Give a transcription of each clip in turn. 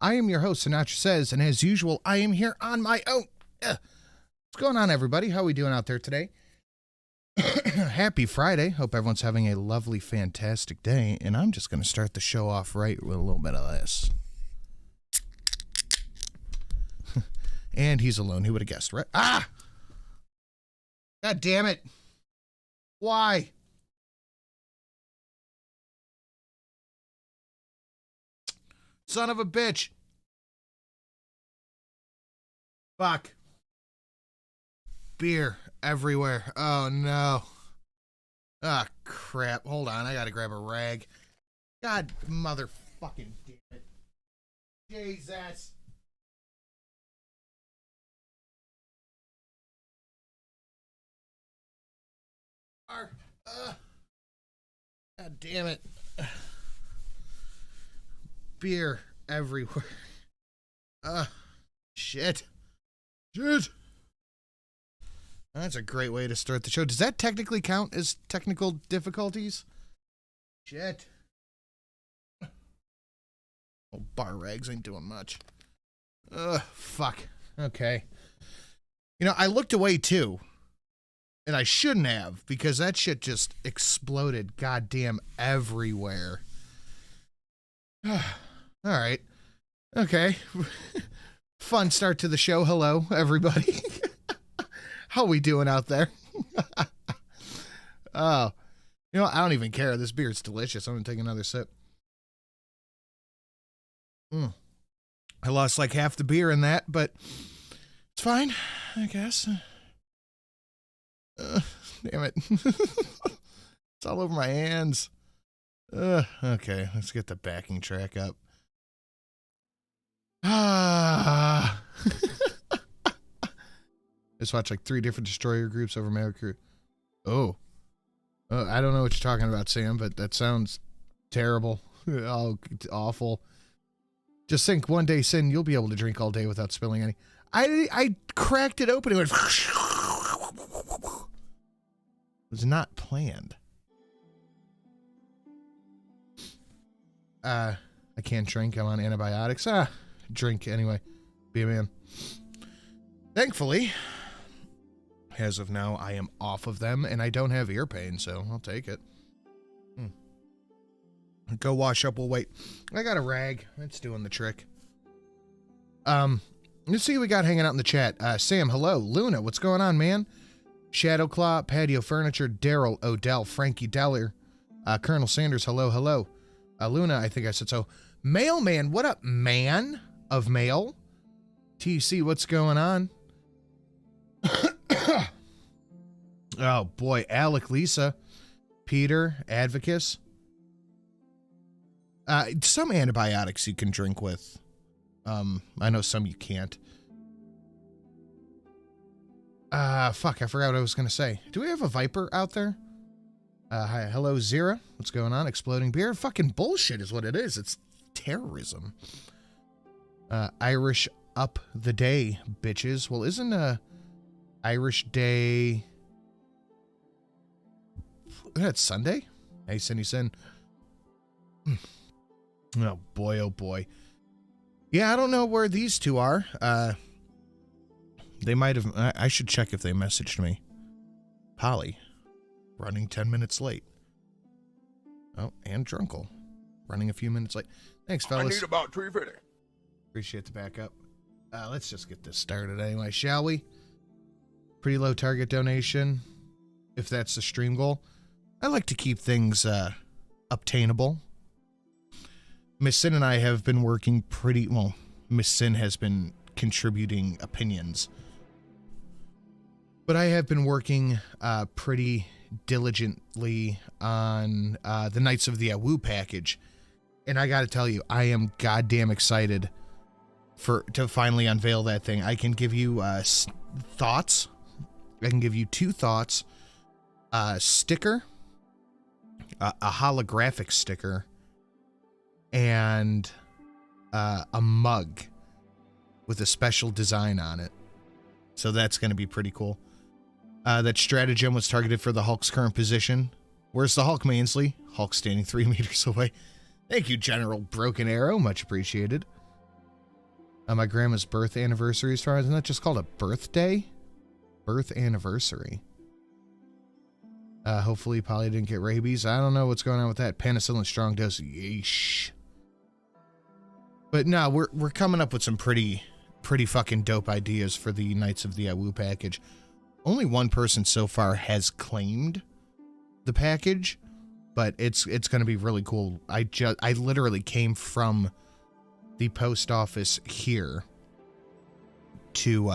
I am your host, Sinatra Says, and as usual, I am here on my own. What's going on, everybody? How are we doing out there today? Happy Friday. Hope everyone's having a lovely, fantastic day, and I'm just going to start the show off right with a little bit of this. And he's alone. Who would have guessed, right? Ah! God damn it. Why? Son of a bitch. Fuck. Beer everywhere. Oh, no. Ah, crap. Hold on. I gotta grab a rag. God motherfucking damn it. Jesus. God damn it. Beer everywhere. Shit. That's a great way to start the show. Does that technically count as technical difficulties? Shit. Oh, bar rags ain't doing much. Fuck. Okay. You know, I looked away too. And I shouldn't have, because that shit just exploded goddamn everywhere. All right. Okay. Fun start to the show. Hello, everybody. How we doing out there? Oh, you know, I don't even care. This beer's delicious. I'm going to take another sip. I lost like half the beer in that, but it's fine, I guess. Damn it. It's all over my hands. Okay, let's get the backing track up. Just watch like 3 different destroyer groups over Maverick Crew. Oh. I don't know what you're talking about, Sam, but that sounds terrible. Oh, it's awful. Just think one day, Sin, you'll be able to drink all day without spilling any. I cracked it open and went... was not planned. I can't drink. I'm on antibiotics. Drink anyway. Be a man. Thankfully, as of now, I am off of them, and I don't have ear pain, so I'll take it. Go wash up. We'll wait. I got a rag. It's doing the trick. Let's see what we got hanging out in the chat. Sam, hello. Luna, what's going on, man? Shadowclaw, Patio Furniture, Daryl, Odell, Frankie Deller, Colonel Sanders, hello, hello. Luna, I think I said so. Mailman, what up, man of mail? TC, what's going on? Oh, boy, Alec, Lisa, Peter, Advocus. Some antibiotics you can drink with. I know some you can't. Fuck, I forgot what I was going to say. Do we have a Viper out there? Hi, hello, Zira. What's going on? Exploding beer? Fucking bullshit is what it is. It's terrorism. Irish up the day, bitches. Well, isn't, Irish Day... That's Sunday? Hey, Cindy Sin. Oh, boy, oh, boy. Yeah, I don't know where these two are. They might have... I should check if they messaged me. Polly. Running 10 minutes late. Oh, and Drunkle. Running a few minutes late. Thanks, fellas. I need about Treefiddy. Appreciate the backup. Let's just get this started anyway, shall we? Pretty low target donation. If that's the stream goal. I like to keep things obtainable. Miss Sin and I have been working pretty... Well, Miss Sin has been contributing opinions. But I have been working pretty diligently on the Knights of the Awoo package. And I gotta tell you, I am goddamn excited to finally unveil that thing. I can give you thoughts. I can give you 2 thoughts. A sticker. A holographic sticker. And a mug with a special design on it. So that's going to be pretty cool. That stratagem was targeted for the Hulk's current position. Where's the Hulk, Mainsley? Hulk standing 3 meters away. Thank you, General Broken Arrow. Much appreciated. My grandma's birth anniversary is tomorrow. Isn't that just called a birthday? Birth anniversary. Hopefully Polly didn't get rabies. I don't know what's going on with that. Penicillin strong dose. Yeesh. But no, we're coming up with some pretty fucking dope ideas for the Knights of the Awoo package. Only one person so far has claimed the package, but it's going to be really cool. I literally came from the post office here to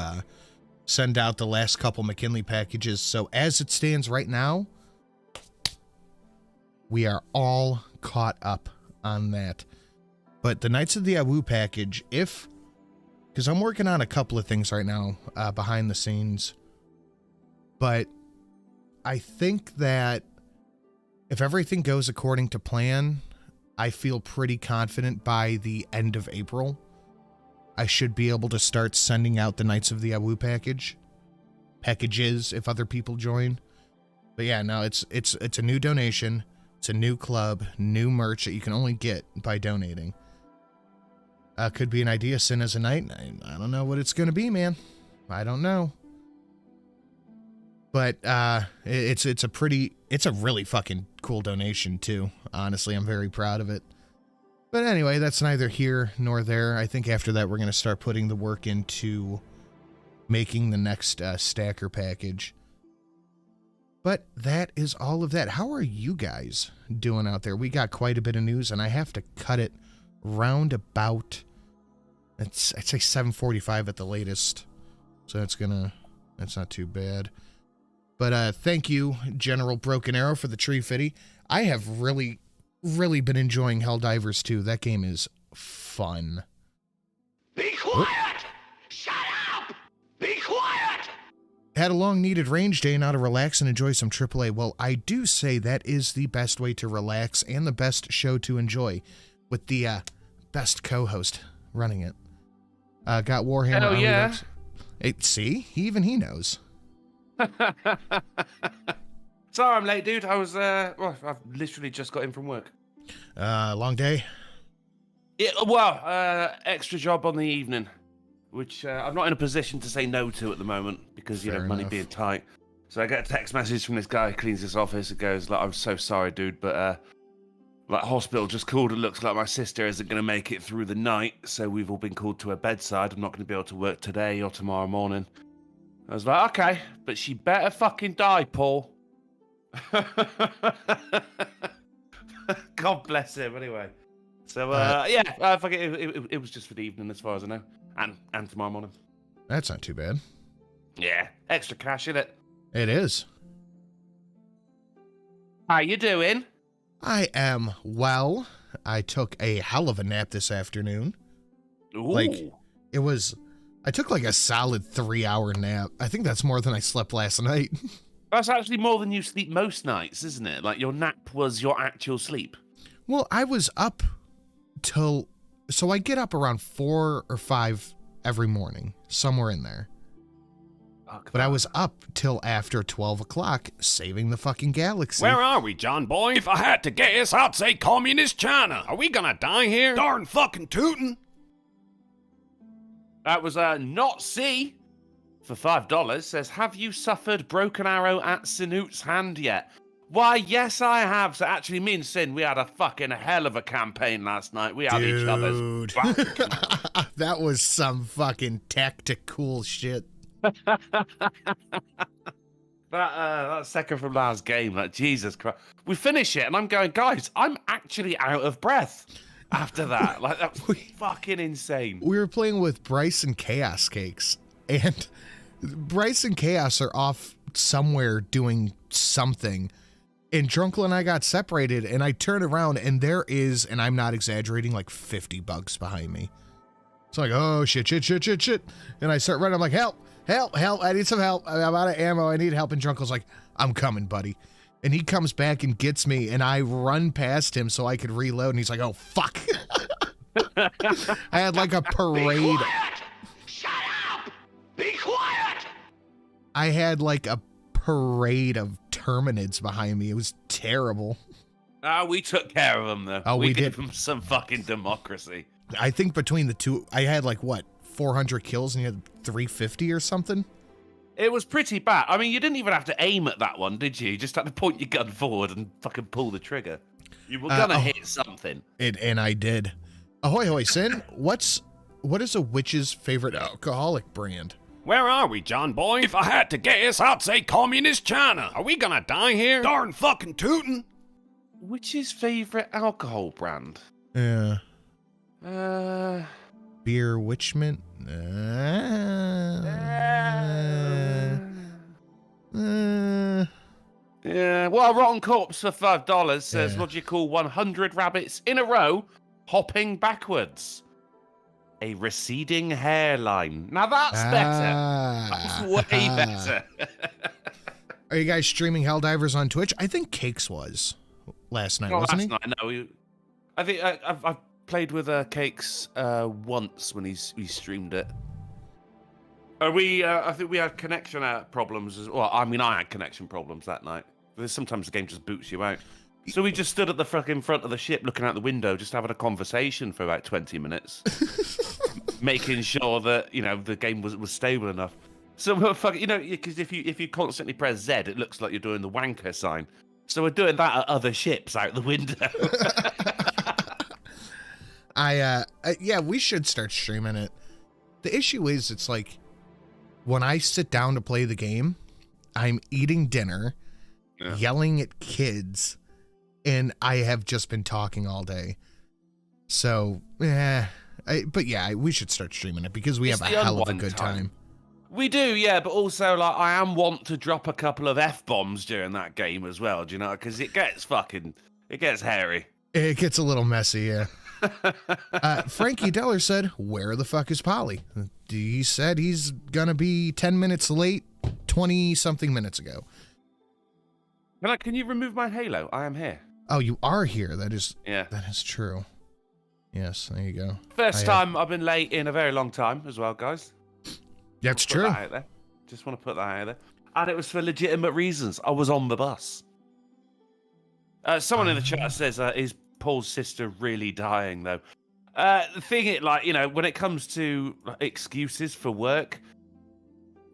send out the last couple McKinley packages. So as it stands right now, we are all caught up on that. But the Knights of the Awoo package, because I'm working on a couple of things right now behind the scenes, but I think that if everything goes according to plan, I feel pretty confident by the end of April, I should be able to start sending out the Knights of the Awoo packages if other people join. But yeah, no, it's a new donation. It's a new club, new merch that you can only get by donating. Could be an idea sent as a knight. I don't know what it's going to be, man. I don't know. But it's a really fucking cool donation too. Honestly, I'm very proud of it. But anyway, that's neither here nor there. I think after that we're going to start putting the work into making the next stacker package. But that is all of that. How are you guys doing out there? We got quite a bit of news, and I have to cut it round about, I'd say 7:45 at the latest. So that's not too bad. But thank you, General Broken Arrow, for the Treefiddy. I have really been enjoying Helldivers 2. That game is fun. Be quiet! Shut up! Be quiet! Had a long-needed range day now to relax and enjoy some AAA. Well, I do say that is the best way to relax and the best show to enjoy, with the best co-host running it. Got Warhammer. Oh, yeah. See? Even he knows. Sorry I'm late, dude. I was, well, I've literally just got in from work. Long day? Yeah, well, extra job on the evening, which I'm not in a position to say no to at the moment because, you know, money being tight. So I get a text message from this guy who cleans this office. It goes, like, I'm so sorry, dude, but, like, hospital just called. It looks like my sister isn't going to make it through the night, so we've all been called to her bedside. I'm not going to be able to work today or tomorrow morning. I was like, okay, but she better fucking die, Paul. God bless him, anyway. So, yeah, fuck it was just for the evening, as far as I know. And tomorrow morning. That's not too bad. Yeah, extra cash, innit? It is. How you doing? I am well. I took a hell of a nap this afternoon. Ooh. Like, I took like a solid 3-hour nap. I think that's more than I slept last night. That's actually more than you sleep most nights, isn't it? Like, your nap was your actual sleep. Well, I was up till... So I get up around 4 or 5 every morning, somewhere in there. But I was up till after 12 o'clock, saving the fucking galaxy. Where are we, John boy? If I had to guess, I'd say communist China. Are we gonna die here? Darn fucking tootin'. That was Not C for $5. Says, have you suffered broken arrow at Sinute's hand yet? Why, yes, I have. So actually, me and Sin, we had a fucking hell of a campaign last night. We had each other's back. That was some fucking tactical shit. That second from last game, like, Jesus Christ. We finish it, and I'm going, guys, I'm actually out of breath after that. Like, that was fucking insane. We were playing with Bryce and Chaos Cakes, and Bryce and Chaos are off somewhere doing something, and Drunkle and I got separated, and I turn around, and there is, and I'm not exaggerating, like 50 bugs behind me. It's like, oh, shit. And I start running, I'm like, help, I need some help. I'm out of ammo, I need help. And Drunkle's like, I'm coming, buddy. And he comes back and gets me, and I run past him so I could reload, and he's like, oh, fuck. I had like a parade. Be quiet! Shut up! Be quiet! I had like a parade of Terminids behind me. It was terrible. We took care of them, though. Oh, we did. gave them some fucking democracy. I think between the two, I had like, what, 400 kills and you had 350 or something? It was pretty bad. I mean, you didn't even have to aim at that one, did you? You just had to point your gun forward and fucking pull the trigger. You were gonna hit something. And I did. Ahoy, hoy, Sin. What is a witch's favorite alcoholic brand? Where are we, John boy? If I had to guess, I'd say Communist China. Are we gonna die here? Darn fucking tootin'. Witch's favorite alcohol brand? Yeah. Beer Witchmint? Yeah, well, Rotten Corpse for $5 says logical 100 rabbits in a row hopping backwards. A receding hairline. Now that's better. That's way better. Are you guys streaming Helldivers on Twitch? I think Cakes was last night, wasn't he? Last night, no. I think I've played with Cakes once when he streamed it. I think we had connection problems as well. I mean, I had connection problems that night. Sometimes the game just boots you out. So we just stood at the fucking front of the ship looking out the window, just having a conversation for about 20 minutes. Making sure that, the game was stable enough. So we're fucking, because if you constantly press Z, it looks like you're doing the wanker sign. So we're doing that at other ships out the window. Yeah, we should start streaming it. The issue is, it's like, when I sit down to play the game, I'm eating dinner, yelling at kids, and I have just been talking all day. So, but yeah, we should start streaming it because we have a hell of a good time. We do, yeah, but also, like, I am want to drop a couple of F-bombs during that game as well, do you know? Because it gets hairy. It gets a little messy, yeah. Frankie Deller said, where the fuck is Polly? He said he's gonna be 10 minutes late 20-something minutes ago. Can you remove my halo? I am here. Oh, you are here. That is true. Yes, there you go. First time I've been late in a very long time as well, guys. That's true. That out there. Just want to put that out there. And it was for legitimate reasons. I was on the bus. Someone in the chat says, is Paul's sister really dying, though? The thing is, when it comes to excuses for work,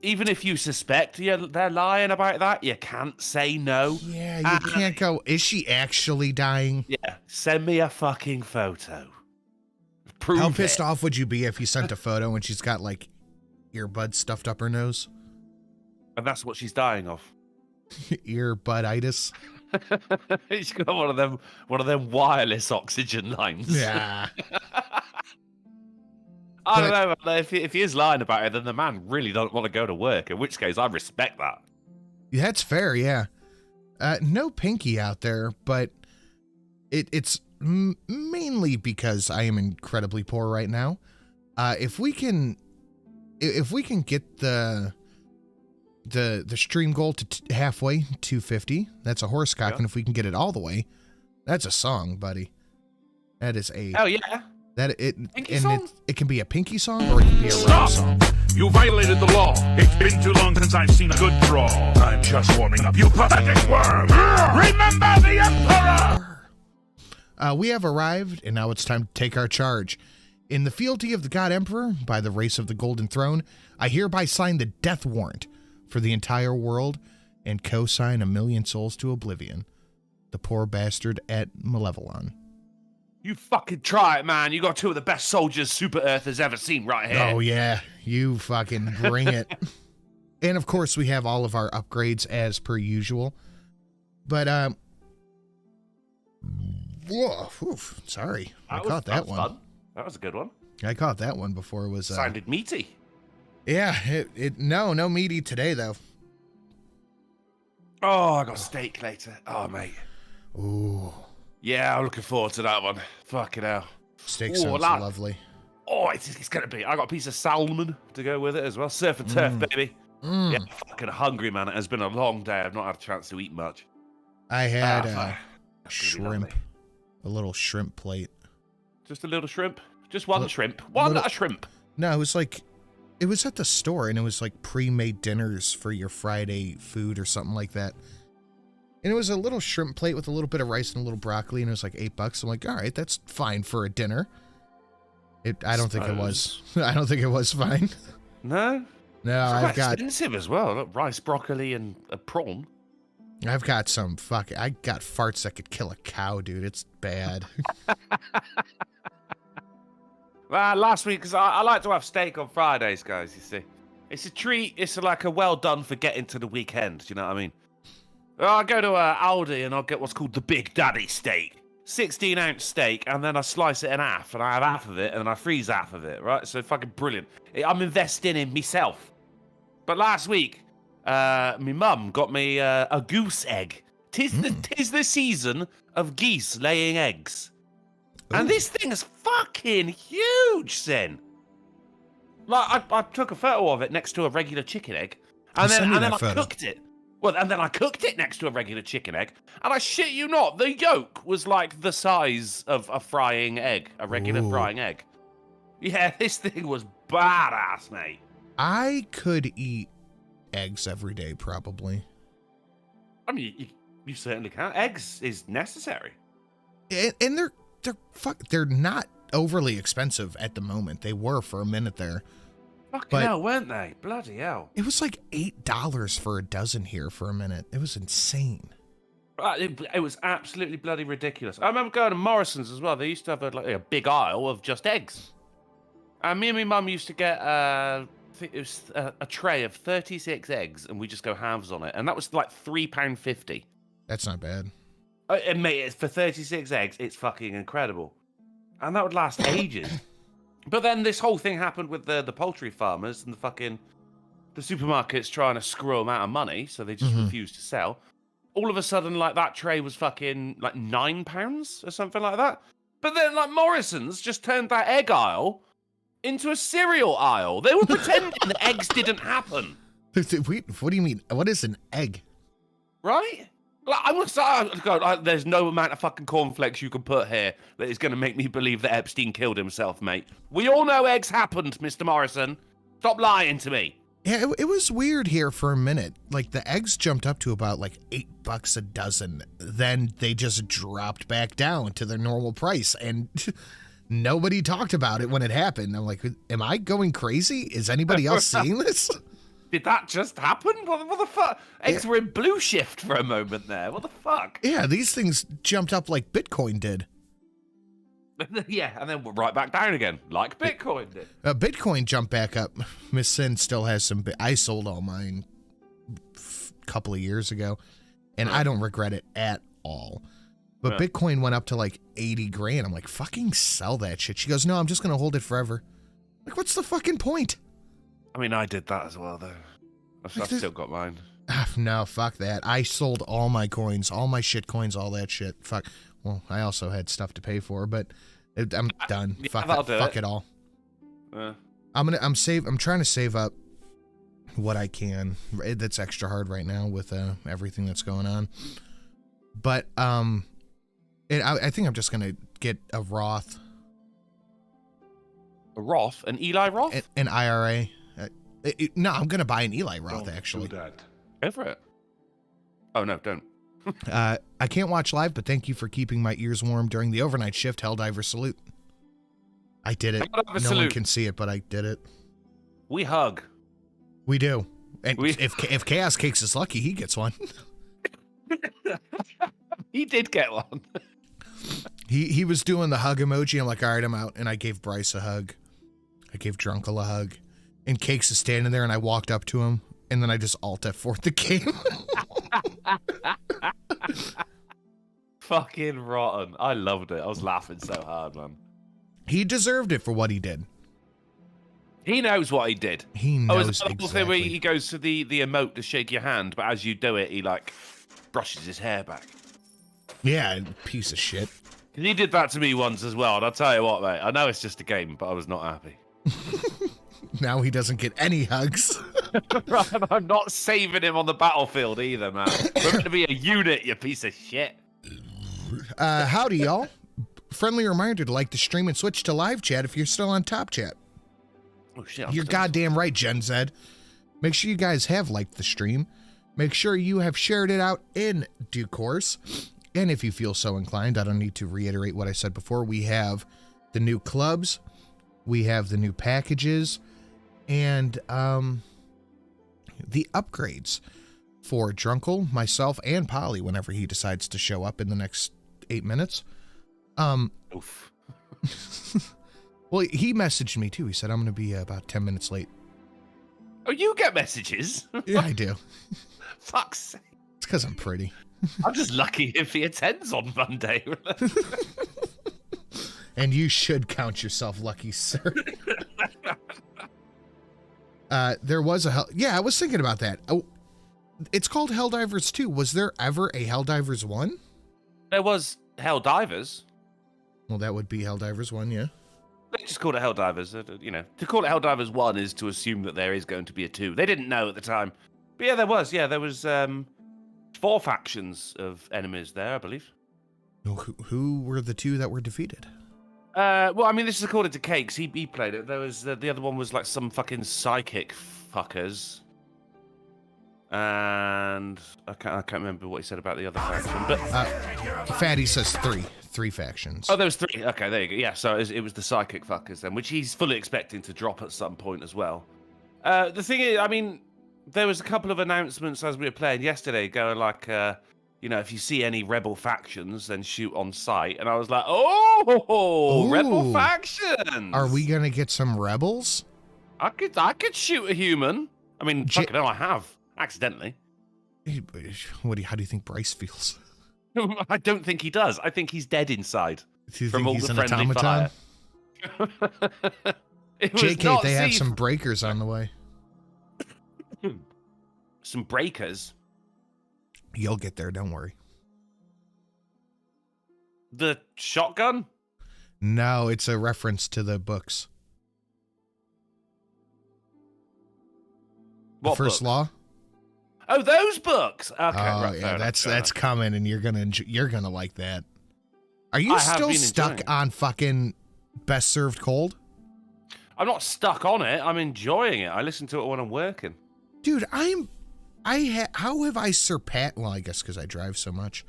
even if you suspect they're lying about that, you can't say no. Yeah, you can't go, is she actually dying? Yeah, send me a fucking photo. Prove How pissed off would you be if you sent a photo and she's got, like, earbuds stuffed up her nose? And that's what she's dying of. Earbuditis. She's got one of them wireless oxygen lines. Yeah. I don't know. If he is lying about it, then the man really don't want to go to work. In which case, I respect that. Yeah, that's fair. Yeah. No Pinky out there, but it's mainly because I am incredibly poor right now. If we can get the stream goal to halfway, 250, that's a horse cock, and if we can get it all the way, that's a song, buddy. That is a yeah. It can be a Pinky song or it can be a rap song. You violated the law. It's been too long since I've seen a good draw. I'm just warming up, you pathetic worm. Remember the Emperor! We have arrived, and now it's time to take our charge. In the fealty of the God Emperor, by the race of the Golden Throne, I hereby sign the death warrant for the entire world and co-sign 1,000,000 souls to Oblivion. The poor bastard at Malevolon. You fucking try it, man. You got two of the best soldiers Super Earth has ever seen right here. Oh, yeah. You fucking bring it. And, of course, we have all of our upgrades as per usual. But, whoa, oof, sorry. I caught that one. Fun. That was a good one. I caught that one before it was... Sounded meaty. Yeah, no meaty today, though. Oh, I got steak later. Oh, mate. Ooh. Yeah, I'm looking forward to that one. Fucking hell. Steak sounds lovely. Oh, it's going to be. I got a piece of salmon to go with it as well. Surf and turf, baby. Yeah, I'm fucking hungry, man. It has been a long day. I've not had a chance to eat much. I had shrimp. A little shrimp plate. Just a little shrimp? Just one shrimp? One shrimp? No, it was like... It was at the store, and it was like pre-made dinners for your Friday food or something like that. And it was a little shrimp plate with a little bit of rice and a little broccoli, and it was like $8. I'm like, all right, that's fine for a dinner. I don't think it was. I don't think it was fine. No? No, It's I've quite got expensive as well. Look, rice, broccoli, and a prawn. I got farts that could kill a cow, dude. It's bad. Last week, because I like to have steak on Fridays, guys, you see. It's a treat. It's like a well done for getting to the weekend. Do you know what I mean? I go to Aldi and I'll get what's called the Big Daddy steak. 16-ounce steak, and then I slice it in half, and I have half of it, and then I freeze half of it, right? So fucking brilliant. I'm investing in myself. But last week, my mum got me a goose egg. Tis the season of geese laying eggs. Ooh. And this thing is fucking huge, Sin. Like, I took a photo of it next to a regular chicken egg, and then I cooked it. Well, and then I cooked it next to a regular chicken egg, and I shit you not, the yolk was like the size of a frying egg, a regular frying egg. Yeah, this thing was badass, mate. I could eat eggs every day, probably. I mean, you certainly can. Eggs is necessary. And they're not overly expensive at the moment. They were for a minute there. Fucking hell, weren't they? Bloody hell. It was like $8 for a dozen here for a minute. It was insane. It was absolutely bloody ridiculous. I remember going to Morrison's as well. They used to have a big aisle of just eggs. And me and my mum used to get, I think it was a tray of 36 eggs, and we just go halves on it. And that was like £3.50. That's not bad. And mate, for 36 eggs, it's fucking incredible. And that would last ages. But then this whole thing happened with the poultry farmers and the supermarkets trying to screw them out of money, so they just refused to sell. All of a sudden, like, that tray was fucking like £9 or something like that. But then, like, Morrison's just turned that egg aisle into a cereal aisle. They were pretending that eggs didn't happen. Wait, what do you mean? What is an egg? Right? Like, I'm gonna say, there's no amount of fucking cornflakes you can put here that is gonna make me believe that Epstein killed himself, mate. We all know eggs happened, Mr. Morrison. Stop lying to me. Yeah, it was weird here for a minute. Like, the eggs jumped up to about like $8 a dozen. Then they just dropped back down to their normal price, and nobody talked about it when it happened. I'm like, am I going crazy? Is anybody else seeing this? Did that just happen? What the fuck? Eggs were in blue shift for a moment there. What the fuck? Yeah, these things jumped up like Bitcoin did. Yeah, and then we're right back down again, like Bitcoin did. Bitcoin jumped back up. Miss Sin still has some. I sold all mine a couple of years ago, and I don't regret it at all. But Bitcoin went up to like 80 grand. I'm like, fucking sell that shit. She goes, no, I'm just going to hold it forever. Like, what's the fucking point? I mean, I did that as well, though. I've still got mine. No, fuck that. I sold all my coins, all my shit coins, all that shit. Fuck. Well, I also had stuff to pay for, but I'm done. Yeah, fuck it all. I'm trying to save up what I can. That's extra hard right now with everything that's going on. But I think I'm just gonna get a Roth. A Roth? An Eli Roth? An IRA. No, I'm gonna buy an Eli Roth, actually. Don't do that. Go for it. Oh no, don't. I can't watch live, but thank you for keeping my ears warm during the overnight shift. Helldiver salute. I did it. No one can see it, but I did it. We hug. We do. And if Chaos Cakes is lucky, he gets one. He did get one. He was doing the hug emoji. I'm like, all right, I'm out. And I gave Bryce a hug. I gave Drunkle a hug. And Cakes is standing there, and I walked up to him, and then I just Alt F4'd the game. Fucking rotten. I loved it. I was laughing so hard, man. He deserved it for what he did. He knows what he did. He knows exactly. The thing where he goes to the emote to shake your hand, but as you do it, he like brushes his hair back. Yeah, piece of shit. He did that to me once as well, and I'll tell you what, mate. I know it's just a game, but I was not happy. Now he doesn't get any hugs. Right, I'm not saving him on the battlefield either, man. We're going to be a unit, you piece of shit. Howdy, y'all. Friendly reminder to like the stream and switch to live chat if you're still on top chat. Oh, shit. You're goddamn right, Gen Z. Make sure you guys have liked the stream. Make sure you have shared it out in due course. And if you feel so inclined, I don't need to reiterate what I said before. We have the new clubs We have the new packages and the upgrades for Drunkle, myself, and Polly whenever he decides to show up in the next 8 minutes. Oof. Well, he messaged me too. He said, I'm going to be about 10 minutes late. Oh, you get messages? Yeah, I do. Fuck's sake. It's because I'm pretty. I'm just lucky if he attends on Monday. And you should count yourself lucky, sir. There was a yeah, I was thinking about that. Oh, it's called Helldivers 2. Was there ever a Helldivers 1? There was Helldivers. Well, that would be Helldivers 1, yeah. They just called it Helldivers. You know, to call it Helldivers 1 is to assume that there is going to be a 2. They didn't know at the time. But yeah, there was. Yeah, there was 4 factions of enemies there, I believe. Who were the 2 that were defeated? Well, I mean, this is according to Cakes. He played it. There was the other one was like some fucking psychic fuckers. And I can't remember what he said about the other faction. But Fatty says 3 factions. Oh, there was 3. Okay, there you go. Yeah, so it was the psychic fuckers then, which he's fully expecting to drop at some point as well. The thing is, I mean, there was a couple of announcements as we were playing yesterday, going like, you know, if you see any rebel factions, then shoot on sight. And I was like, oh, rebel factions. Are we gonna get some rebels? I could shoot a human. I mean, fucking hell, I have accidentally. How do you think Bryce feels? I don't think he does. I think he's dead inside. Do you from think all he's the an friendly automaton? fire. JK, they have some breakers on the way. Some breakers? You'll get there, don't worry. The shotgun? No, it's a reference to the books. What the First book? Law? Oh, those books. Okay, Oh, right, yeah, that's coming, and you're gonna like that. Are you I have still been stuck enjoying it. on fucking Best Served Cold? I'm not stuck on it. I'm enjoying it. I listen to it when I'm working. Dude, how have I surpassed? Well, I guess because I drive so much,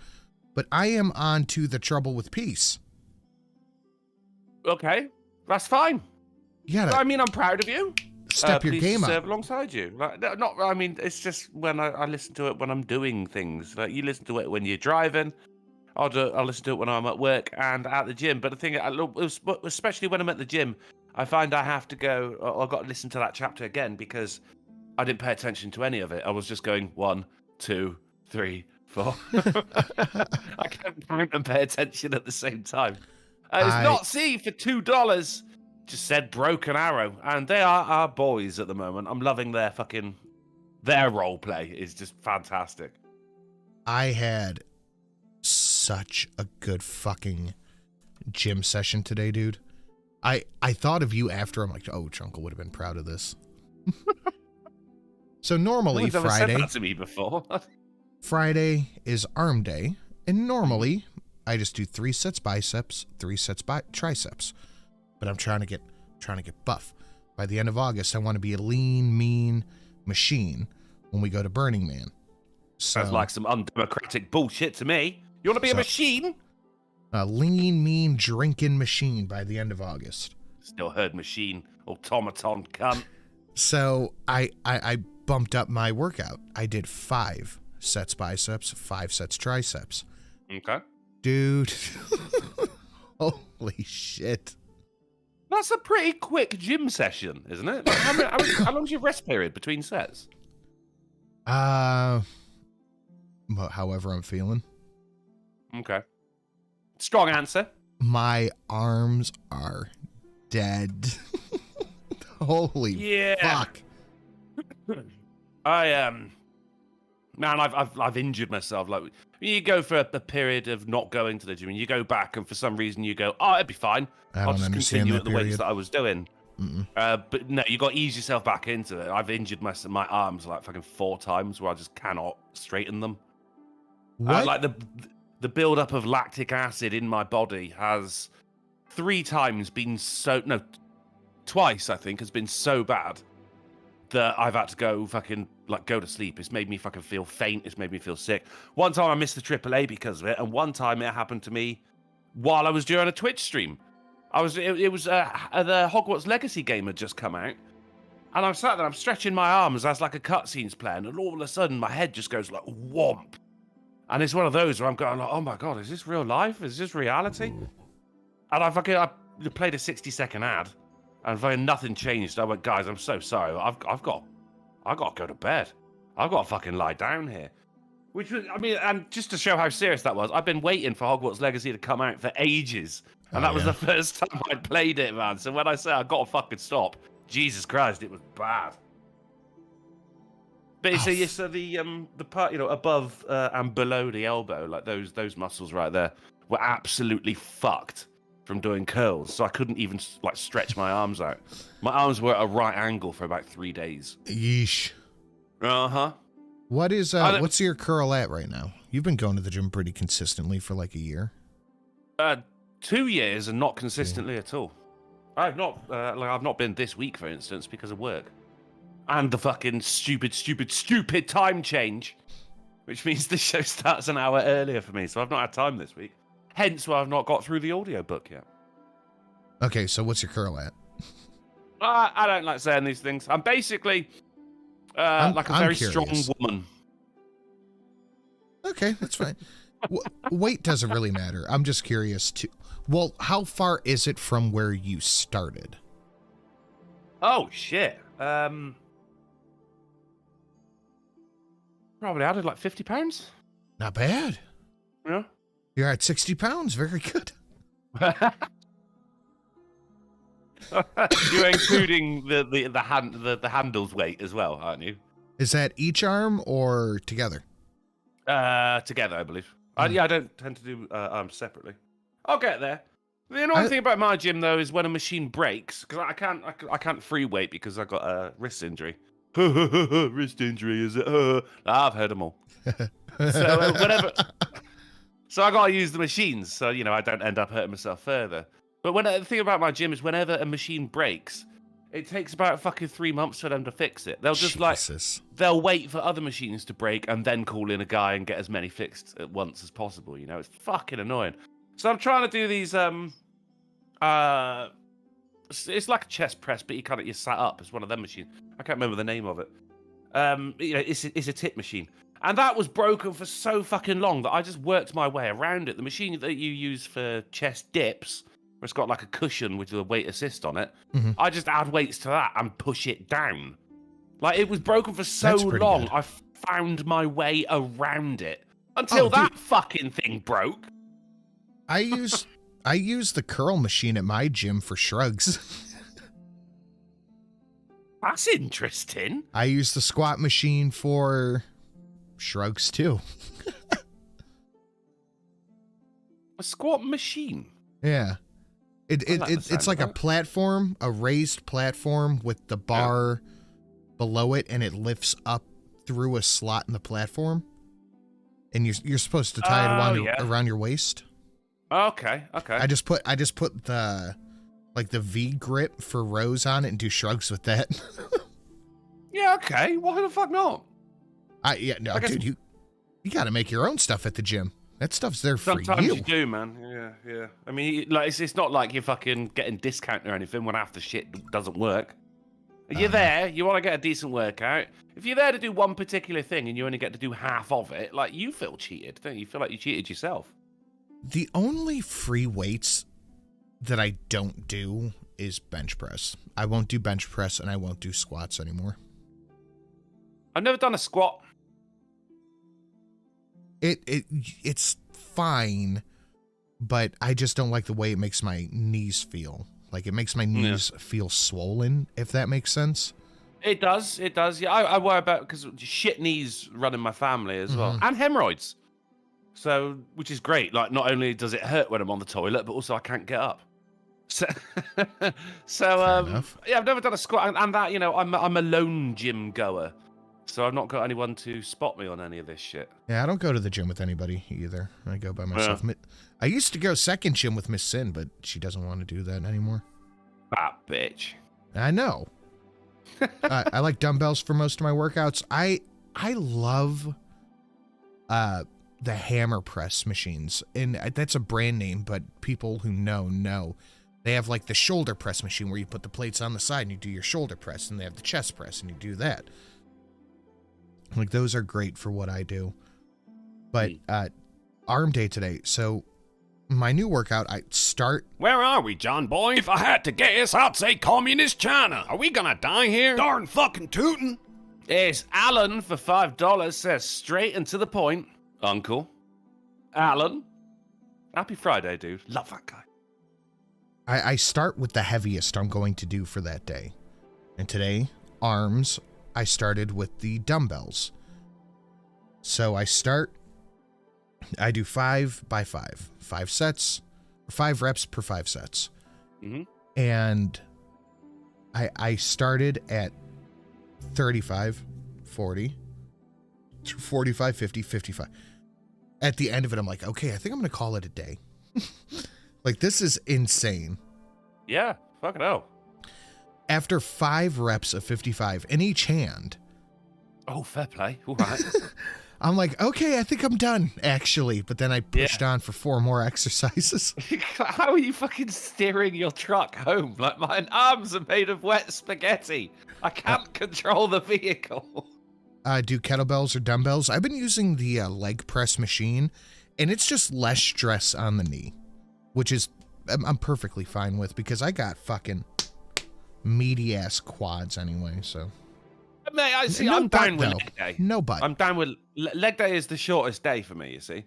but I am on to The Trouble with Peace. Okay, that's fine. Yeah, I mean, I'm proud of you. Step your pleased game to serve up. alongside you. Like, not. I mean, it's just when I listen to it when I'm doing things. Like you listen to it when you're driving. I'll listen to it when I'm at work and at the gym. But the thing, especially when I'm at the gym, I find I have to go. I've got to listen to that chapter again because I didn't pay attention to any of it. I was just going 1, 2, 3, 4. I can't count and pay attention at the same time. It's not C for $2. Just said Broken Arrow, and they are our boys at the moment. I'm loving their role play is just fantastic. I had such a good fucking gym session today, dude. I thought of you after. I'm like, oh, Chunkle would have been proud of this. So normally No one's ever Friday, said that to me before. Friday is arm day, and normally I just do 3 sets biceps, 3 sets triceps. But I'm trying to get buff. By the end of August, I want to be a lean, mean machine when we go to Burning Man. Sounds like some undemocratic bullshit to me. You want to be a machine? A lean, mean drinking machine by the end of August. Still heard machine, automaton, cunt. So I bumped up my workout. I did 5 sets biceps, 5 sets triceps. Okay. Dude. Holy shit. That's a pretty quick gym session, isn't it? Like, how long's your rest period between sets? However I'm feeling. Okay. Strong answer. My arms are dead. Holy fuck. Man, I've injured myself. Like, you go for a period of not going to the gym, and you go back, and for some reason you go, oh, it'd be fine. I'll just continue at the weights that I was doing. But no, you got to ease yourself back into it. I've injured my arms like fucking 4 times where I just cannot straighten them. Like the build-up of lactic acid in my body has 3 times been twice, I think, has been so bad that I've had to go to sleep. It's made me fucking feel faint. It's made me feel sick. One time I missed the AAA because of it, and one time it happened to me while I was doing a Twitch stream. It was the Hogwarts Legacy game had just come out, and I'm sat there, I'm stretching my arms as like a cutscene's playing, and all of a sudden my head just goes like whomp, and it's one of those where I'm going like, oh my god, is this real life? Is this reality? And I played a 60-second ad, and fucking nothing changed. I went, guys, I'm so sorry, I've got to go to bed. I've got to fucking lie down here. Which was, I mean, and just to show how serious that was, I've been waiting for Hogwarts Legacy to come out for ages. And that was the first time I'd played it, man. So when I say I got to fucking stop, Jesus Christ, it was bad. But so the part, above and below the elbow, like those muscles right there, were absolutely fucked from doing curls. So I couldn't even like stretch my arms out. My arms were at a right angle for about 3 days. Yeesh. Uh-huh. What's your curl at right now? You've been going to the gym pretty consistently for like a year. 2 years and not consistently at all. I've not been this week, for instance, because of work. And the fucking stupid time change, which means the show starts an hour earlier for me, so I've not had time this week. Hence why I've not got through the audiobook yet. Okay, so what's your curl at? I don't like saying these things. I'm basically like a very strong woman. Okay, that's fine. Weight doesn't really matter. I'm just curious too. Well, how far is it from where you started? Oh shit. Probably added like 50 pounds. Not bad. Yeah. You're at 60 pounds. Very good. You're including the handles weight as well, aren't you? Is that each arm or together? Together, I believe. I don't tend to do arms separately. I'll get there. The annoying thing about my gym though is when a machine breaks, because I can't free weight because I've got a wrist injury. Wrist injury, is it? I've heard them all. So whenever, so I gotta use the machines, so I don't end up hurting myself further. But the thing about my gym is whenever a machine breaks, it takes about fucking 3 months for them to fix it. They'll just they'll wait for other machines to break and then call in a guy and get as many fixed at once as possible. It's fucking annoying. So I'm trying to do these it's like a chest press, but you sat up. It's one of them machines. I can't remember the name of it. It's a tip machine. And that was broken for so fucking long that I just worked my way around it. The machine that you use for chest dips, where it's got like a cushion with a weight assist on it, I just add weights to that and push it down. Like, it was broken for so long, good. I found my way around it until that fucking thing broke. I use the curl machine at my gym for shrugs. That's interesting. I use the squat machine for shrugs too. A squat machine? Yeah. It's like a platform, a raised platform with the bar below it, and it lifts up through a slot in the platform. And you're supposed to tie it around your waist. Okay. I just put the V grip for rows on it and do shrugs with that. Yeah, okay. Why the fuck not? Dude, you got to make your own stuff at the gym. That stuff's there for you. Sometimes you do, man. Yeah. I mean, like it's not like you're fucking getting discount or anything when half the shit doesn't work. You're there. You want to get a decent workout. If you're there to do one particular thing and you only get to do half of it, like you feel cheated, don't you? You feel like you cheated yourself. The only free weights that I don't do is bench press. I won't do bench press and I won't do squats anymore. I've never done a squat. It's fine, but I just don't like the way it makes my knees feel. Like, it makes my knees feel swollen, if that makes sense. It does. Yeah, I worry about, because shit knees run in my family as well, and hemorrhoids. So, which is great. Like, not only does it hurt when I'm on the toilet, but also I can't get up. So, yeah, I've never done a squat, and that, I'm a lone gym goer. So I've not got anyone to spot me on any of this shit. Yeah, I don't go to the gym with anybody either. I go by myself. Yeah. I used to go second gym with Miss Sin, but she doesn't want to do that anymore. That bitch. I know. I like dumbbells for most of my workouts. I love the hammer press machines, and that's a brand name, but people who know They have like the shoulder press machine where you put the plates on the side and you do your shoulder press, and they have the chest press and you do that. Like those are great for what I do. But arm day today. So my new workout, I start. Where are we, John boy? If I had to guess, I'd say communist China. Are we gonna die here? Darn fucking tootin'. It's Alan for $5 says straight and to the point. Uncle. Alan. Happy Friday, dude. Love that guy. I start with the heaviest I'm going to do for that day. And today, arms, I started with the dumbbells. So I do 5 by 5. 5 sets, 5 reps per 5 sets. Mm-hmm. And I started at 35, 40, 45, 50, 55. At the end of it, I'm like, okay, I think I'm going to call it a day. Like, this is insane. Yeah, fucking hell. After 5 reps of 55 in each hand. Oh, fair play. All right. I'm like, okay, I think I'm done, actually. But then I pushed on for 4 more exercises. How are you fucking steering your truck home? Like, my arms are made of wet spaghetti. I can't control the vehicle. Do kettlebells or dumbbells. I've been using the leg press machine, and it's just less stress on the knee, which is I'm perfectly fine with because I got fucking meaty ass quads anyway. So, mate, I see. No I'm butt, down with though. leg day. No butt. I'm down with leg day. Is the shortest day for me. You see.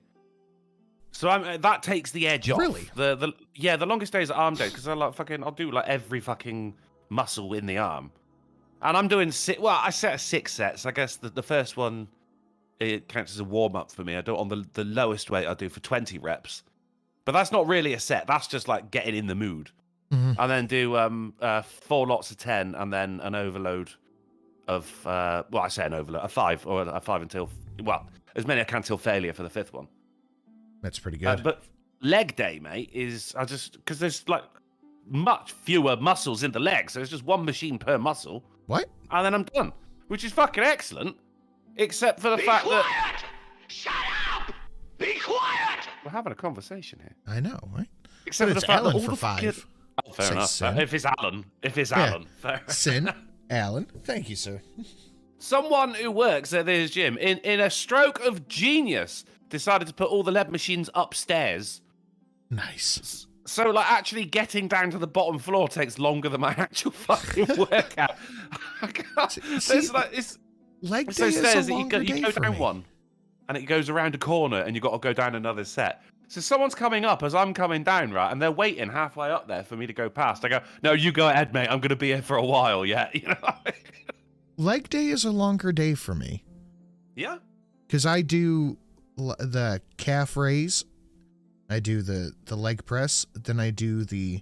So that takes the edge off. Really? The longest day is arm day because I'll do like every fucking muscle in the arm. And I'm doing I set 6 sets. I guess the first one, it counts as a warm-up for me. I do it on the lowest weight I do for 20 reps. But that's not really a set. That's just like getting in the mood. Mm-hmm. And then do 4 lots of 10 and then an overload of, I say an overload, a 5 or a 5 until, as many I can till failure for the 5th one. That's pretty good. But leg day, mate, is because there's like much fewer muscles in the legs. So it's just 1 machine per muscle. What? And then I'm done, which is fucking excellent, except for the fact that... Shut up! Be quiet! We're having a conversation here. I know, right? Except But for it's the fact Alan that all for the 5. fucking... Oh, fair Say enough. sin. If it's Alan, fair. Sin, Alan. Thank you, sir. Someone who works at this gym, in a stroke of genius, decided to put all the lead machines upstairs. Nice. So, like, actually getting down to the bottom floor takes longer than my actual fucking workout. It's Leg day so is stairs a that longer you day go for down me. one, and it goes around a corner, and you got to go down another set. So someone's coming up as I'm coming down, right? And they're waiting halfway up there for me to go past. I go, no, you go ahead, mate. I'm going to be here for a while, yeah? You know? Leg day is a longer day for me. Yeah? Because I do the calf raise, I do the leg press, then I do the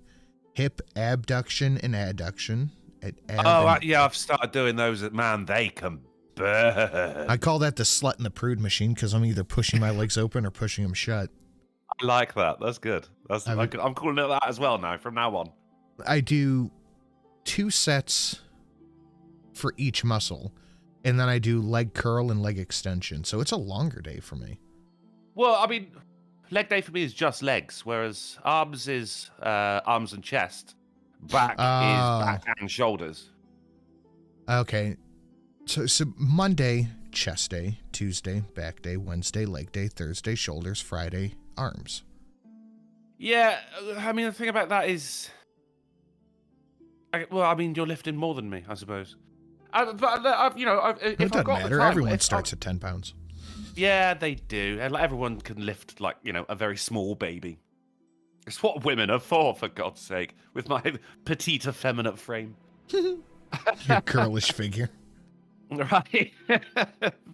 hip abduction and adduction. Yeah, I've started doing those. Man, they can burn. I call that the slut and the prude machine because I'm either pushing my legs open or pushing them shut. I like that. That's good. I'm calling it that as well now, from now on. I do 2 sets for each muscle, and then I do leg curl and leg extension. So it's a longer day for me. Well, I mean, leg day for me is just legs, whereas arms is arms and chest. Back is back and shoulders. Okay. So Monday, chest day. Tuesday, back day. Wednesday, leg day. Thursday, shoulders. Friday, arms. Yeah, I mean, the thing about that is... you're lifting more than me, I suppose. If It I've doesn't got matter. the time, Everyone starts at 10 pounds. Yeah, they do. And everyone can lift, a very small baby. It's what women are for God's sake, with my petite effeminate frame. Your girlish figure. Right?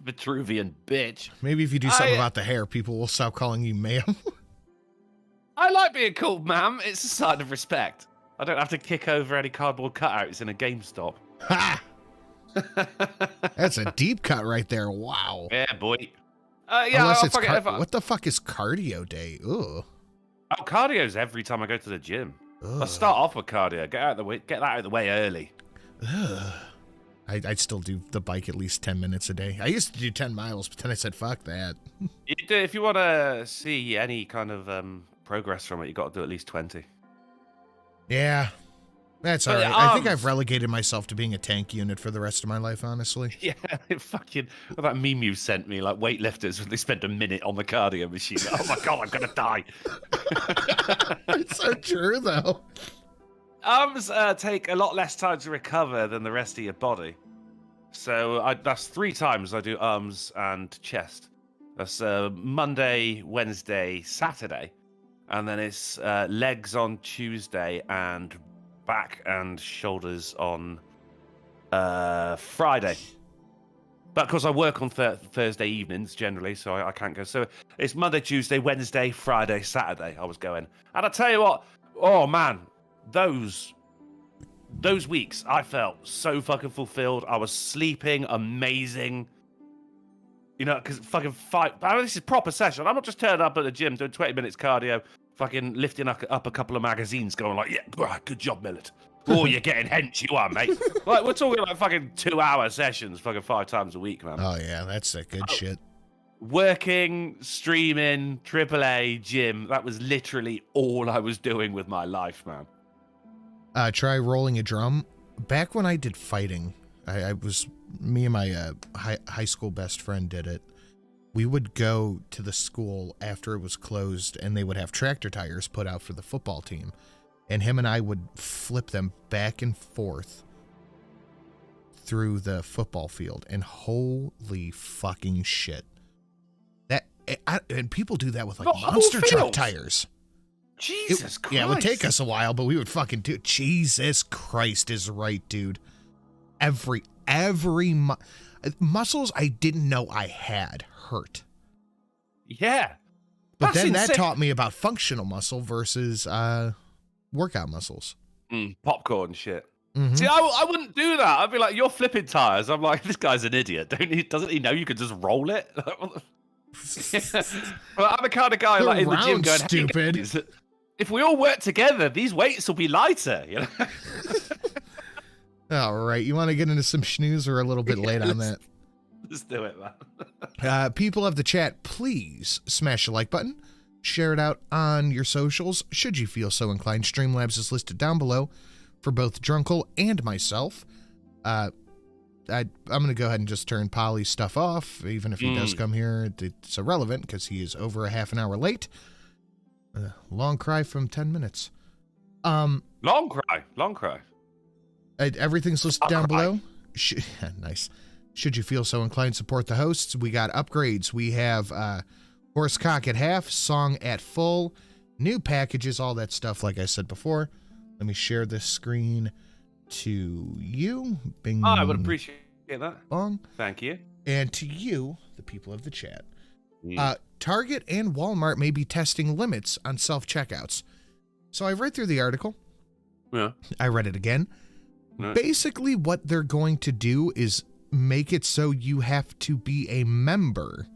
Vitruvian bitch. Maybe if you do something about the hair, people will stop calling you ma'am. I like being called ma'am. It's a sign of respect. I don't have to kick over any cardboard cutouts in a GameStop. Ha! That's a deep cut right there. Wow. Yeah, boy. Unless it's what the fuck is cardio day? Ooh. Oh, cardio's every time I go to the gym. Ugh. I start off with cardio. Get that out of the way early. Ugh. I'd still do the bike at least 10 minutes a day. I used to do 10 miles, but then I said, fuck that. If you want to see any kind of progress from it, you got to do at least 20. Yeah. That's all But right. the I think arms- I've relegated myself to being a tank unit for the rest of my life, honestly. Yeah, fucking that meme you sent me, like weightlifters when they spend a minute on the cardio machine. Oh my god, I'm gonna die. It's so true, though. Arms take a lot less time to recover than the rest of your body. So that's 3 times I do arms and chest. That's Monday, Wednesday, Saturday. And then it's legs on Tuesday and back and shoulders on Friday. But of course I work on Thursday evenings generally, so I can't go. So it's Monday, Tuesday, Wednesday, Friday, Saturday I was going. And I tell you what, oh man, those weeks I felt so fucking fulfilled. I was sleeping amazing. You know, because fucking this is proper session. I'm not just turning up at the gym doing 20 minutes cardio, fucking lifting up a couple of magazines, going like, yeah, good job, Millet. Oh, you're getting hench, you are, mate. Like, we're talking like fucking 2-hour sessions, fucking 5 times a week, man. Oh, yeah, that's a good shit. Working, streaming, AAA, gym. That was literally all I was doing with my life, man. Try rolling a drum. Back when I did fighting, me and my high school best friend did it. We would go to the school after it was closed, and they would have tractor tires put out for the football team. And him and I would flip them back and forth through the football field. And holy fucking shit. And people do that with like monster truck tires. Jesus Christ. Yeah, it would take us a while, but we would fucking do it. Jesus Christ is right, dude. Every muscles I didn't know I had hurt. Yeah. But That's then insane. that taught me about functional muscle versus workout muscles. Popcorn shit. Mhm. See, I wouldn't do that. I'd be like, you're flipping tires. I'm like, this guy's an idiot. Doesn't he know you can just roll it? Well, I'm the kind of guy like in the gym going, stupid. Hey, guys, if we all work together, these weights will be lighter. You know. All right, you want to get into some snooze or a little bit late on that? Let's do it, man. People of the chat, please smash the like button. Share it out on your socials, should you feel so inclined. Streamlabs is listed down below for both Drunkle and myself. I'm going to go ahead and just turn Polly's stuff off. Even if he does come here, it's irrelevant because he is over a half an hour late. Long cry from 10 minutes. Long cry. Everything's listed down below. Nice. Should you feel so inclined, support the hosts. We got upgrades. We have Horsecock at half, Song at full, new packages, all that stuff like I said before. Let me share this screen to you. Bing. Oh, I would appreciate that. Bong. Thank you. And to you, the people of the chat. Target and Walmart may be testing limits on self-checkouts. So I read through the article. Yeah. I read it again. Right. Basically, what they're going to do is make it so you have to be a member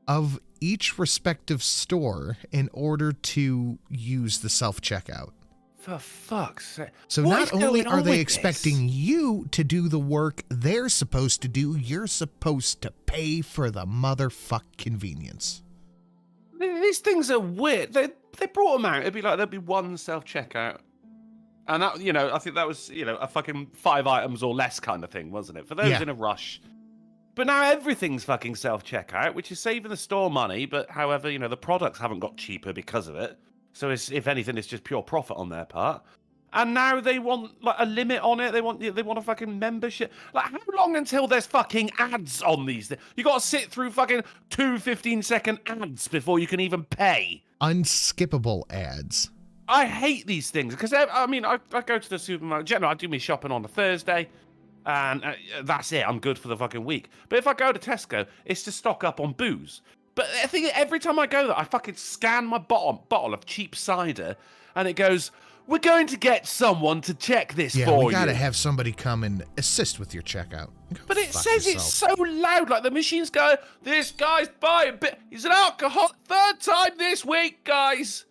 of each respective store in order to use the self-checkout. For fuck's sake. So What not is only going are on they with expecting you to do the work they're supposed to do, you're supposed to pay for the motherfuck convenience. These things are weird. They brought them out. It'd be like there'd be one self-checkout. And that, you know, I think that was, you know, a fucking 5 items or less kind of thing, wasn't it? For those in a rush. But now everything's fucking self-checkout, which is saving the store money. But however, you know, the products haven't got cheaper because of it. So it's, if anything, it's just pure profit on their part. And now they want like a limit on it. They want a fucking membership. Like, how long until there's fucking ads on these things? You got to sit through fucking 2 15-second ads before you can even pay. Unskippable ads. I hate these things because I mean I go to the supermarket. Generally, I do my shopping on a Thursday, and that's it. I'm good for the fucking week. But if I go to Tesco, it's to stock up on booze. But I think every time I go there, I fucking scan my bottle of cheap cider, and it goes, "We're going to get someone to check this for you." Yeah, we gotta have somebody come and assist with your checkout. But it says it's so loud, like the machine's going, "This guy's buying bit. He's an alcoholic. 3rd time this week, guys.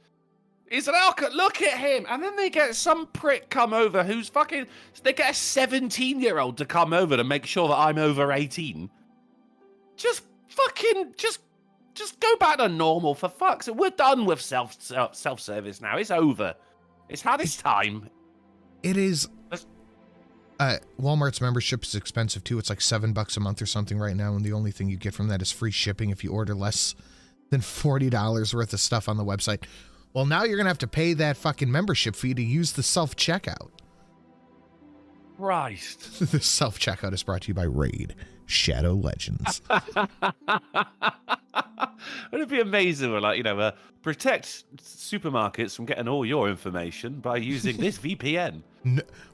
He's an alcoholic. Look at him." And then they get some prick come over who's fucking. They get a 17-year-old to come over to make sure that I'm over 18. Just go back to normal for fuck's sake. We're done with self-service now. It's over. It's had its time. It is. Walmart's membership is expensive too. It's like $7 a month or something right now, and the only thing you get from that is free shipping if you order less than $40 worth of stuff on the website. Well, now you're gonna have to pay that fucking membership fee to use the self-checkout. Christ. The self-checkout is brought to you by Raid Shadow Legends. Wouldn't it be amazing? Like, protect supermarkets from getting all your information by using this VPN.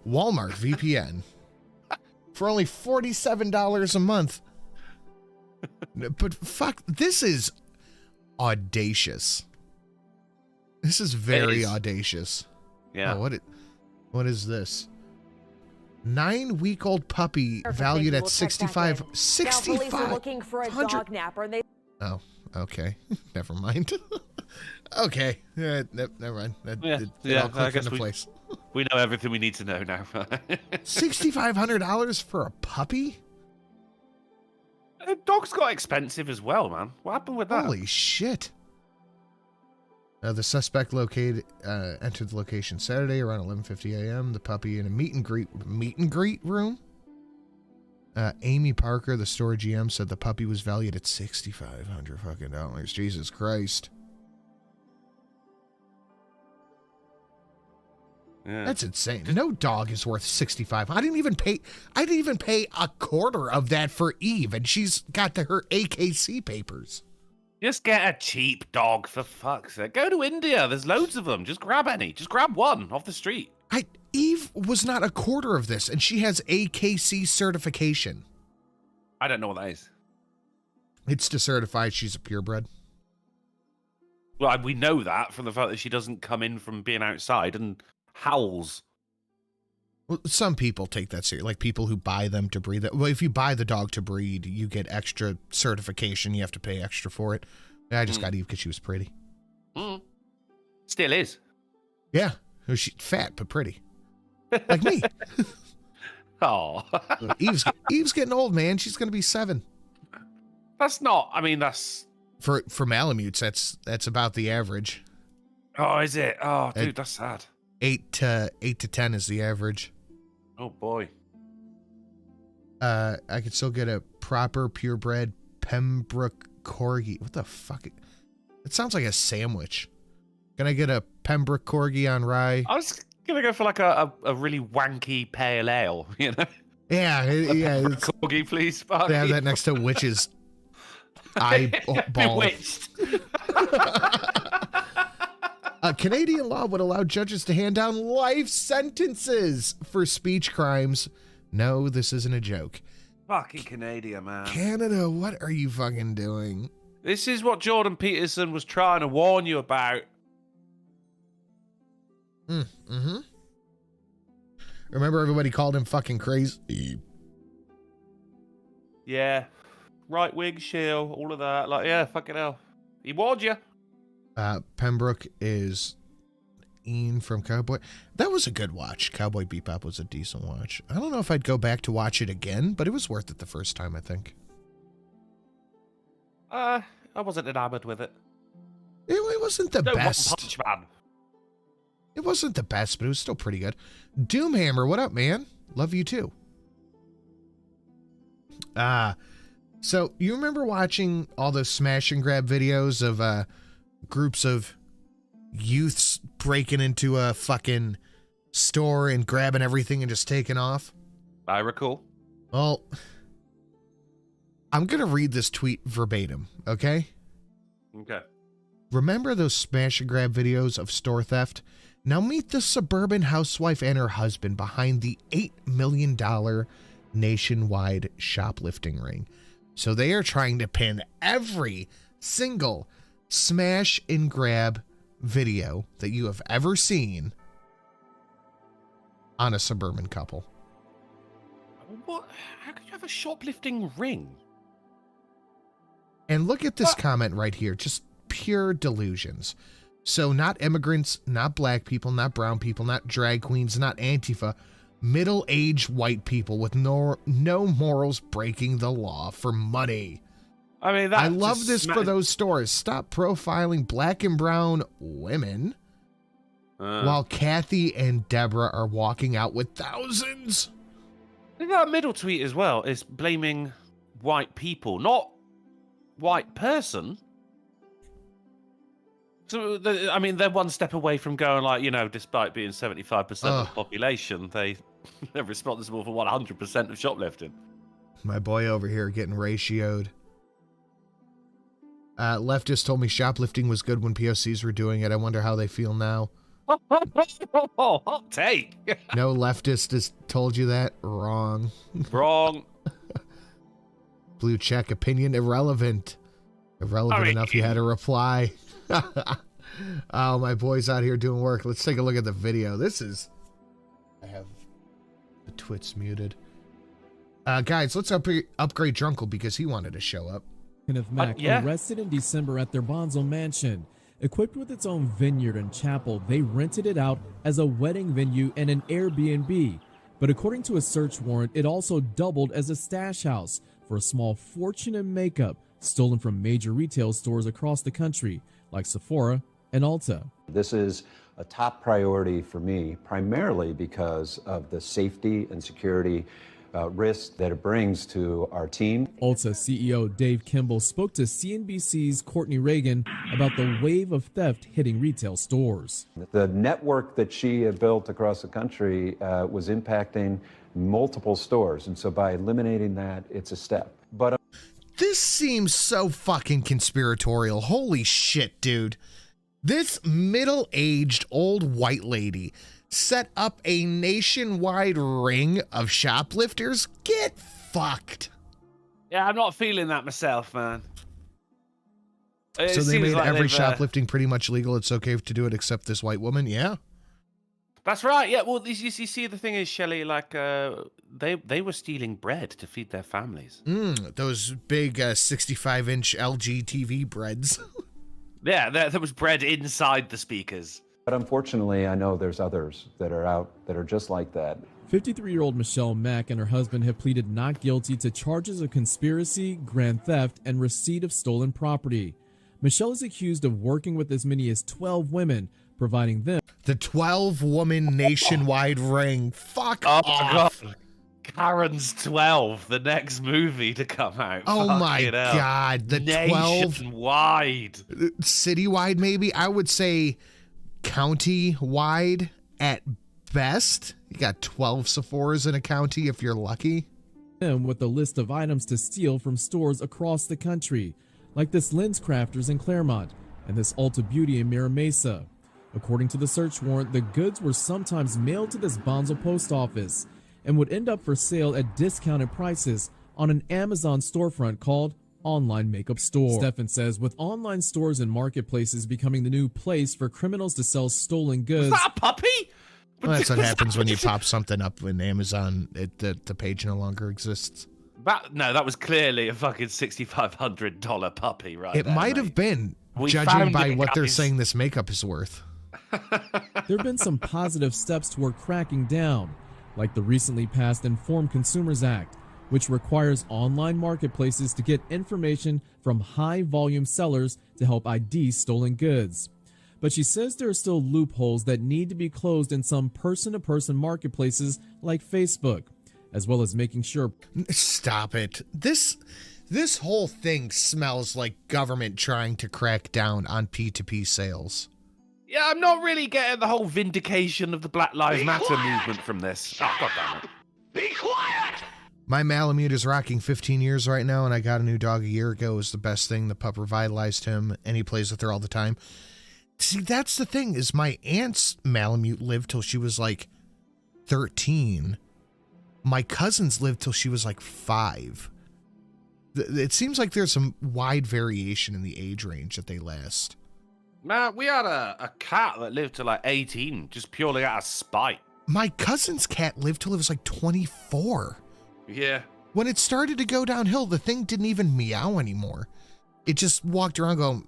Walmart VPN for only $47 a month. But fuck, this is audacious. This is very audacious. Yeah. Oh, what is this? 9-week-old puppy valued at $65. Are looking for a dog napper. Oh, okay. Never mind. Okay. Never mind. It all clicked into place. We know everything we need to know now. $6,500 for a puppy? Dogs got expensive as well, man. What happened with that? Holy shit. The suspect entered the location Saturday around 11:50 a.m. The puppy in a meet and greet room. Amy Parker, the store GM, said the puppy was valued at $6,500 fucking dollars. Jesus Christ. Yeah. That's insane. No dog is worth $65. I didn't even pay a quarter of that for Eve, and she's got her AKC papers. Just get a cheap dog, for fuck's sake. Go to India. There's loads of them. Just grab any. Just grab one off the street. Eve was not a quarter of this, and she has AKC certification. I don't know what that is. It's to certify she's a purebred. Well, we know that from the fact that she doesn't come in from being outside and howls. Well, some people take that seriously, like people who buy them to breed. Well, if you buy the dog to breed, you get extra certification. You have to pay extra for it. I just got Eve because she was pretty. Still is. Yeah, she's fat but pretty, like me. Oh, Eve's getting old, man. She's gonna be 7. That's not. I mean, that's for Malamutes. That's about the average. Oh, is it? Oh, dude, that's sad. 8 to 10 is the average. Oh boy. I could still get a proper purebred Pembroke Corgi. What the fuck? It sounds like a sandwich. Can I get a Pembroke Corgi on rye? I was gonna go for like a really wanky pale ale, Yeah, Corgi, please, Sparky. They have that next to witch's eyeball. Bewitched. Canadian law would allow judges to hand down life sentences for speech crimes. No, this isn't a joke. Fucking Canada, man. Canada, what are you fucking doing? This is what Jordan Peterson was trying to warn you about. Remember everybody called him fucking crazy? Yeah. Right wing shield, all of that. Like, yeah, fucking hell. He warned you. Pembroke is Ian from Cowboy. That was a good watch. Cowboy Bebop was a decent watch. I don't know if I'd go back to watch it again, but it was worth it the first time, I think. I wasn't enamored with it. It wasn't the best. Punch Man. It wasn't the best, but it was still pretty good. Doomhammer, what up, man? Love you too. So you remember watching all those smash and grab videos of groups of youths breaking into a fucking store and grabbing everything and just taking off? I recall. Well, I'm going to read this tweet verbatim, okay? Okay. Remember those smash and grab videos of store theft? Now meet the suburban housewife and her husband behind the $8 million nationwide shoplifting ring. So they are trying to pin every single smash and grab video that you have ever seen on a suburban couple. What? How could you have a shoplifting ring? And look at this comment right here. Just pure delusions. So not immigrants, not black people, not brown people, not drag queens, not Antifa. Middle-aged white people with no morals breaking the law for money. I mean, I love this for those stores. Stop profiling black and brown women. while Kathy and Deborah are walking out with thousands. I think that middle tweet as well is blaming white people, not white person. So, I mean, they're one step away from going like, despite being 75% of the population, they're responsible for 100% of shoplifting. My boy over here getting ratioed. Leftist told me shoplifting was good when POCs were doing it. I wonder how they feel now. Hot take. No leftist has told you that? Wrong. Wrong. Blue check, opinion irrelevant. Irrelevant enough you had to reply. Oh, my boy's out here doing work. Let's take a look at the video. I have the twits muted. Guys, let's upgrade Drunkle because he wanted to show up. Kenneth Mach arrested in December at their Bonzo mansion. Equipped with its own vineyard and chapel, they rented it out as a wedding venue and an Airbnb. But according to a search warrant, it also doubled as a stash house for a small fortune in makeup stolen from major retail stores across the country, like Sephora and Ulta. This is a top priority for me, primarily because of the safety and security risk that it brings to our team. Ulta CEO Dave Kimball spoke to CNBC's Courtney Reagan about the wave of theft hitting retail stores. The network that she had built across the country was impacting multiple stores, and so by eliminating that, it's a step. But this seems so fucking conspiratorial. Holy shit, dude. This middle-aged old white lady set up a nationwide ring of shoplifters? Get fucked. Yeah, I'm not feeling that myself, man. So they made every shoplifting pretty much legal. It's okay to do it except this white woman? Yeah. That's right. Yeah, well, you see, the thing is, Shelley, like, they were stealing bread to feed their families. Those big 65-inch LG TV breads. Yeah, there was bread inside the speakers. But unfortunately, I know there's others that are out that are just like that. 53-year-old Michelle Mack and her husband have pleaded not guilty to charges of conspiracy, grand theft, and receipt of stolen property. Michelle is accused of working with as many as 12 women, providing them the 12-woman nationwide ring. Fuck off. God. Karen's 12, the next movie to come out. Oh my God. The 12. Nationwide. Citywide, maybe? I would say county-wide at best. You got 12 Sephoras in a county if you're lucky. With a list of items to steal from stores across the country, like this Lens Crafters in Claremont and this Ulta Beauty in Mira Mesa. According to the search warrant, the goods were sometimes mailed to this Bonzo post office and would end up for sale at discounted prices on an Amazon storefront called Online Makeup Store. Stefan says with online stores and marketplaces becoming the new place for criminals to sell stolen goods. Is that a puppy? Well, that's what happens when you pop something up in Amazon. The page no longer exists. No, that was clearly a fucking $6,500 puppy, right? It might have been, judging by what they're saying this makeup is worth. There have been some positive steps toward cracking down, like the recently passed Informed Consumers Act, which requires online marketplaces to get information from high-volume sellers to help ID stolen goods. But she says there are still loopholes that need to be closed in some person-to-person marketplaces like Facebook, as well as making sure... Stop it. This whole thing smells like government trying to crack down on P2P sales. Yeah, I'm not really getting the whole vindication of the Black Lives Matter movement from this. Oh, God damn it. Be quiet! My Malamute is rocking 15 years right now, and I got a new dog a year ago. It was the best thing. The pup revitalized him, and he plays with her all the time. See, that's the thing, is my aunt's Malamute lived till she was like 13. My cousins lived till she was like 5. It seems like there's some wide variation in the age range that they last. Man, we had a cat that lived to like 18, just purely out of spite. My cousin's cat lived till it was like 24. Yeah. When it started to go downhill, the thing didn't even meow anymore. It just walked around going...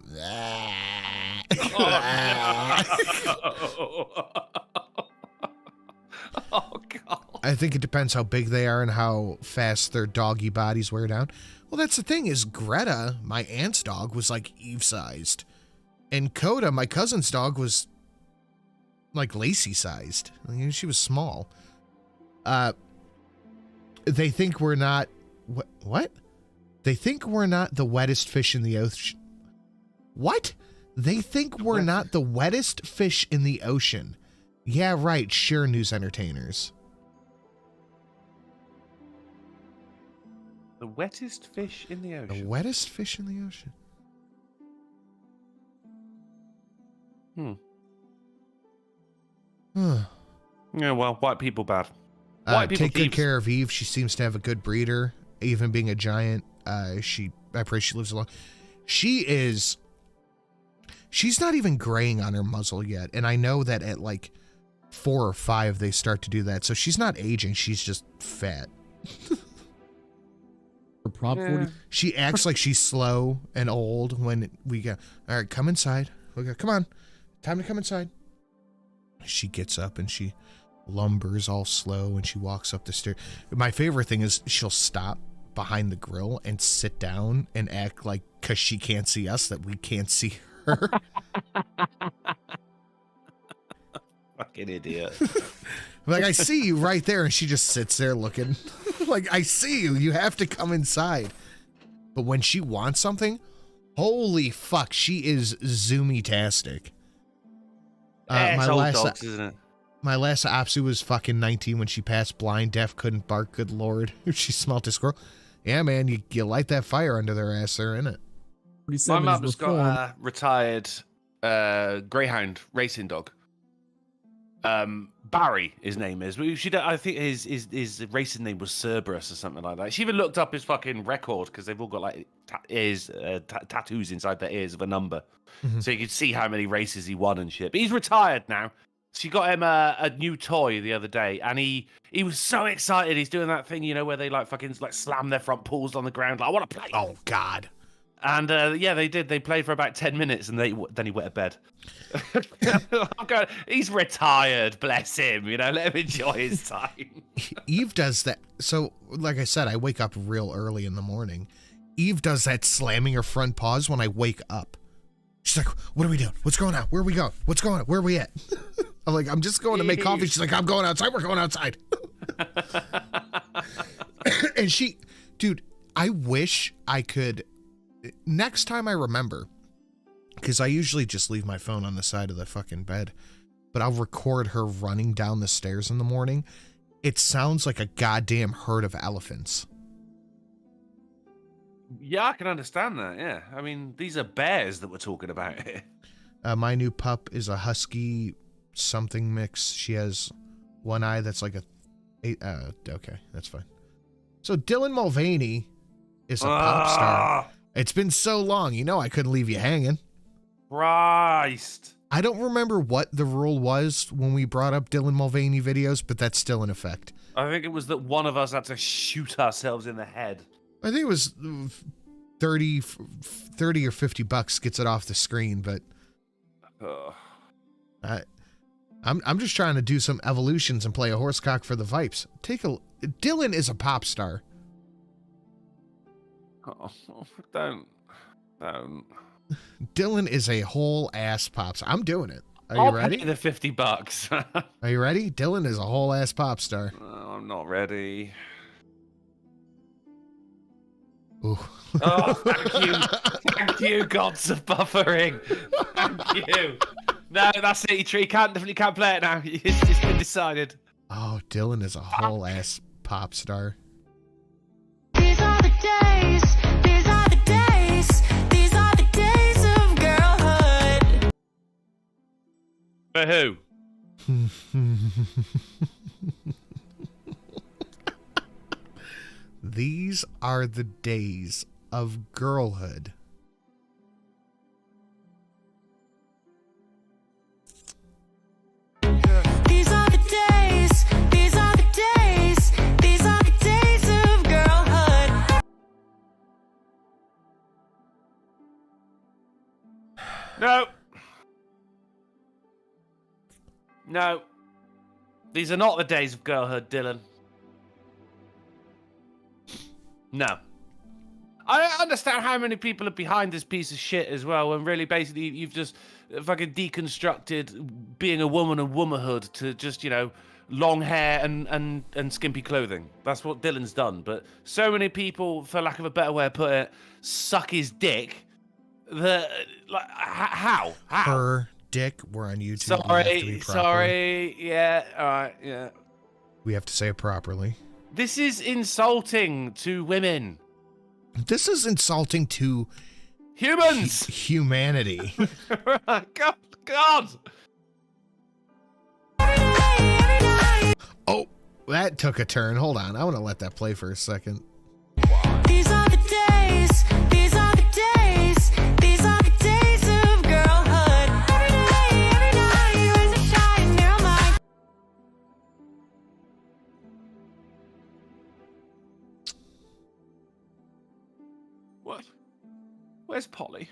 Oh, God. I think it depends how big they are and how fast their doggy bodies wear down. Well, that's the thing, is Greta, my aunt's dog, was like Eve-sized. And Coda, my cousin's dog, was like Lacey sized. She was small. They think we're not what? They think we're not the wettest fish in the ocean. What? They think we're not the wettest fish in the ocean. Yeah, right. Sure, news entertainers. The wettest fish in the ocean. The wettest fish in the ocean. Yeah, well, white people bad. White people take good thieves. care of Eve. She seems to have a good breeder, even being a giant. I pray she lives long. She's not even graying on her muzzle yet, and I know that at like 4 or 5 they start to do that. So she's not aging. She's just fat. Prop 40. She acts like she's slow and old when we go, all right, come inside. Okay, come on. Time to come inside. She gets up and she lumbers all slow and she walks up the stairs. My favorite thing is she'll stop behind the grill and sit down and act like, because she can't see us, that we can't see her. Fucking idiot. Like, I see you right there, and she just sits there looking. Like, I see you. You have to come inside. But when she wants something, holy fuck, she is zoomy-tastic. It's old dogs, isn't it? My last Opsy was fucking 19 when she passed blind, deaf, couldn't bark, good lord. She smelt a squirrel. Yeah, man, you light that fire under their ass, they're in it. My mum's got a retired greyhound racing dog. Barry, his name is. I think his racing name was Cerberus or something like that. She even looked up his fucking record because they've all got like tattoos inside their ears of a number, so you could see how many races he won and shit. But he's retired now. She got him a new toy the other day, and he was so excited. He's doing that thing, where they like fucking like slam their front paws on the ground. Like, I want to play. Oh God. And yeah, they did. They played for about 10 minutes, and then he went to bed. He's retired, bless him. Let him enjoy his time. Eve does that. So, like I said, I wake up real early in the morning. Eve does that slamming her front paws when I wake up. She's like, "What are we doing? What's going on? Where are we going? What's going on? Where are we at?" I'm like, "I'm just going to make coffee." She's like, "I'm going outside. We're going outside." And dude, I wish I could. Next time I remember, because I usually just leave my phone on the side of the fucking bed, but I'll record her running down the stairs in the morning. It sounds like a goddamn herd of elephants. Yeah, I can understand that, yeah. I mean, these are bears that we're talking about here. My new pup is a husky something mix. She has one eye that's like okay, that's fine. So Dylan Mulvaney is a pop star. It's been so long, I couldn't leave you hanging. Christ. I don't remember what the rule was when we brought up Dylan Mulvaney videos, but that's still in effect. I think it was that one of us had to shoot ourselves in the head. I think it was 30 or $50 gets it off the screen, but I'm just trying to do some evolutions and play a horsecock for the Vipes. Dylan is a pop star. Oh, don't. Dylan is a whole ass pop star. I'm doing it. I'll you ready? pay the $50. Are you ready? Dylan is a whole ass pop star. Oh, I'm not ready. Ooh. Oh, thank you. Thank you, gods of buffering. Thank you. No, that's it, Tree. Definitely can't play it now. It's been decided. Oh, Dylan is a whole ass pop star. These are the days. These are the days. These are the days of girlhood. For who? These are the days of girlhood. These are the days. These are the days. These are the days of girlhood. No. No. These are not the days of girlhood, Dylan. No. I don't understand how many people are behind this piece of shit as well, when really basically you've just fucking deconstructed being a woman and womanhood to just, you know, long hair and skimpy clothing. That's what Dylan's done. But so many people, for lack of a better way of putting it, suck his dick. Like, how? Her dick. We're on YouTube. Sorry. Yeah. All right. Yeah. We have to say it properly. This is insulting to women. This is insulting to humans. Humanity. God. Oh, that took a turn. Hold on. I want to let that play for a second. These are the days. These are the days. These are the days of girlhood. Every day was a shine. Now my. What? Where's Polly?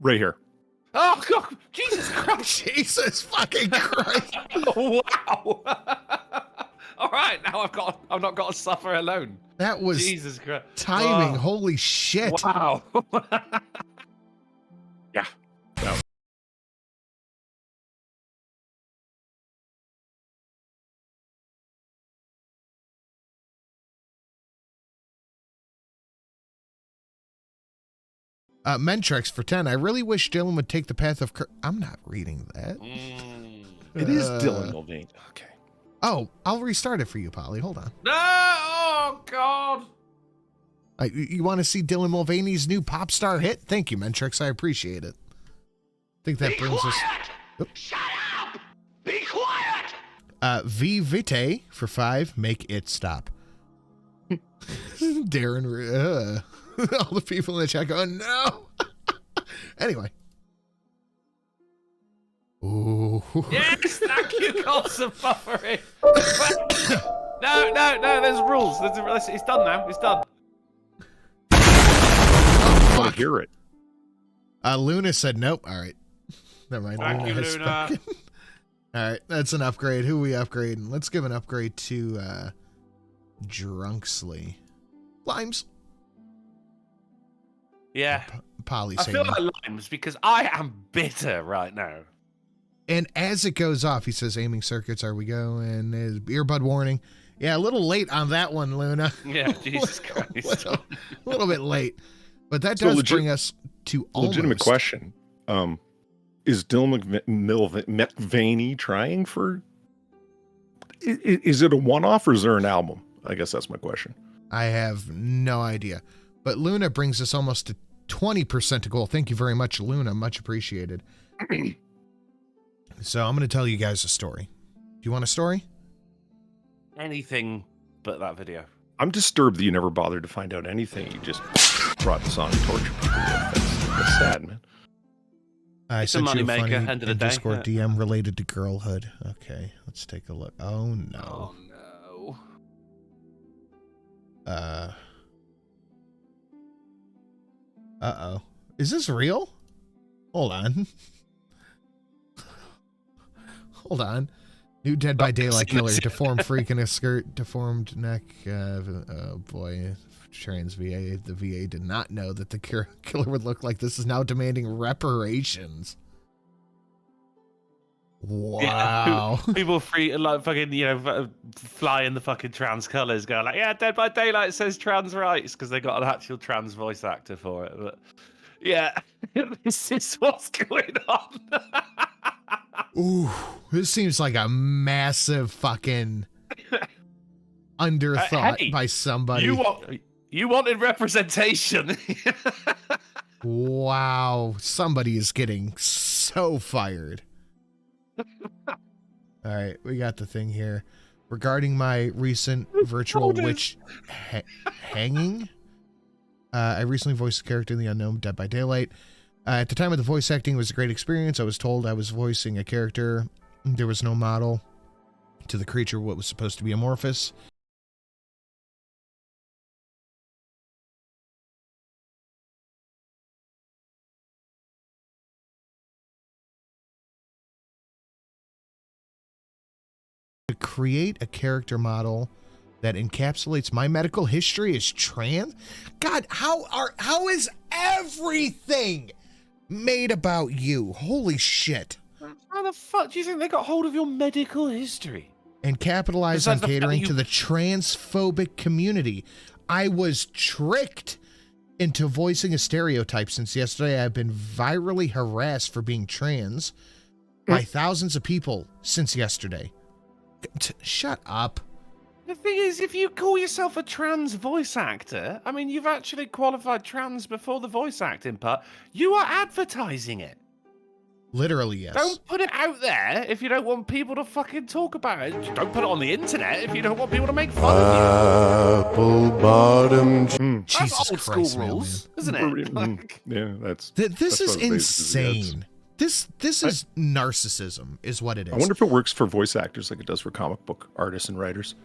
Right here. Oh God! Jesus Christ! Jesus fucking Christ! Wow! All right, now I've not got to suffer alone. That was Jesus Christ timing. Oh. Holy shit! Wow! Yeah. No. Mentrex for 10. I really wish Dylan would take the path of. I'm not reading that. It is Dylan Mulvaney. Okay. Oh, I'll restart it for you, Polly. Hold on. No! Oh God! You want to see Dylan Mulvaney's new pop star hit? Thank you, Mentrex. I appreciate it. I think that brings us. Shut up! Be quiet! V Vite for 5. Make it stop. Darren, all the people in the chat going, no. Anyway. Ooh. Yes, thank you, Cops of Buffering. No, there's rules. It's done now. It's done. I want to hear it. Luna said nope. All right. Never mind. Thank you, has Luna. spoken. All right. That's an upgrade. Who are we upgrading? Let's give an upgrade to Drunksley. Limes. Yeah. Polly I saying feel no. like limes because I am bitter right now. And as it goes off, he says, aiming circuits, are we going? Is earbud warning. Yeah, a little late on that one, Luna. Yeah, Jesus Christ. a little bit late. But that does bring us to almost. Legitimate question. Is Dylan McVaney trying for... Is it a one-off or is there an album? I guess that's my question. I have no idea. But Luna brings us almost to 20% to goal. Thank you very much, Luna. Much appreciated. So I'm going to tell you guys a story. Do you want a story? Anything but that video. I'm disturbed that you never bothered to find out anything. You just brought this on to torture people with. That's sad, man. I It's a sent you a funny moneymaker, end of the day, Discord DM related to girlhood. Okay, let's take a look. Oh, no. Oh, no. Uh-oh. Is this real? Hold on. Hold on. New Dead by Daylight killer. Deformed freak in a skirt. Deformed neck. Oh, boy. Trans VA. The VA did not know that the killer would look like this. Is now demanding reparations. Wow. Yeah, people free like fucking, you know, fly in the fucking trans colours, go like, yeah, Dead by Daylight says trans rights because they got an actual trans voice actor for it. But yeah, this is what's going on. Ooh, this seems like a massive fucking underthought Hey, by somebody. You wanted representation. Wow, somebody is getting so fired. All right, we got the thing here. Regarding my recent virtual witch hanging, I recently voiced a character in The Unknown Dead by Daylight. At the time of the voice acting, it was a great experience. I was told I was voicing a character. There was no model to the creature, what was supposed to be amorphous. To create a character model that encapsulates my medical history as trans? God, how is everything made about you? Holy shit. How the fuck do you think they got hold of your medical history? And capitalize on Besides the fact catering that to the transphobic community. I was tricked into voicing a stereotype since yesterday. I've been virally harassed for being trans by thousands of people since yesterday. Shut up. The thing is, if you call yourself a trans voice actor, I mean, you've actually qualified trans before the voice acting part. You are advertising it. Literally, yes. Don't put it out there if you don't want people to fucking talk about it. Don't put it on the internet if you don't want people to make fun of you. Apple bottom. That's Jesus old Christ, school rules, isn't it? Like, Yeah, that's. This is what it basically insane. This is narcissism, is what it is. I wonder if it works for voice actors like it does for comic book artists and writers.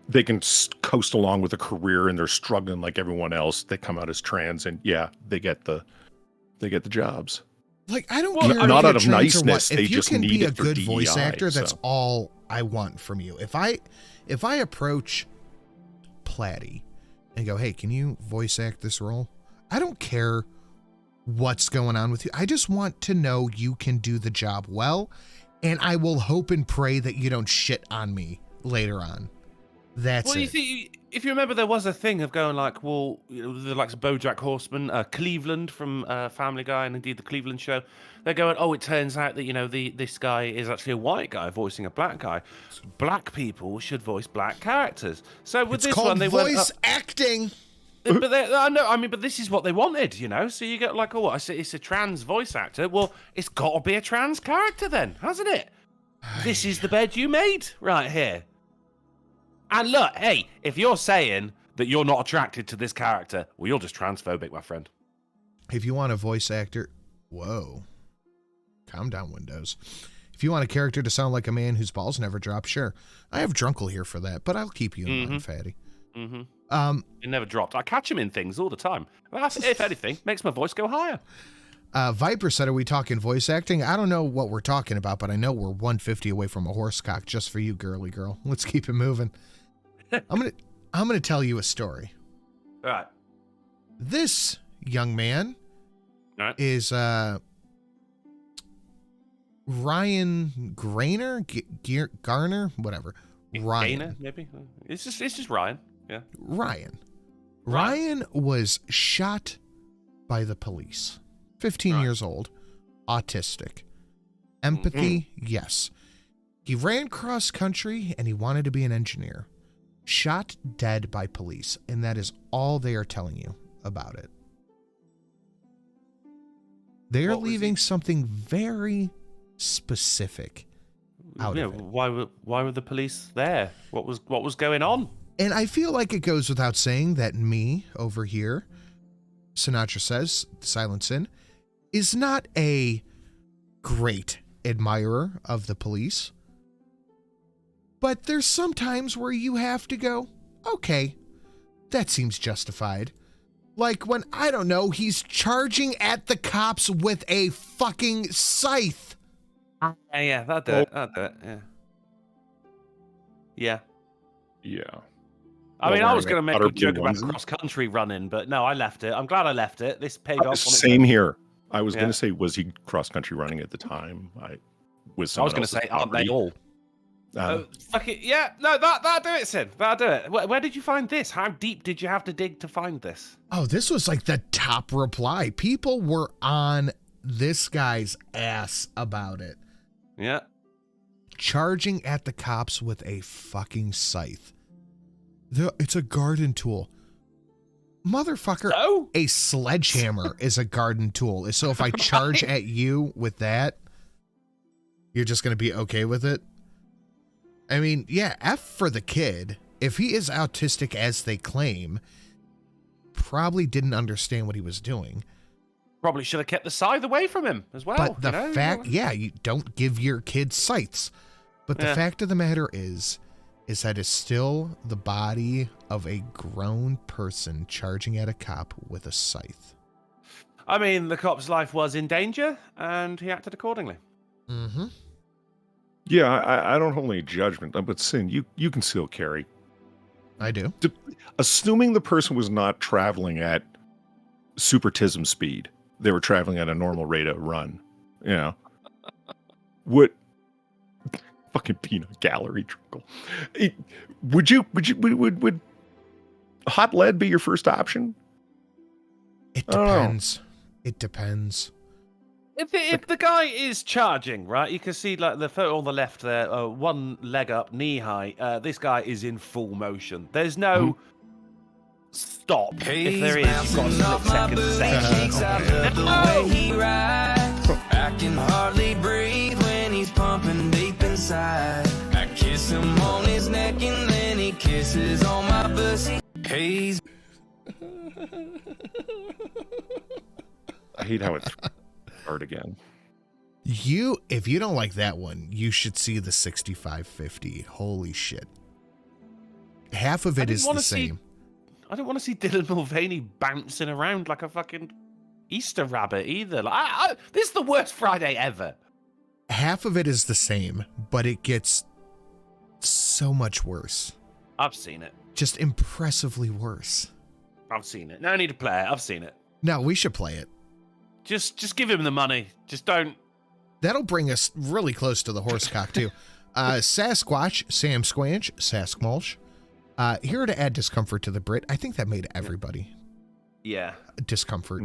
They can coast along with a career and they're struggling like everyone else. They come out as trans and yeah, they get the jobs. Like, I don't Well, care not if out you're of trans or niceness, what. they If you just can need be a it for good voice DEI, actor, that's so. all I want from you. If I approach Platty and go, hey, can you voice act this role? I don't care what's going on with you. I just want to know you can do the job well, and I will hope and pray that you don't shit on me later on. That's well, it. you see, if you remember, there was a thing of going like, well, you know, the likes of BoJack Horseman, Cleveland from Family Guy, and indeed the Cleveland Show. They're going, oh, it turns out that this guy is actually a white guy voicing a black guy. Black people should voice black characters. So with It's this called one, they voice went, acting. but I know, I mean, but this is what they wanted, So you get like, oh, I say it's a trans voice actor. Well, it's got to be a trans character then, hasn't it? This is the bed you made right here. And look, hey, if you're saying that you're not attracted to this character, well, you're just transphobic, my friend. If you want a voice actor, whoa, calm down, Windows. If you want a character to sound like a man whose balls never drop, sure. I have Drunkle here for that, but I'll keep you in mind, Fatty. It never dropped. I catch him in things all the time. That's, if anything, makes my voice go higher. Viper said, are we talking voice acting? I don't know what we're talking about, but I know we're 150 away from a horsecock just for you, girly girl. Let's keep it moving. I'm gonna tell you a story. All right. This young man is Ryan Garner, whatever. Ryan. Gainer, maybe. It's just Ryan. Yeah. Ryan was shot by the police. 15 years old, autistic. Empathy, yes. He ran cross country and he wanted to be an engineer. Shot dead by police, and that is all they are telling you about it. They are leaving something very specific out of it. Why were the police there? What was going on? And I feel like it goes without saying that me over here, Sinatra says, Silent Sin, is not a great admirer of the police. But there's some times where you have to go, okay, that seems justified. Like when, I don't know, he's charging at the cops with a fucking scythe. Yeah, that'll do it. Yeah. Yeah. Yeah. I mean, I was going to make a Utterly joke about onesie. cross-country running, but no, I left it. I'm glad I left it. This paid off. Same here. I was going to say, was he cross-country running at the time? I was going to say, aren't they all? Fuck it. Yeah, no, that'll do it, Sin. That'll do it. Where did you find this? How deep did you have to dig to find this? Oh, this was like the top reply. People were on this guy's ass about it. Yeah. Charging at the cops with a fucking scythe. It's a garden tool. Motherfucker, a sledgehammer is a garden tool. So if I charge at you with that, you're just going to be okay with it? I mean, yeah, F for the kid. If he is autistic as they claim, probably didn't understand what he was doing. Probably should have kept the scythe away from him as well. But the fact, yeah, you don't give your kids scythes. But the fact of the matter is that it's still the body of a grown person charging at a cop with a scythe. I mean, the cop's life was in danger, and he acted accordingly. Yeah, I don't hold any judgment, but Sin, you can still carry I do. Assuming the person was not traveling at supertism speed, they were traveling at a normal rate of run. You know, would fucking peanut gallery trickle? Would hot lead be your first option? It depends. It depends. If the guy is charging, right, you can see like the photo on the left there, one leg up, knee high. This guy is in full motion. There's no stop. If there is, you've got a split second. I can hardly breathe when he's pumping deep inside. I kiss him on his neck and then he kisses on my pussy. He's I hate how it's hard again. If you don't like that one, you should see the 6550. Holy shit. Half of it is the same. I don't want to see Dylan Mulvaney bouncing around like a fucking Easter rabbit either. Like, this is the worst Friday ever. Half of it is the same, but it gets so much worse. I've seen it. Just impressively worse. I've seen it. No need to play it. I've seen it. No, we should play it. Just give him the money. Just don't. That'll bring us really close to the horsecock too. Sasquatch, Sam Squanch, Saskmulch. Here to add discomfort to the Brit. I think that made everybody. Yeah. Discomfort.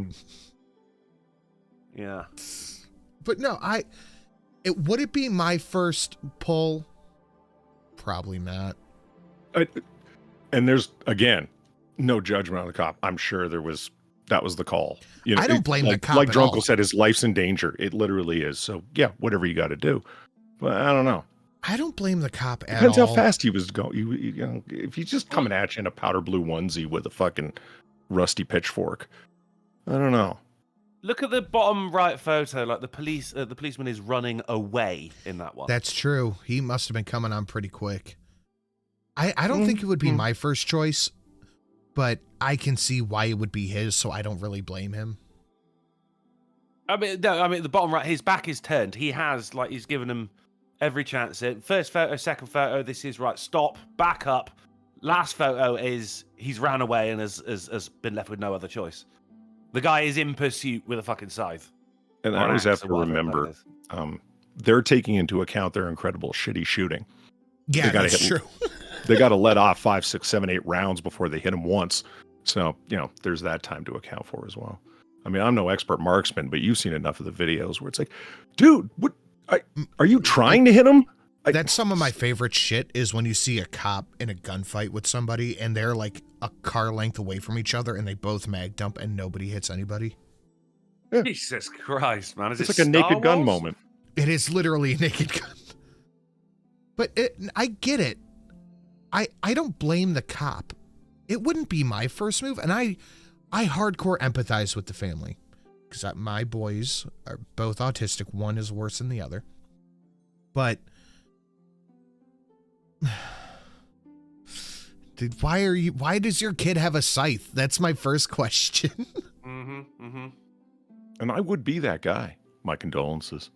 Yeah. But no, would it be my first pull? Probably not. And there's, again, no judgment on the cop. I'm sure that was the call. You know, I don't blame the cop. Like at Drunkle all. said, his life's in danger. It literally is. So yeah, whatever you got to do. But I don't know. I don't blame the cop at Depends all. how fast he was going. You know, if he's just coming at you in a powder blue onesie with a fucking rusty pitchfork, I don't know. Look at the bottom right photo. Like the policeman is running away in that one. That's true. He must have been coming on pretty quick. I don't think it would be my first choice, but I can see why it would be his, so I don't really blame him. I mean, the bottom right, his back is turned. He has, like, he's given him every chance. First photo, second photo, this is right, stop, back up. Last photo is he's ran away and has been left with no other choice. The guy is in pursuit with a fucking scythe. And I always have to remember, they're taking into account their incredible shitty shooting. Yeah, that's true. They got to let off 5, 6, 7, 8 rounds before they hit him once. So, you know, there's that time to account for as well. I mean, I'm no expert marksman, but you've seen enough of the videos where it's like, dude, what? Are you trying to hit him? That's some of my favorite shit is when you see a cop in a gunfight with somebody and they're like a car length away from each other and they both mag dump and nobody hits anybody. Yeah. Jesus Christ, man. It's like a Naked Gun moment. It is literally a Naked Gun. But I get it. I don't blame the cop. It wouldn't be my first move. And I hardcore empathize with the family. Because my boys are both autistic. One is worse than the other. But dude, why does your kid have a scythe? That's my first question. And I would be that guy. My condolences.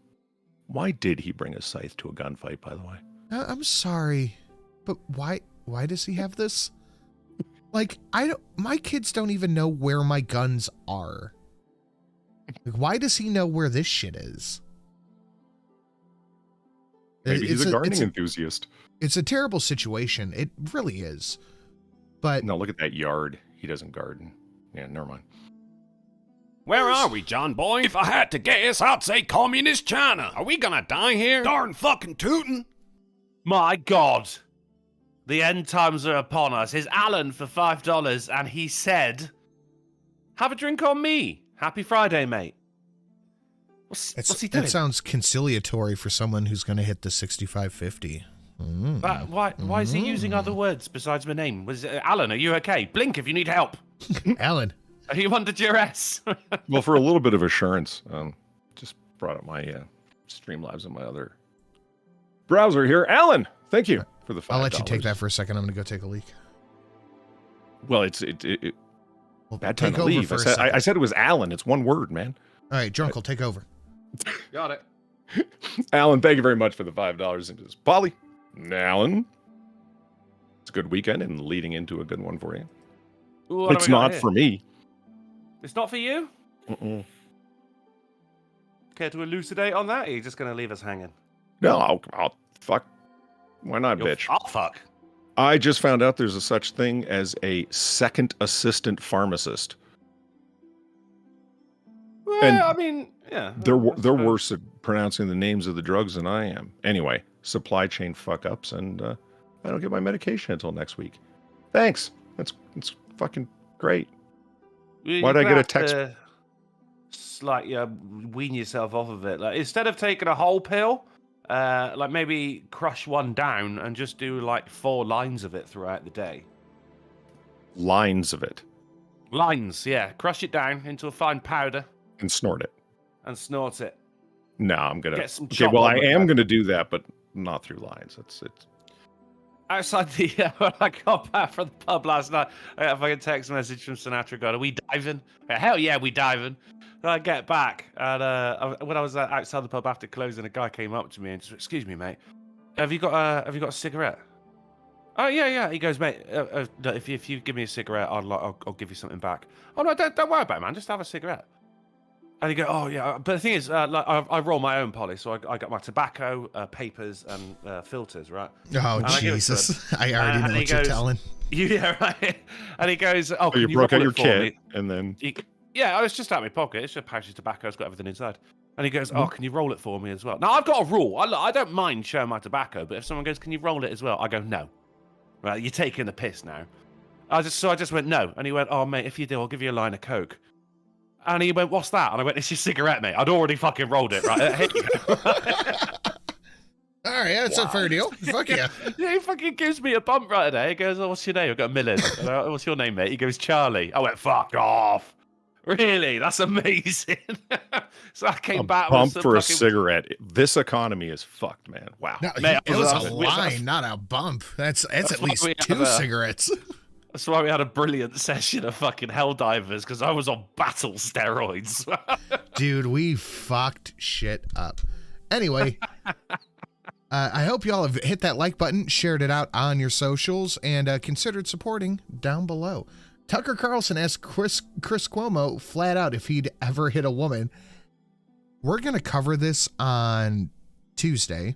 Why did he bring a scythe to a gunfight, by the way? I'm sorry, but why does he have this? Like, my kids don't even know where my guns are. Like, why does he know where this shit is? Maybe he's a gardening enthusiast. It's a terrible situation. It really is. But no, look at that yard. He doesn't garden. Yeah, never mind. Where are we, John boy? If I had to guess, I'd say communist China. Are we gonna die here? Darn fucking tootin'. My God. The end times are upon us. Here's Alan for $5, and he said, have a drink on me. Happy Friday, mate. What's he doing? That sounds conciliatory for someone who's going to hit the 6550. Why is he using other words besides my name? Alan, are you okay? Blink if you need help. Alan. Are you under duress? Well, for a little bit of assurance, just brought up my Streamlabs on my other browser here. Alan, thank you for the $5. I'll let you take that for a second. I'm going to go take a leak. Well, it's bad time to leave. I said it was Alan. It's one word, man. All right, Drunkle, take over. Got it. Alan, thank you very much for the $5 into this. Polly, Alan. It's a good weekend and leading into a good one for you. Ooh, what It's have we got not here? for me. It's not for you? Mm-mm. Care to elucidate on that? Or are you just going to leave us hanging? No, I'll fuck. Why not, bitch? I'll fuck. I just found out there's a such thing as a second assistant pharmacist. Well, And I mean, yeah. They're I suppose. worse at pronouncing the names of the drugs than I am. Anyway, supply chain fuck ups, and I don't get my medication until next week. Thanks. It's fucking great. Why'd I get a text? Like, wean yourself off of it. Like, instead of taking a whole pill, like maybe crush one down and just do like 4 lines of it throughout the day. Lines of it. Lines, yeah. Crush it down into a fine powder And snort it. and snort it. No, I'm gonna. Get some Okay, well, I chocolate am with gonna do that, but not through lines. It's Outside the, when I got back from the pub last night, I got a fucking text message from Sinatra going, "Are we diving?" Hell yeah, we diving. Then I get back, and when I was outside the pub after closing, a guy came up to me and just, "Excuse me, mate, have you got a cigarette?" Oh yeah. He goes, "Mate, no, if you give me a cigarette, I'll give you something back." Oh no, don't worry about it, man. Just have a cigarette. And he go, "Oh yeah," but the thing is, like, I roll my own poly, so I got my tobacco, papers, and filters, right? Oh, And I give it to Jesus. him. I already know And he what you're goes, telling. Yeah, right. And he goes, "Oh, you can you broke out roll your it for kit, me?" and then Yeah, it's just out of my pocket. It's just a pouch of tobacco. It's got everything inside. And he goes, Mm-hmm. "Oh, can you roll it for me as well?" Now, I've got a rule. I don't mind showing my tobacco, but if someone goes, "Can you roll it as well?" I go, "No." Right, you're taking the piss now. I just went, "No." And he went, "Oh, mate, if you do, I'll give you a line of Coke." And he went, "What's that?" And I went, "It's your cigarette, mate. I'd already fucking rolled it, right? Here you go." All right, that's a fair deal. Fuck yeah. Yeah, he fucking gives me a bump right there. He goes, "Oh, what's your name?" I've got Millard. And I, "What's your name, mate?" He goes, "Charlie." I went, "Fuck off." Really? That's amazing. So I came back with bump some for a fucking... cigarette. This economy is fucked, man. Wow. No, Mate, it was a that's- line, not a bump. That's at why least we 2 have a- cigarettes. That's why we had a brilliant session of fucking Helldivers, because I was on battle steroids. Dude, we fucked shit up. Anyway, I hope y'all have hit that like button, shared it out on your socials, and considered supporting down below. Tucker Carlson asked Chris Cuomo flat out if he'd ever hit a woman. We're going to cover this on Tuesday.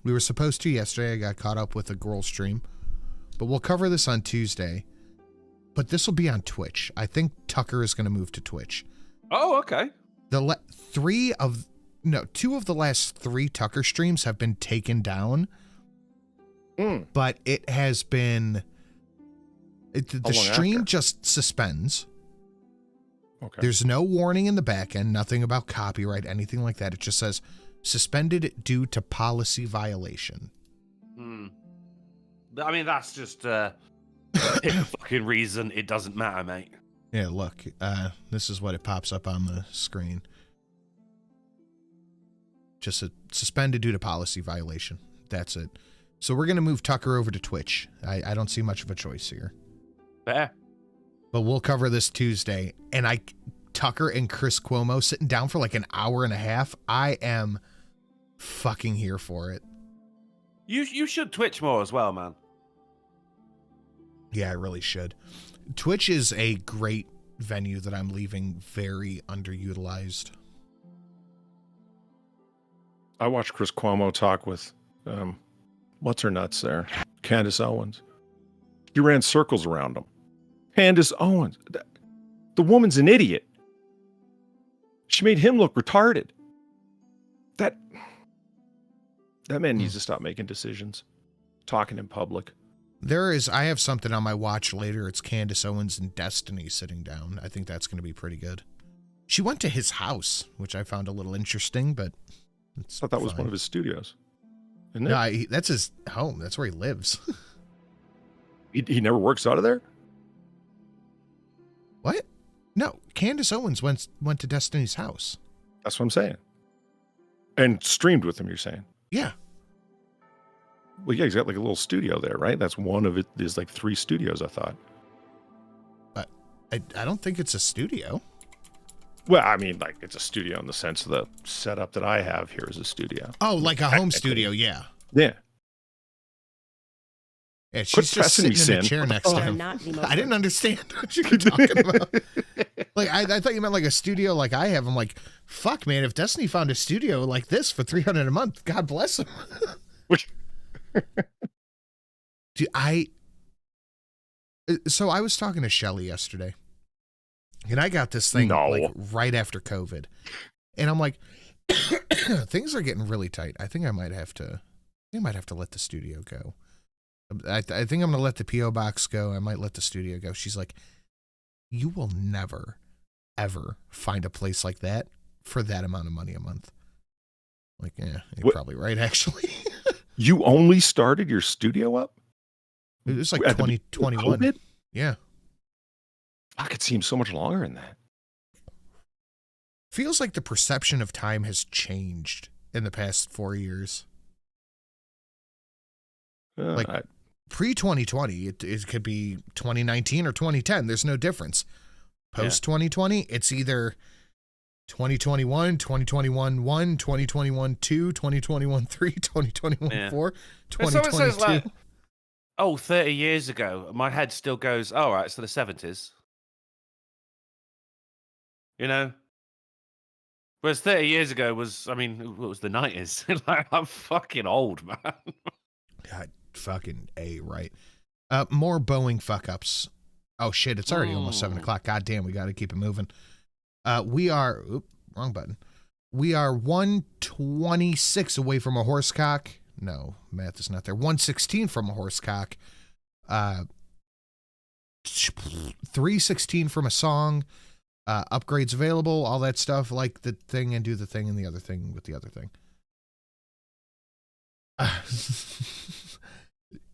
We were supposed to yesterday. I got caught up with a girl stream. But we'll cover this on Tuesday. But this will be on Twitch. I think Tucker is going to move to Twitch. Oh, okay. 2 of the last 3 Tucker streams have been taken down. But it has been... the stream after? just suspends. Okay. There's no warning in the back end, nothing about copyright, anything like that. It just says suspended due to policy violation. I mean, that's just a fucking reason it doesn't matter, mate. Yeah, look, this is what it pops up on the screen. Just a suspended due to policy violation. That's it. So we're going to move Tucker over to Twitch. I don't see much of a choice here. Fair. But we'll cover this Tuesday. And Tucker and Chris Cuomo sitting down for like an hour and a half. I am fucking here for it. You should Twitch more as well, man. Yeah, I really should. Twitch is a great venue that I'm leaving very underutilized. I watched Chris Cuomo talk with, what's her nuts there? Candace Owens. He ran circles around him. Candace Owens. The woman's an idiot. She made him look retarded. That man needs to stop making decisions, talking in public. I have something on my watch later. It's Candace Owens and Destiny sitting down. I think that's going to be pretty good. She went to his house, which I found a little interesting, but it's I thought that was fine. one of his studios. Isn't it? No, that's his home. That's where he lives. He never works out of there? What? No, Candace Owens went to Destiny's house. That's what I'm saying. And streamed with him, you're saying? Yeah. Well, yeah, he's got like a little studio there, right? That's one of it. There's like 3 studios, I thought. But I don't think it's a studio. Well, I mean, like, it's a studio in the sense of the setup that I have here is a studio. Oh, like a home studio, yeah. Yeah. Yeah, she's just sitting in the chair next to him. I didn't understand what you were talking about. Like, I thought you meant like a studio like I have. I'm like, fuck, man, if Destiny found a studio like this for $300 a month, God bless him. Dude, so I was talking to Shelly yesterday, and I got this thing like right after COVID, and I'm like, things are getting really tight. I think I might have to let the studio go. I think I'm gonna let the PO box go. I might let the studio go. She's like, you will never, ever find a place like that for that amount of money a month. Like, yeah, you're probably right, actually. You only started your studio up? It was like 2021. Yeah. Fuck, it seems so much longer than that. Feels like the perception of time has changed in the past 4 years. Like pre-2020, it could be 2019 or 2010. There's no difference. Post-2020, it's either 2021, 2021 1, 2021 2, 2021 3, 2021 4, 2022. Says like, 30 years ago, my head still goes, all right, so the 70s. You know? Whereas 30 years ago was, it was the 90s. Like, I'm fucking old, man. God, fucking A, right. More Boeing fuck-ups. Oh, shit, it's already almost 7 o'clock. God damn, we got to keep it moving. We are, wrong button. We are 126 away from a horsecock. No, math is not there. 116 from a horsecock. 316 from a song. Upgrades available, all that stuff, like the thing and do the thing and the other thing with the other thing.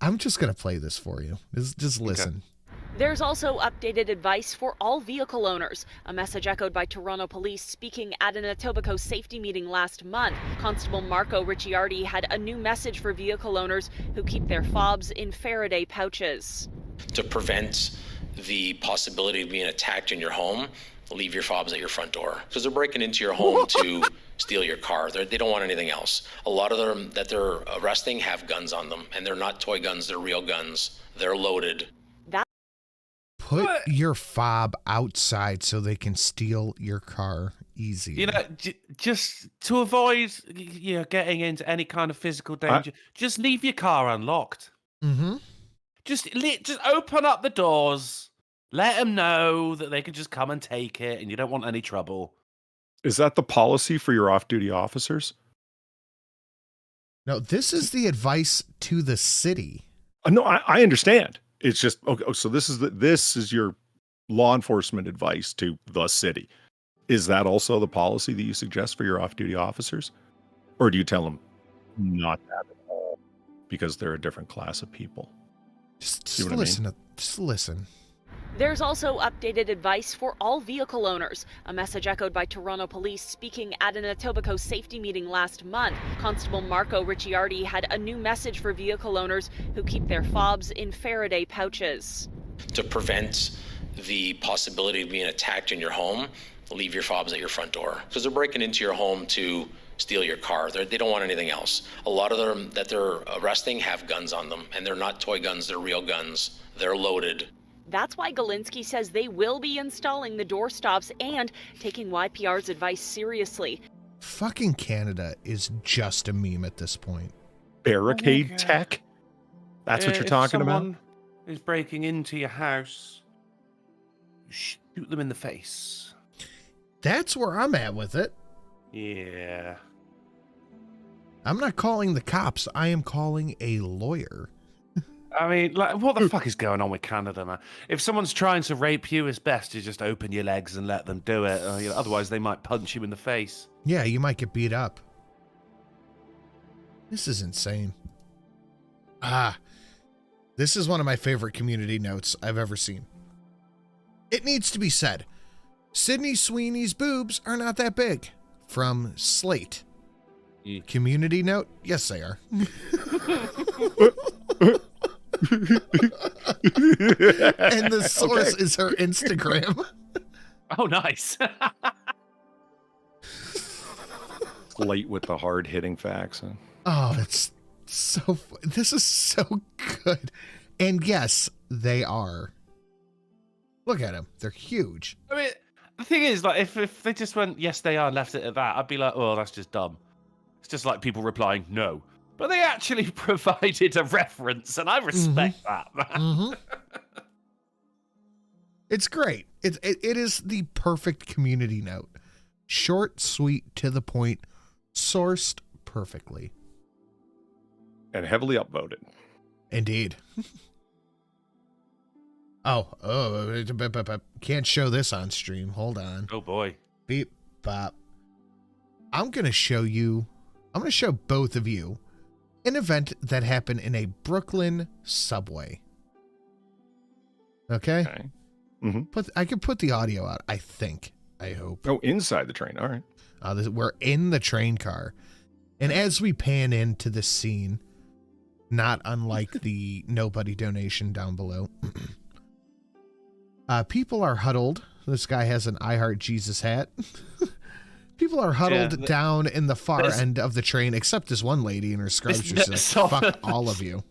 I'm just going to play this for you. Just listen. Okay. There's also updated advice for all vehicle owners. A message echoed by Toronto police speaking at an Etobicoke safety meeting last month. Constable Marco Ricciardi had a new message for vehicle owners who keep their fobs in Faraday pouches. To prevent the possibility of being attacked in your home, leave your fobs at your front door. Because they're breaking into your home to steal your car. They don't want anything else. A lot of them that they're arresting have guns on them, and they're not toy guns, they're real guns. They're loaded. Put your fob outside so they can steal your car easy. You know, just to avoid getting into any kind of physical danger, just leave your car unlocked. Mm-hmm. Just open up the doors, let them know that they can just come and take it, and you don't want any trouble. Is that the policy for your off-duty officers? No, this is the advice to the city. No, I understand. It's just okay. So this is your law enforcement advice to the city. Is that also the policy that you suggest for your off-duty officers, or do you tell them not that at all because they're a different class of people? Just listen. Just listen. There's also updated advice for all vehicle owners. A message echoed by Toronto police speaking at an Etobicoke safety meeting last month. Constable Marco Ricciardi had a new message for vehicle owners who keep their fobs in Faraday pouches. To prevent the possibility of being attacked in your home, leave your fobs at your front door. Because they're breaking into your home to steal your car. They don't want anything else. A lot of them that they're arresting have guns on them, and they're not toy guns, they're real guns. They're loaded. That's why Galinsky says they will be installing the door stops and taking YPR's advice seriously. Fucking Canada is just a meme at this point. Barricade tech? That's what you're talking about? If someone is breaking into your house, shoot them in the face. That's where I'm at with it. Yeah. I'm not calling the cops. I am calling a lawyer. I mean, like, what the fuck is going on with Canada, man? If someone's trying to rape you, it's best to just open your legs and let them do it. Otherwise, they might punch you in the face. Yeah, you might get beat up. This is insane. This is one of my favorite community notes I've ever seen. It needs to be said, Sydney Sweeney's boobs are not that big. From Slate. Community note? Yes, they are. And the source is her Instagram. Oh, nice. Late with the hard-hitting facts. Huh? Oh, it's so... This is so good. And yes, they are. Look at them. They're huge. I mean, the thing is, like, if they just went, yes, they are, and left it at that, I'd be like, oh, that's just dumb. It's just like people replying, no. But they actually provided a reference, and I respect that, man. It's great. It is the perfect community note. Short, sweet, to the point, sourced perfectly. And heavily upvoted. Indeed. Can't show this on stream. Hold on. Oh boy. Beep bop. I'm going to show both of you an event that happened in a Brooklyn subway. Okay? Mm-hmm. I can put the audio out, I think. I hope. Oh, inside the train. All right. We're in the train car. And as we pan into the scene, not unlike the nobody donation down below, people are huddled. This guy has an I Heart Jesus hat. People are huddled down in the far end of the train, except this one lady in her scrubs who says, fuck all of you.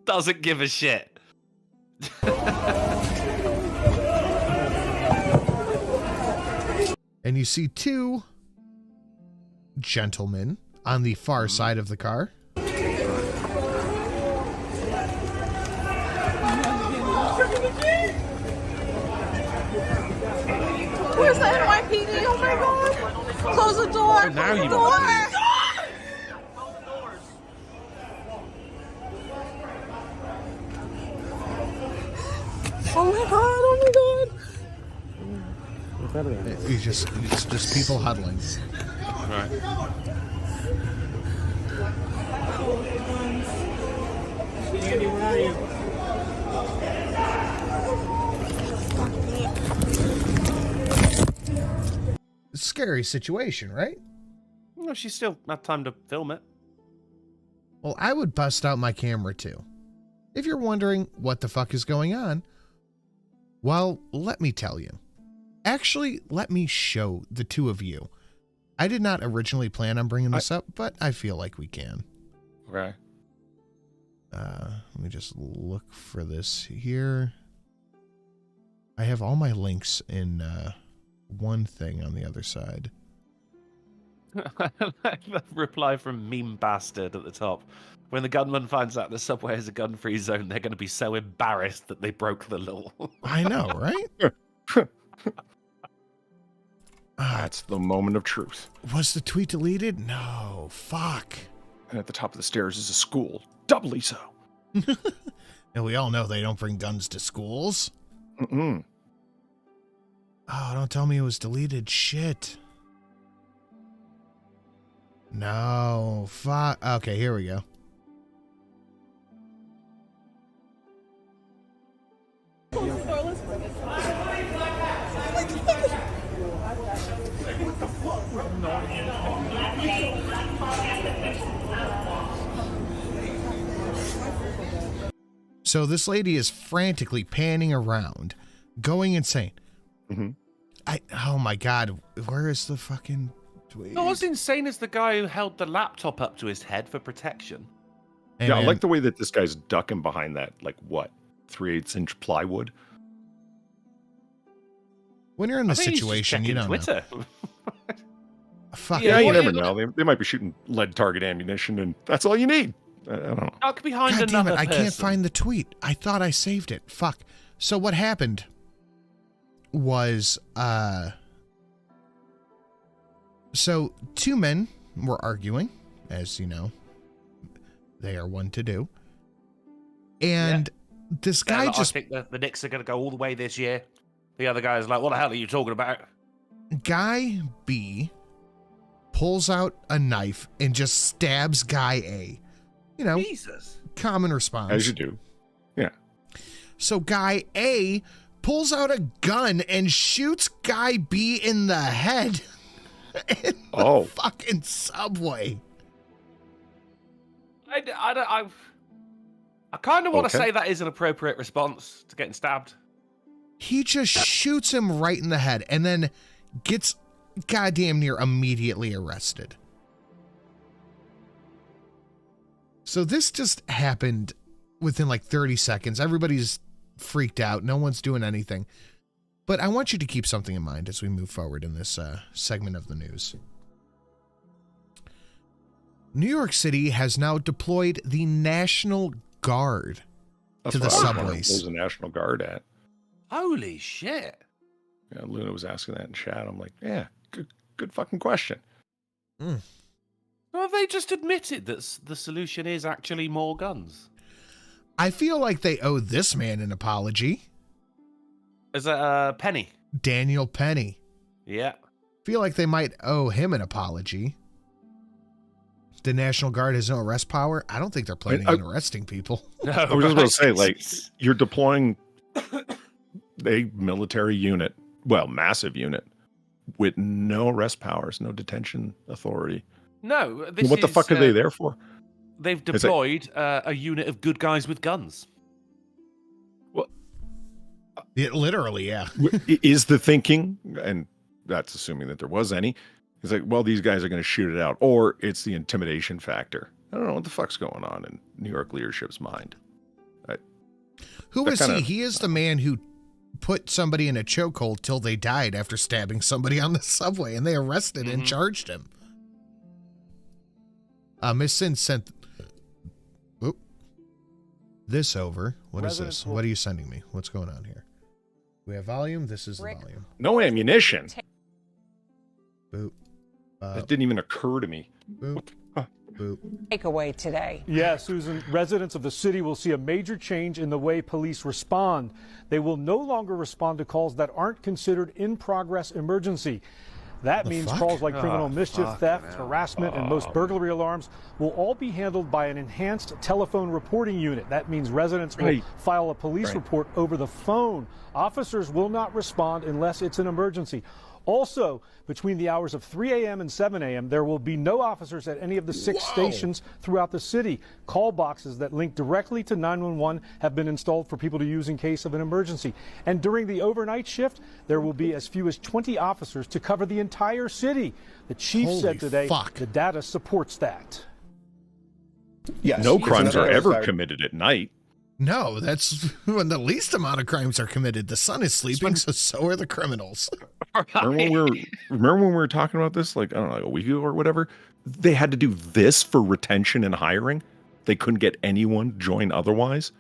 Doesn't give a shit. And you see two gentlemen on the far side of the car. Where's the NYPD? Oh my god! Close the door! Oh, now Close the you door! Oh my god! Oh my god! It's just people huddling. Right. Andy, where are you? Scary situation, right? No, she still had time to film it. Well, I would bust out my camera too. If you're wondering what the fuck is going on, well, let me tell you. Actually, let me show the two of you. I did not originally plan on bringing this up, but I feel like we can. Okay. Let me just look for this here. I have all my links in one thing on the other side. The reply from Meme Bastard at the top. When the gunman finds out the subway is a gun-free zone, they're going to be so embarrassed that they broke the law. I know, right? That's the moment of truth. Was the tweet deleted? No. Fuck. And at the top of the stairs is a school. Doubly so. And we all know they don't bring guns to schools. Mm-mm. Oh, don't tell me it was deleted. Shit. No. Fuck. Okay, here we go. So this lady is frantically panning around, going insane. Mm-hmm. Oh my god, where is the fucking tweet? No, what's insane is the guy who held the laptop up to his head for protection. Hey, yeah, man. I like the way that this guy's ducking behind that, like, what, 3/8" plywood? When you're in the situation, you don't Twitter. know. Fuck. Yeah, you never know. They might be shooting lead target ammunition, and that's all you need. I don't know. Duck behind God damn another it, I can't person. find the tweet. I thought I saved it. Fuck. So what happened was, so two men were arguing, as you know, they are one to do. And this guy I just... think the Knicks are going to go all the way this year. The other guy's like, what the hell are you talking about? Guy B pulls out a knife and just stabs Guy A. You know, Jesus. Common response. As you do. Yeah. So Guy A pulls out a gun and shoots Guy B in the head in the fucking subway. I kind of want to say that is an appropriate response to getting stabbed. He just shoots him right in the head and then gets goddamn near immediately arrested. So this just happened within like 30 seconds. Everybody's freaked out. No one's doing anything. But I want you to keep something in mind as we move forward in this segment of the news. New York City has now deployed the National Guard to the subways. Where's the National Guard at? Holy shit. Yeah, Luna was asking that in chat. I'm like, yeah, good fucking question. Well, they just admitted that the solution is actually more guns. I feel like they owe this man an apology. Is that Penny? Daniel Penny. Yeah. Feel like they might owe him an apology. The National Guard has no arrest power. I don't think they're planning on arresting people. No, I was just going to say, like, you're deploying a military unit, well, massive unit, with no arrest powers, no detention authority. No. What the fuck are they there for? They've deployed a unit of good guys with guns. Well, literally, yeah. Is the thinking, and that's assuming that there was any, it's like, well, these guys are going to shoot it out, or it's the intimidation factor. I don't know what the fuck's going on in New York leadership's mind. Who is he? He is the man who put somebody in a chokehold till they died after stabbing somebody on the subway, and they arrested and charged him. Miss Sin sent this over. What is this? What are you sending me? What's going on here? We have volume. This is the volume. No ammunition. Boop. That didn't even occur to me. Boop. Boop. Takeaway today. Yeah, Susan, residents of the city will see a major change in the way police respond. They will no longer respond to calls that aren't considered in-progress emergency. That means calls like criminal mischief, theft, harassment, and most burglary alarms will all be handled by an enhanced telephone reporting unit. That means residents will file a police report over the phone. Officers will not respond unless it's an emergency. Also, between the hours of 3 a.m. and 7 a.m., there will be no officers at any of the 6 stations throughout the city. Call boxes that link directly to 911 have been installed for people to use in case of an emergency. And during the overnight shift, there will be as few as 20 officers to cover the entire city. The chief said today the data supports that. Yes, no crimes are ever committed at night. No, that's when the least amount of crimes are committed. The sun is sleeping, so are the criminals. Remember when we were talking about this, like, I don't know, like a week ago or whatever? They had to do this for retention and hiring. They couldn't get anyone to join otherwise.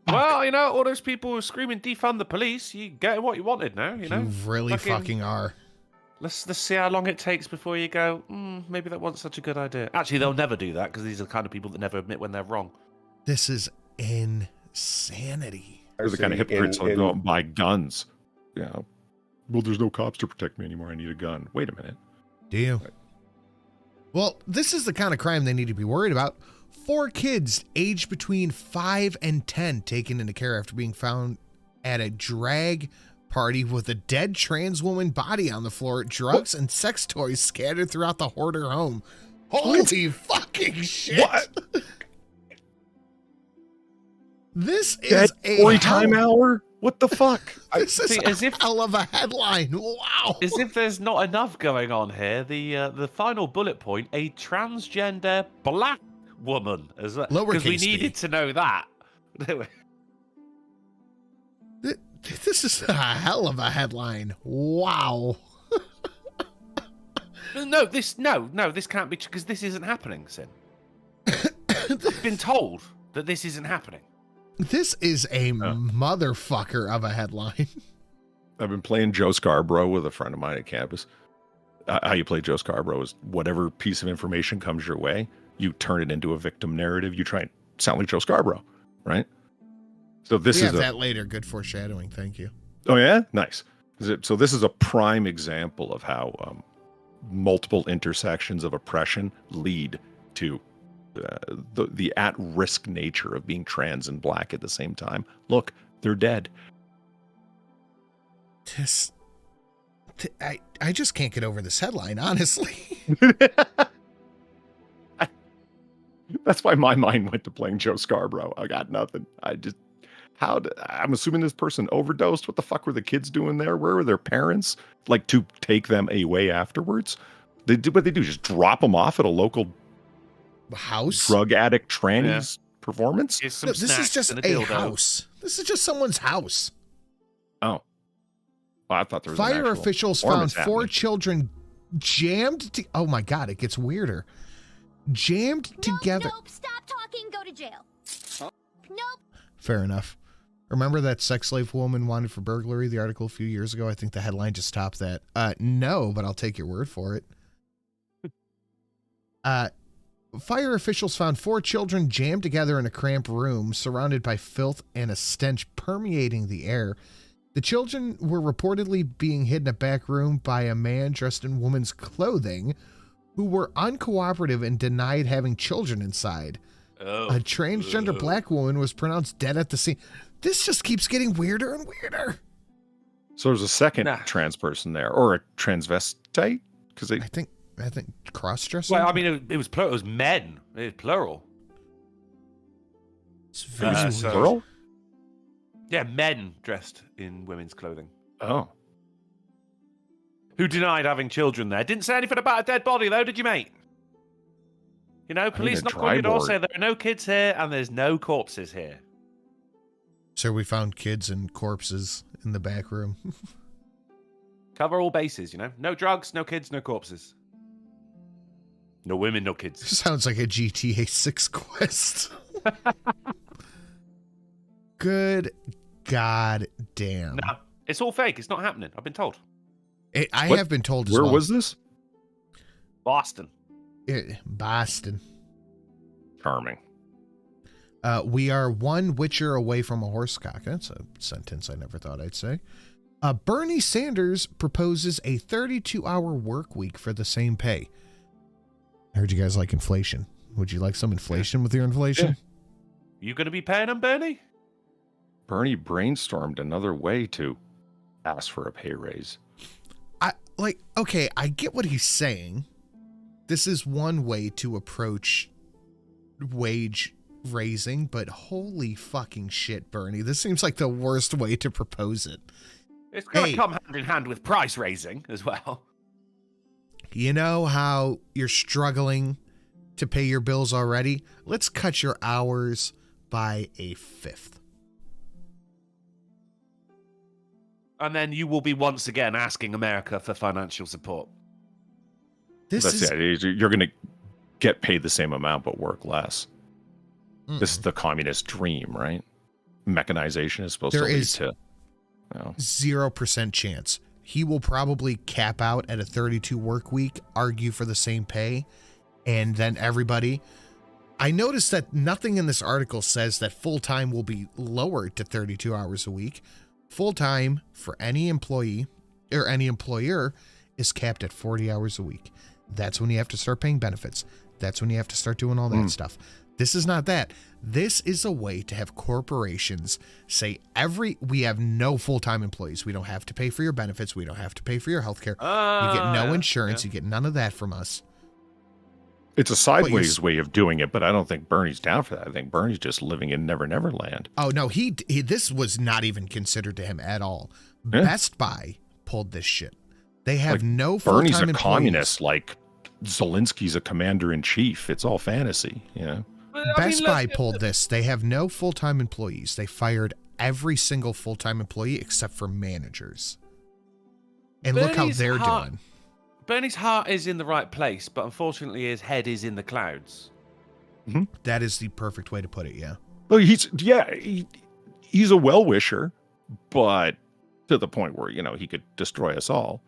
Well, you know, all those people who were screaming, defund the police, you get what you wanted now, you know? You really fucking are. Let's see how long it takes before you go, maybe that wasn't such a good idea. Actually, they'll never do that, because these are the kind of people that never admit when they're wrong. This is insanity. They're the kind of hypocrites that go out and buy guns. Yeah. Well, there's no cops to protect me anymore. I need a gun. Wait a minute. Do you? Well, this is the kind of crime they need to be worried about. 4 kids aged between 5 and 10 taken into care after being found at a drag party with a dead trans woman body on the floor, drugs and sex toys scattered throughout the hoarder home. Holy fucking shit. What? This is a story time hour? What the fuck? This is a hell of a headline. Wow. As if there's not enough going on here. The final bullet point, a transgender black woman. As well. Because we needed to know that. This is a hell of a headline. Wow. No, this can't be, because this isn't happening, Sin. I've been told that this isn't happening. This is a motherfucker of a headline. I've been playing Joe Scarborough with a friend of mine at campus. How you play Joe Scarborough is whatever piece of information comes your way, you turn it into a victim narrative. You try and sound like Joe Scarborough, right? So this is that later. Good foreshadowing. Thank you. Oh yeah, nice. So this is a prime example of how multiple intersections of oppression lead to the at-risk nature of being trans and black at the same time. Look, they're dead. I just can't get over this headline, honestly. That's why my mind went to playing Joe Scarborough. I got nothing. I'm assuming this person overdosed. What the fuck were the kids doing there? Where were their parents? Like, to take them away afterwards? They did what they do, just drop them off at a local house, drug addict trans performance? Here's some This is snacks just and a dildo. house. This is just someone's house. Oh. Well, I thought there was an Fire actual officials found performance 4 happening. children jammed to, oh my god, it gets weirder. Jammed together. Nope, stop talking, go to jail. Nope. Fair enough. Remember that sex slave woman wanted for burglary, the article a few years ago? I think the headline just topped that. No, but I'll take your word for it. Fire officials found 4 children jammed together in a cramped room, surrounded by filth and a stench permeating the air. The children were reportedly being hidden in a back room by a man dressed in woman's clothing who were uncooperative and denied having children inside. Oh. A transgender black woman was pronounced dead at the scene. This just keeps getting weirder and weirder. So there's a second trans person there, or a transvestite? Because I think cross-dressing. Well, I mean, it was plural. It was men. It was plural. It's very plural? Yeah, men dressed in women's clothing. Oh. Who denied having children there. Didn't say anything about a dead body, though, did you, mate? You know, police knock on your door, say there are no kids here and there's no corpses here. So we found kids and corpses in the back room. Cover all bases, you know? No drugs, no kids, no corpses. No women, no kids. Sounds like a GTA 6 quest. Good god damn. No, it's all fake. It's not happening. I've been told. I have been told as well. Where was this? Boston. Boston. Charming. We are one witcher away from a horsecock. That's a sentence I never thought I'd say. Bernie Sanders proposes a 32-hour work week for the same pay. I heard you guys like inflation. Would you like some inflation with your inflation? Yeah. You going to be paying them, Bernie? Bernie brainstormed another way to ask for a pay raise. Okay, I get what he's saying. This is one way to approach wage raising, but holy fucking shit, Bernie. This seems like the worst way to propose it. It's going to come hand in hand with price raising as well. You know how you're struggling to pay your bills already? Let's cut your hours by a 1/5. And then you will be once again asking America for financial support. That's it. You're going to get paid the same amount but work less. This is the communist dream, right? Mechanization is supposed to lead to... 0% chance. He will probably cap out at a 32 work week, argue for the same pay, and then everybody... I noticed that nothing in this article says that full-time will be lowered to 32 hours a week. Full-time for any employee or any employer is capped at 40 hours a week. That's when you have to start paying benefits. That's when you have to start doing all that stuff. This is not that. This is a way to have corporations say we have no full-time employees. We don't have to pay for your benefits. We don't have to pay for your health care. You get no insurance. You get none of that from us. It's a sideways way of doing it, but I don't think Bernie's down for that. I think Bernie's just living in Never Never Land. Oh, no, this was not even considered to him at all. Yeah. Best Buy pulled this shit. They have no full-time Bernie's a employees. Communist, like Zelensky's a commander-in-chief. It's all fantasy, you know? Best Buy pulled this. They have no full-time employees. They fired every single full-time employee except for managers. And look how they're doing. Bernie's heart is in the right place, but unfortunately his head is in the clouds. Mm-hmm. That is the perfect way to put it, yeah. Well, he's a well-wisher, but to the point where, he could destroy us all.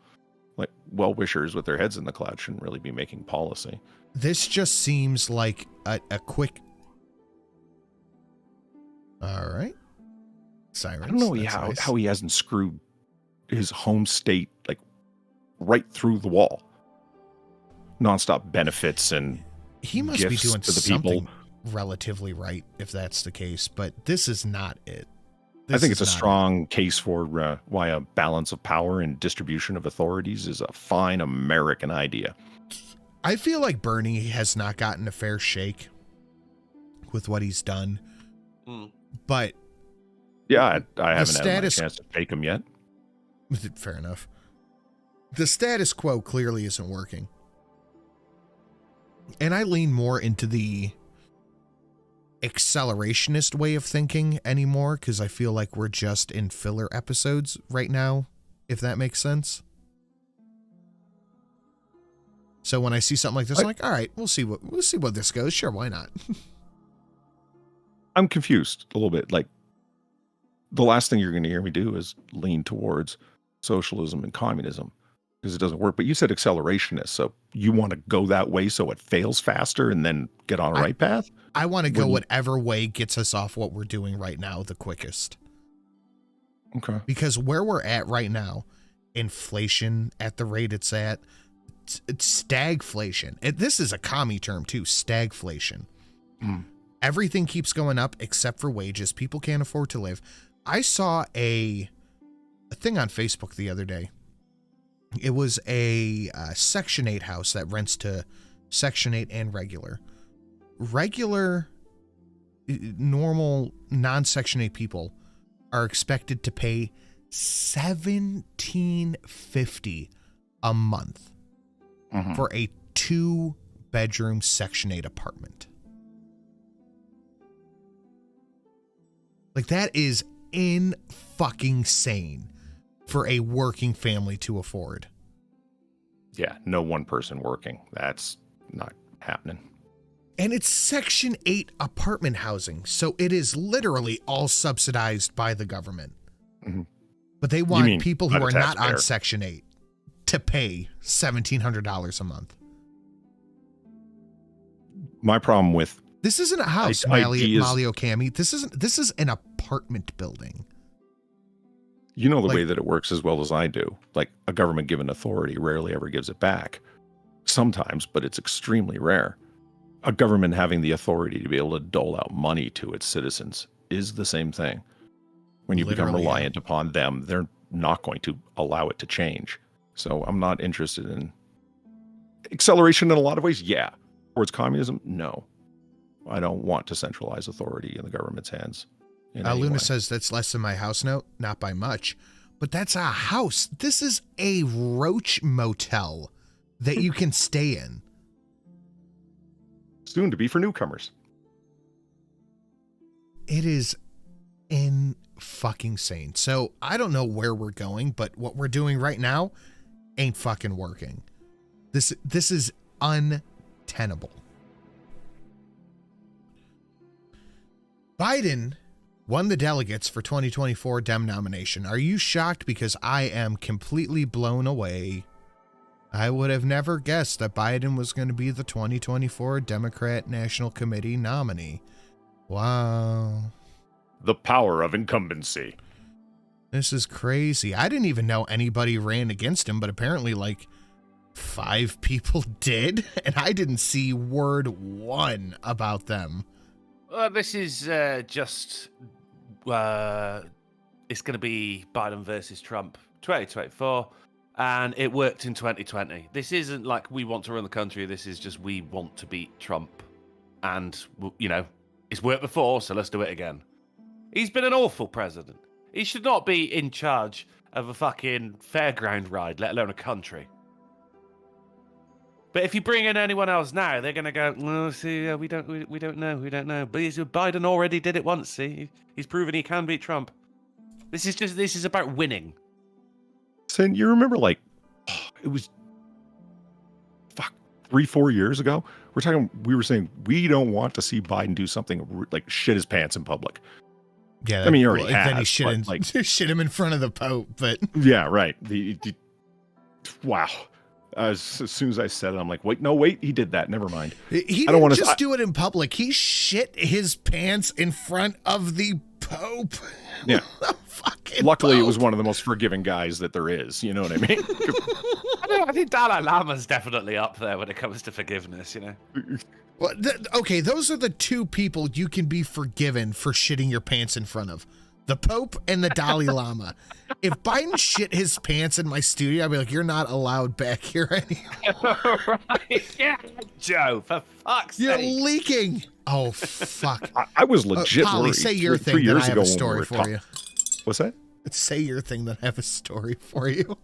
Like, well-wishers with their heads in the clouds shouldn't really be making policy. This just seems like a quick... All right. Sirens. I don't know how he hasn't screwed his home state, like, right through the wall. Nonstop benefits and he must be doing to the something people. Relatively right, if that's the case, but this is not it. I think it's a strong case for why a balance of power and distribution of authorities is a fine American idea. I feel like Bernie has not gotten a fair shake with what he's done, but yeah, I haven't had a chance to fake him yet. Fair enough. The status quo clearly isn't working. And I lean more into the accelerationist way of thinking anymore, because I feel like we're just in filler episodes right now, if that makes sense. So when I see something like this, I'm like, all right, we'll see what this goes. Sure, why not? I'm confused a little bit. Like, the last thing you're going to hear me do is lean towards socialism and communism, because it doesn't work. But you said accelerationist, so you want to go that way so it fails faster and then get on a right path? I want to go whatever way gets us off what we're doing right now the quickest. Okay. Because where we're at right now, inflation at the rate it's at, it's stagflation. This is a commie term too, stagflation. Everything keeps going up except for wages. People can't afford to live. I saw a thing on Facebook the other day. It was a Section 8 house that rents to Section 8 and regular. Regular, normal, non-Section 8 people are expected to pay $1,750 a month for a 2-bedroom Section 8 apartment. Like, that is fucking sane for a working family to afford. Yeah, no one person working. That's not happening. And it's Section 8 apartment housing, so it is literally all subsidized by the government. But they want people who are not on Section 8 to pay $1,700 a month. My problem with this isn't a house, Molly Okami. This is an apartment building. You know the way that it works as well as I do. Like, a government given authority rarely ever gives it back. Sometimes, but it's extremely rare. A government having the authority to be able to dole out money to its citizens is the same thing. When you become reliant upon them, they're not going to allow it to change. So I'm not interested in acceleration in a lot of ways. Yeah. Towards communism? No. I don't want to centralize authority in the government's hands. Luna says that's less than my house note. Not by much. But that's a house. This is a roach motel that you can stay in. Soon to be for newcomers. It is fucking sane. So I don't know where we're going, but what we're doing right now ain't fucking working. This is untenable. Biden won the delegates for 2024 Dem nomination. Are you shocked? Because I am completely blown away. I would have never guessed that Biden was going to be the 2024 Democrat National Committee nominee. Wow. The power of incumbency. This is crazy. I didn't even know anybody ran against him, but apparently like 5 people did, and I didn't see word one about them. This is just it's going to be Biden versus Trump 2024, and it worked in 2020. This isn't like we want to run the country. This is just we want to beat Trump, and it's worked before, so let's do it again. He's been an awful president. He should not be in charge of a fucking fairground ride, let alone a country. But if you bring in anyone else now, they're going to go, well, see, we don't know. But Biden already did it once, see? He's proven he can beat Trump. This is about winning. Sin, you remember, like, it was 3-4 years ago? We were saying we don't want to see Biden do something like shit his pants in public. Yeah, I mean, he already has. Then he shit him in front of the Pope, but yeah, right. Wow. As soon as I said it, I'm like, wait, he did that. Never mind. He didn't just do it in public. He shit his pants in front of the Pope. Yeah. Luckily, Pope. It was one of the most forgiving guys that there is. You know what I mean? I think Dalai Lama's definitely up there when it comes to forgiveness, Well, okay, those are the 2 people you can be forgiven for shitting your pants in front of. The Pope and the Dalai Lama. If Biden shit his pants in my studio, I'd be like, you're not allowed back here anymore. Right. Yeah, Joe, for fuck's sake. You're leaking. Oh, fuck. I was legit Polly, worried. say your thing that I have a story for you. What's that? Say your thing that I have a story for you.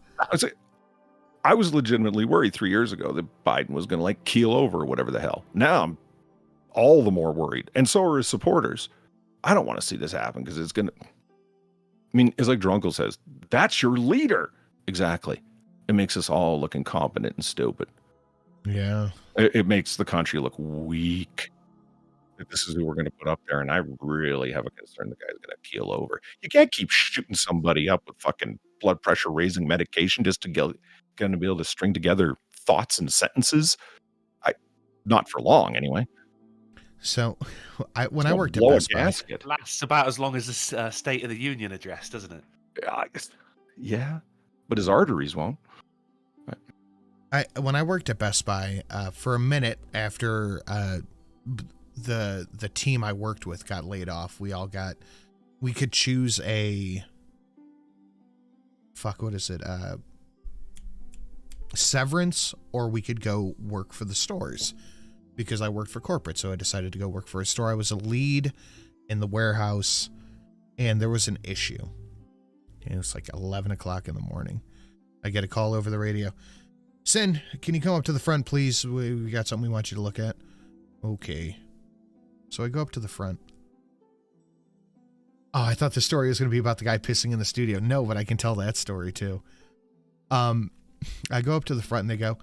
I was legitimately worried 3 years ago that Biden was going to keel over or whatever the hell. Now I'm all the more worried. And so are his supporters. I don't want to see this happen because it's going to, I mean, it's like Drunkle says, that's your leader. Exactly. It makes us all look incompetent and stupid. Yeah. It makes the country look weak. If this is who we're going to put up there, and I really have a concern the guy's going to keel over. You can't keep shooting somebody up with fucking blood pressure raising medication just to going to be able to string together thoughts and sentences. Not for long, anyway. So, when I worked at Best Buy, It lasts about as long as the State of the Union address, doesn't it? Yeah, but his arteries won't. When I worked at Best Buy, for a minute after the team I worked with got laid off, we could choose a severance, or we could go work for the stores. Because I worked for corporate, so I decided to go work for a store. I was a lead in the warehouse, and there was an issue. And it was like 11 o'clock in the morning. I get a call over the radio. Sin, can you come up to the front, please? We got something we want you to look at. Okay. So I go up to the front. Oh, I thought the story was going to be about the guy pissing in the studio. No, but I can tell that story too. I go up to the front and they go,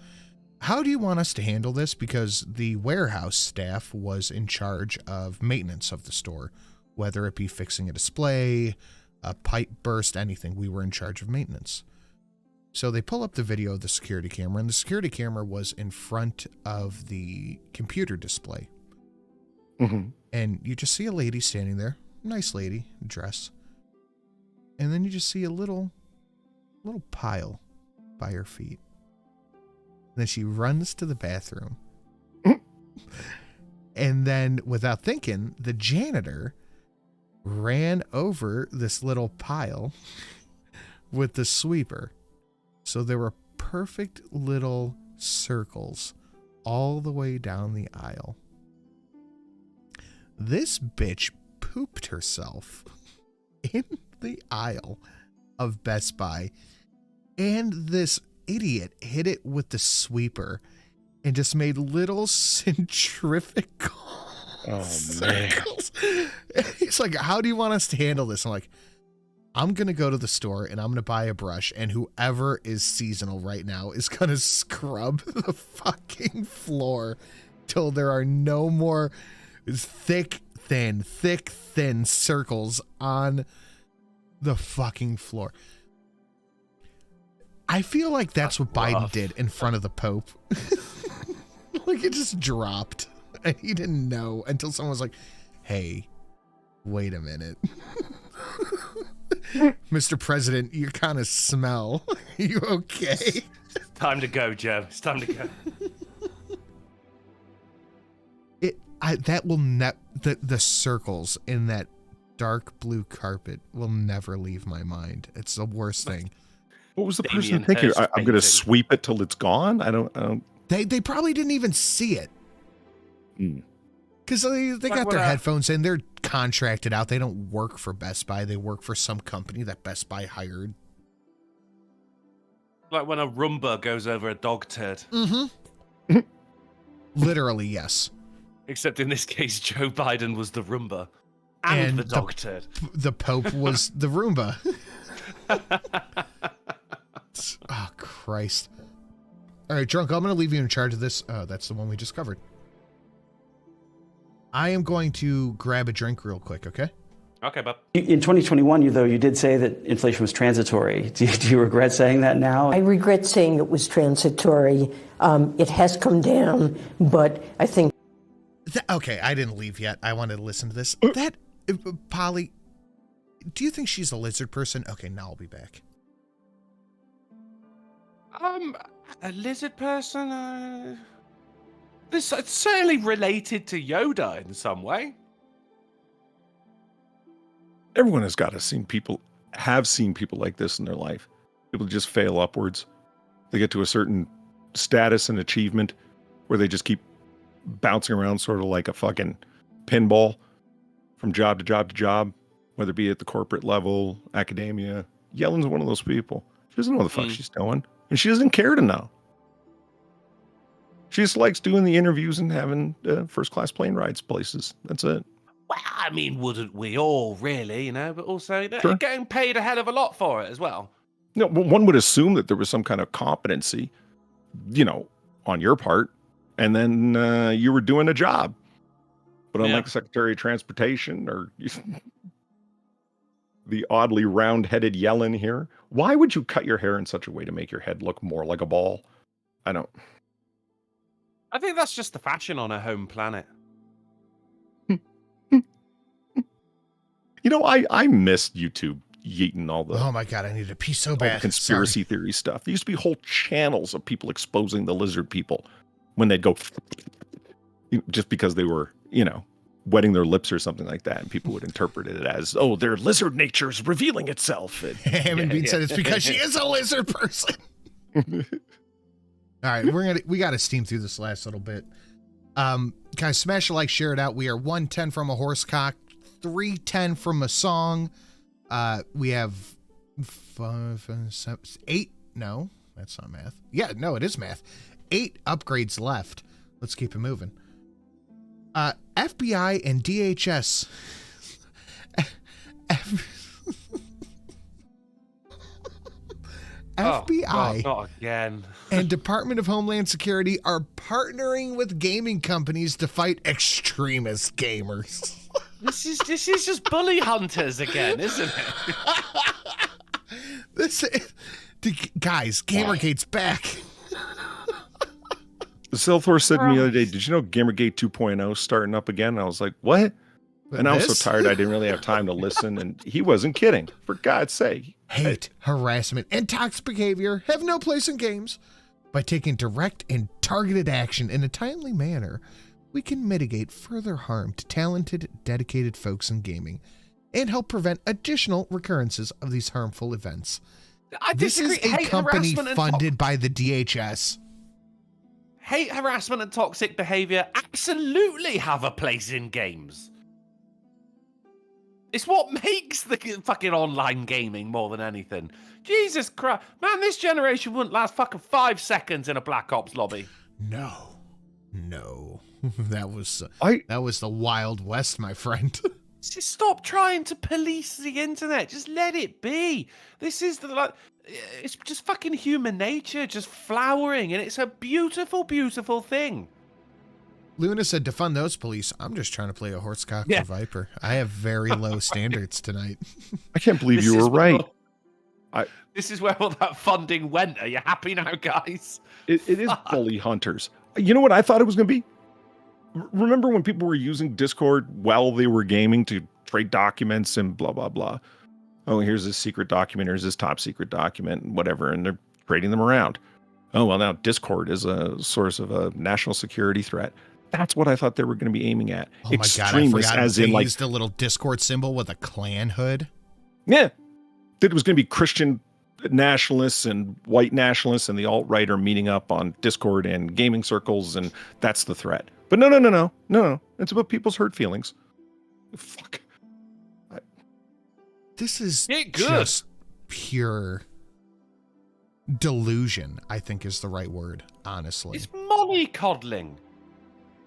how do you want us to handle this? Because the warehouse staff was in charge of maintenance of the store, whether it be fixing a display, a pipe burst, anything. We were in charge of maintenance. So they pull up the video of the security camera, and the security camera was in front of the computer display. Mm-hmm. And you just see a lady standing there, nice lady, dress. And then you just see a little pile by her feet. Then she runs to the bathroom. And then, without thinking, the janitor ran over this little pile with the sweeper. So there were perfect little circles all the way down the aisle. This bitch pooped herself in the aisle of Best Buy, and this idiot hit it with the sweeper and just made little centrifugal circles. He's like, how do you want us to handle this? I'm like, I'm going to go to the store and I'm going to buy a brush, and whoever is seasonal right now is going to scrub the fucking floor till there are no more thick, thin circles on the fucking floor. I feel like that's what Biden did in front of the Pope. Like, it just dropped. And he didn't know until someone was like, hey, wait a minute. Mr. President, you kind of smell. Are you okay? Time to go, Joe. It's time to go. The circles in that dark blue carpet will never leave my mind. It's the worst thing. What was the person thinking? I'm going to sweep it till it's gone? I don't. They probably didn't even see it. Because they got their headphones in. They're contracted out. They don't work for Best Buy. They work for some company that Best Buy hired. Like when a Roomba goes over a dog turd. Mm-hmm. Literally, yes. Except in this case, Joe Biden was the Roomba and the dog turd. The Pope was the Roomba. Oh, Christ. All right, Drunk, I'm going to leave you in charge of this. That's the one we just covered. I am going to grab a drink real quick, okay? Okay, Bob. In 2021, you did say that inflation was transitory. Do you regret saying that now? I regret saying it was transitory. It has come down, but I think... Okay, I didn't leave yet. I wanted to listen to this. Polly, do you think she's a lizard person? Okay, now I'll be back. A lizard person? It's certainly related to Yoda in some way. Everyone has got to seen people like this in their life. People just fail upwards. They get to a certain status and achievement where they just keep bouncing around sort of like a fucking pinball from job to job to job, whether it be at the corporate level, academia. Yellen's one of those people. She doesn't know what the fuck she's doing, and she doesn't care to know. She just likes doing the interviews and having first-class plane rides places. That's it. Well, I mean, wouldn't we all, really, you know? But also, they're Sure. getting paid a hell of a lot for it as well. No, one would assume that there was some kind of competency, you know, on your part, and then you were doing a job. But unlike Secretary of Transportation or the oddly round-headed Yellen here, why would you cut your hair in such a way to make your head look more like a ball? I don't. I think that's just the fashion on a home planet. You know, I missed YouTube yeeting all the. Oh my god, I need to pee so all bad. the conspiracy theory stuff. There used to be whole channels of people exposing the lizard people when they'd go just because they were, you know, wetting their lips or something like that, and people would interpret it as, oh, their lizard nature is revealing itself. And, Hammond Bean said it's because she is a lizard person. All right, we got to steam through this last little bit. Guys, smash a like, share it out. We are 110 from a horse cock, 310 from a song. We have 5, 7, 8. No, that's not math. Yeah, no, it is math. 8 upgrades left. Let's keep it moving. FBI and DHS. FBI not again. and Department of Homeland Security are partnering with gaming companies to fight extremist gamers. This is just bully hunters again, isn't it? Guys, Gamergate's back. Silthor said to me the other day, did you know Gamergate 2.0 is starting up again? And I was like, what? And I was so tired I didn't really have time to listen, and he wasn't kidding. For God's sake. Hate, harassment, and toxic behavior have no place in games. By taking direct and targeted action in a timely manner, we can mitigate further harm to talented, dedicated folks in gaming and help prevent additional recurrences of these harmful events. This is a company funded by the DHS. Hate, harassment, and toxic behavior absolutely have a place in games. It's what makes the fucking online gaming more than anything. Jesus Christ. Man, this generation wouldn't last fucking 5 seconds in a Black Ops lobby. No. That was the Wild West, my friend. Just stop trying to police the internet. Just let it be. This is it's just fucking human nature, just flowering, and it's a beautiful, beautiful thing. Luna said, to fund those police, I'm just trying to play a horsecock for Viper. I have very low standards tonight. I can't believe you were right. This is where all that funding went. Are you happy now, guys? It is bully hunters. You know what I thought it was going to be? Remember when people were using Discord while they were gaming to trade documents and blah, blah, blah? Oh, here's this secret document, here's this top secret document, and whatever, and they're trading them around. Oh, well, now Discord is a source of a national security threat. That's what I thought they were going to be aiming at. Oh my god, I forgot as they used a little Discord symbol with a clan hood. Yeah. That it was going to be Christian nationalists and white nationalists and the alt-right are meeting up on Discord and gaming circles, and that's the threat. But no. It's about people's hurt feelings. Fuck. This is just pure delusion, I think is the right word, honestly. It's mollycoddling.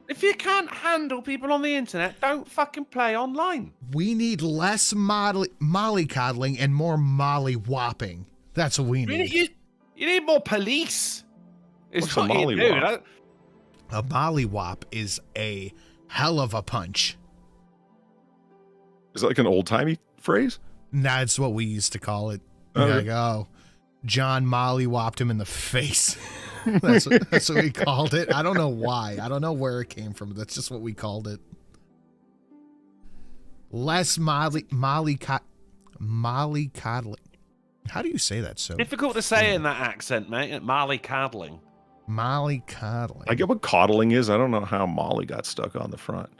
If you can't handle people on the internet, don't fucking play online. We need less mollycoddling and more mollywhopping. That's what we need. You need more police. What's a mollywhop? A mollywhop is a hell of a punch. Is it like an old-timey phrase? Nah, it's what we used to call it. Okay. Like, oh, John mollywhopped him in the face. That's what we called it. I don't know why. I don't know where it came from. That's just what we called it. Less mollycoddling. How do you say that? So difficult to say in that accent, mate. Mollycoddling. Mollycoddling. I get what coddling is. I don't know how Molly got stuck on the front.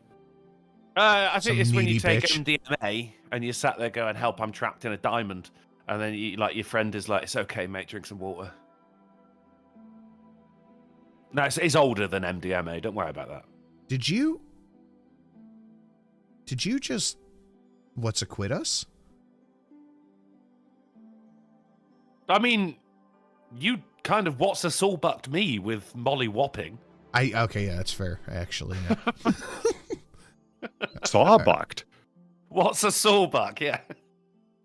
I think it's when you take bitch. MDMA and you sat there going, "Help! I'm trapped in a diamond," and then your friend is like, "It's okay, mate. Drink some water." No, it's older than MDMA. Don't worry about that. Did you just acquit us? I mean, you kind of what's a sawbucked me with molly whopping. Okay, yeah, that's fair, actually. Yeah. Sawbucked. What's a sawbuck? Yeah.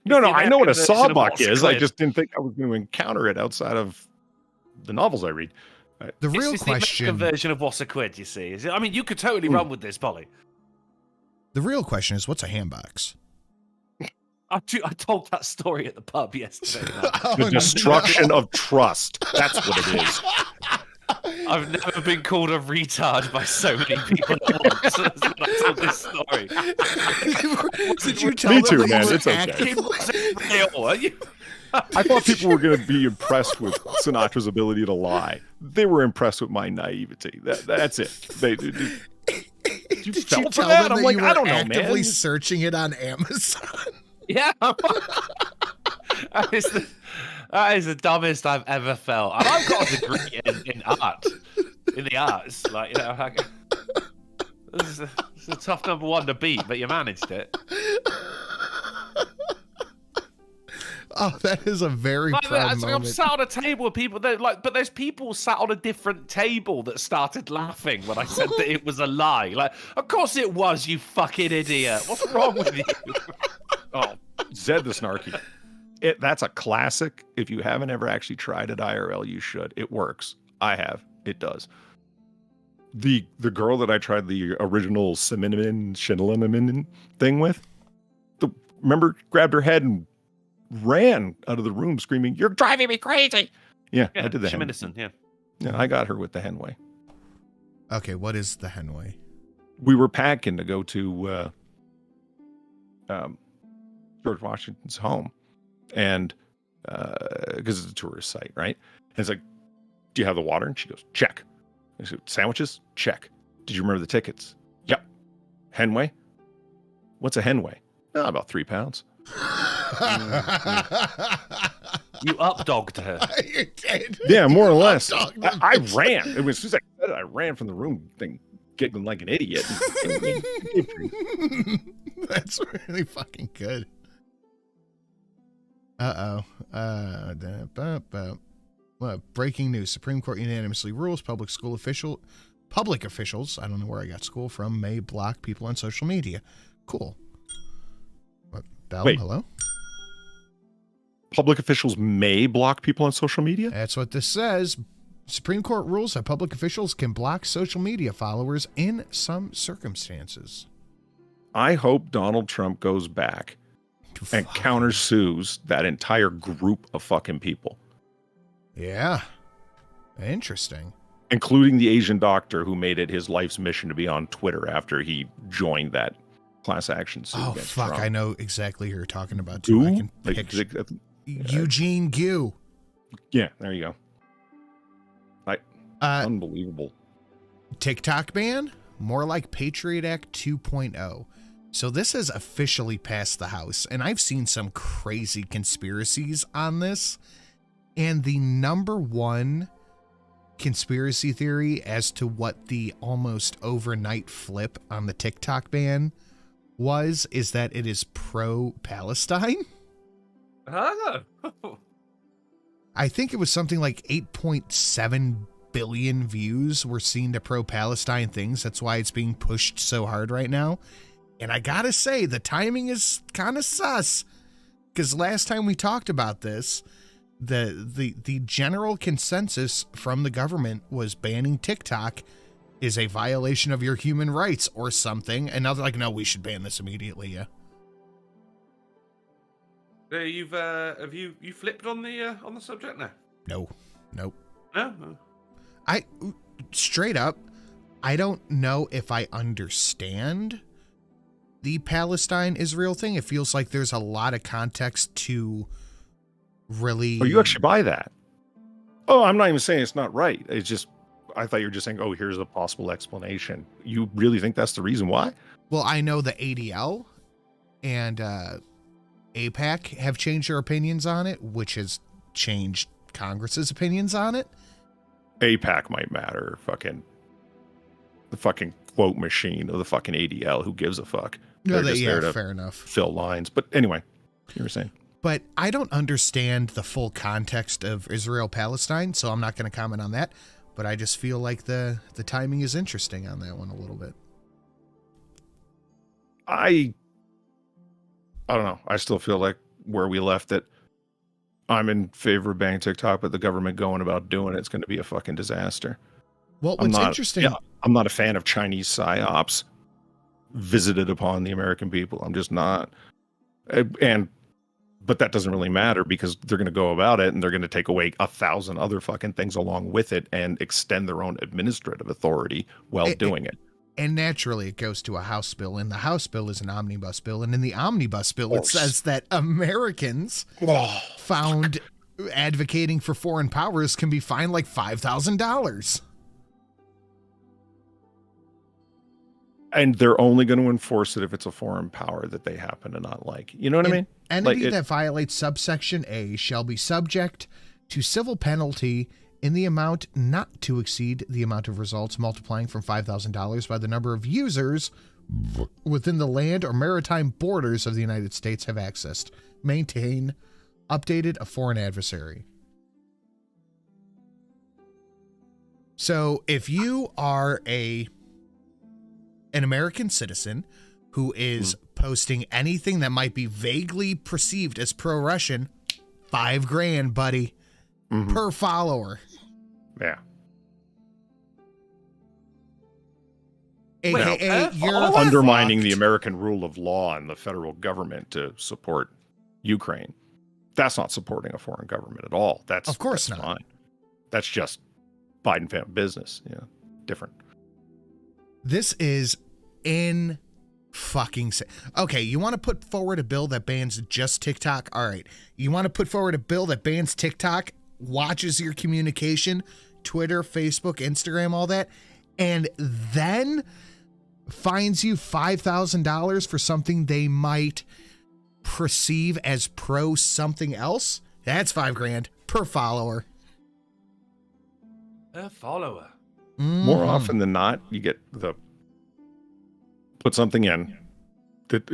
No, I know what a sawbuck is. I Squid. just didn't think I was going to encounter it outside of the novels I read. The real It's question. the American version of what's a quid, you see. Is it, I mean, you could totally run with this, Polly. The real question is, what's a hambox? I told that story at the pub yesterday. The destruction of trust. That's what it is. I've never been called a retard by so many people at once. I told this story. Did you tell Me them too, that man. you were It's okay. actively- I thought people were going to be impressed with Sinatra's ability to lie. They were impressed with my naivety. That's it. You Did fell you for tell that? them I'm that like, you were I don't know, actively man. searching it on Amazon? Yeah. That is the dumbest I've ever felt. And I've got a degree in art, in the arts. Like, you know, this is a tough number one to beat, but you managed it. Oh, that is a very proud I'm moment. sat on a table with people that but there's people sat on a different table that started laughing when I said that it was a lie. Like, of course it was, you fucking idiot. What's wrong with you? Oh, Zed the Snarky. That's a classic. If you haven't ever actually tried it IRL, you should. It works. I have. It does. The girl that I tried the original cinnamon thing with, remember, grabbed her head and ran out of the room screaming, "You're driving me crazy!" Yeah, I did the Sheminisson, yeah. Yeah, I got her with the henway. Okay, what is the henway? We were packing to go to George Washington's home, and because it's a tourist site, right? And it's like, "Do you have the water?" And she goes, "Check." I said, "Sandwiches? Check." "Did you remember the tickets?" "Yep." "Henway?" "What's a henway?" "Oh, about 3 pounds." You updogged her. You did. Yeah, more or less. Updogged I ran. It was as soon as I said it, I ran from the room, giggling like an idiot. That's really fucking good. Breaking news. Supreme Court unanimously rules public officials, I don't know where I got school from, may block people on social media. Cool. What, Bell, Wait. hello? Public officials may block people on social media? That's what this says. Supreme Court rules that public officials can block social media followers in some circumstances. I hope Donald Trump goes back and countersues that entire group of fucking people. Yeah. Interesting. Including the Asian doctor who made it his life's mission to be on Twitter after he joined that class action suit. Oh, against fuck. Trump. I know exactly who you're talking about, too. I can picture. Eugene Gu. Yeah, there you go. Unbelievable. TikTok ban? More like Patriot Act 2.0. So this has officially passed the House, and I've seen some crazy conspiracies on this. And the number one conspiracy theory as to what the almost overnight flip on the TikTok ban is that it is pro-Palestine. Oh. I think it was something like 8.7 billion views were seen to pro-Palestine things. That's why it's being pushed so hard right now. And I gotta say, the timing is kind of sus. Because last time we talked about this, the general consensus from the government was banning TikTok is a violation of your human rights or something. And now they're like, no, we should ban this immediately. Yeah. Have you flipped on the subject now? No. Nope. No. I straight up, I don't know if I understand the Palestine-Israel thing. It feels like there's a lot of context to really... Oh, you actually buy that? Oh, I'm not even saying it's not right. It's just, I thought you were just saying, oh, here's a possible explanation. You really think that's the reason why? Well, I know the ADL and APAC have changed their opinions on it, which has changed Congress's opinions on it. APAC might matter. The fucking quote machine of the fucking ADL. Who gives a fuck? No, They're just there to fair enough. Fill lines. But anyway, you were saying. But I don't understand the full context of Israel-Palestine, so I'm not going to comment on that. But I just feel like the timing is interesting on that one a little bit. I don't know. I still feel like where we left it, I'm in favor of banning TikTok, but the government going about doing it's going to be a fucking disaster. Well, what's interesting... Yeah, I'm not a fan of Chinese psyops visited upon the American people. I'm just not. But that doesn't really matter because they're going to go about it and they're going to take away 1,000 other fucking things along with it and extend their own administrative authority while doing it. And naturally, it goes to a House bill, and the House bill is an omnibus bill. And in the omnibus bill, it says that Americans found advocating for foreign powers can be fined like $5,000. And they're only going to enforce it if it's a foreign power that they happen to not like. You know what I mean? Entity that violates subsection A shall be subject to civil penalty in the amount not to exceed the amount of results multiplying from $5,000 by the number of users within the land or maritime borders of the United States have accessed, maintain, updated a foreign adversary. So if you are an American citizen who is posting anything that might be vaguely perceived as pro-Russian, $5,000, buddy, per follower. Yeah. AKA, you're undermining the American rule of law and the federal government to support Ukraine. That's not supporting a foreign government at all. That's not fine. That's just Biden family business. Yeah, different. This is okay, you want to put forward a bill that bans just TikTok? All right. You want to put forward a bill that bans TikTok, watches your communication, Twitter, Facebook, Instagram, all that, and then fines you $5,000 for something they might perceive as pro something else? That's $5,000 per follower. A follower. More often than not, you get put something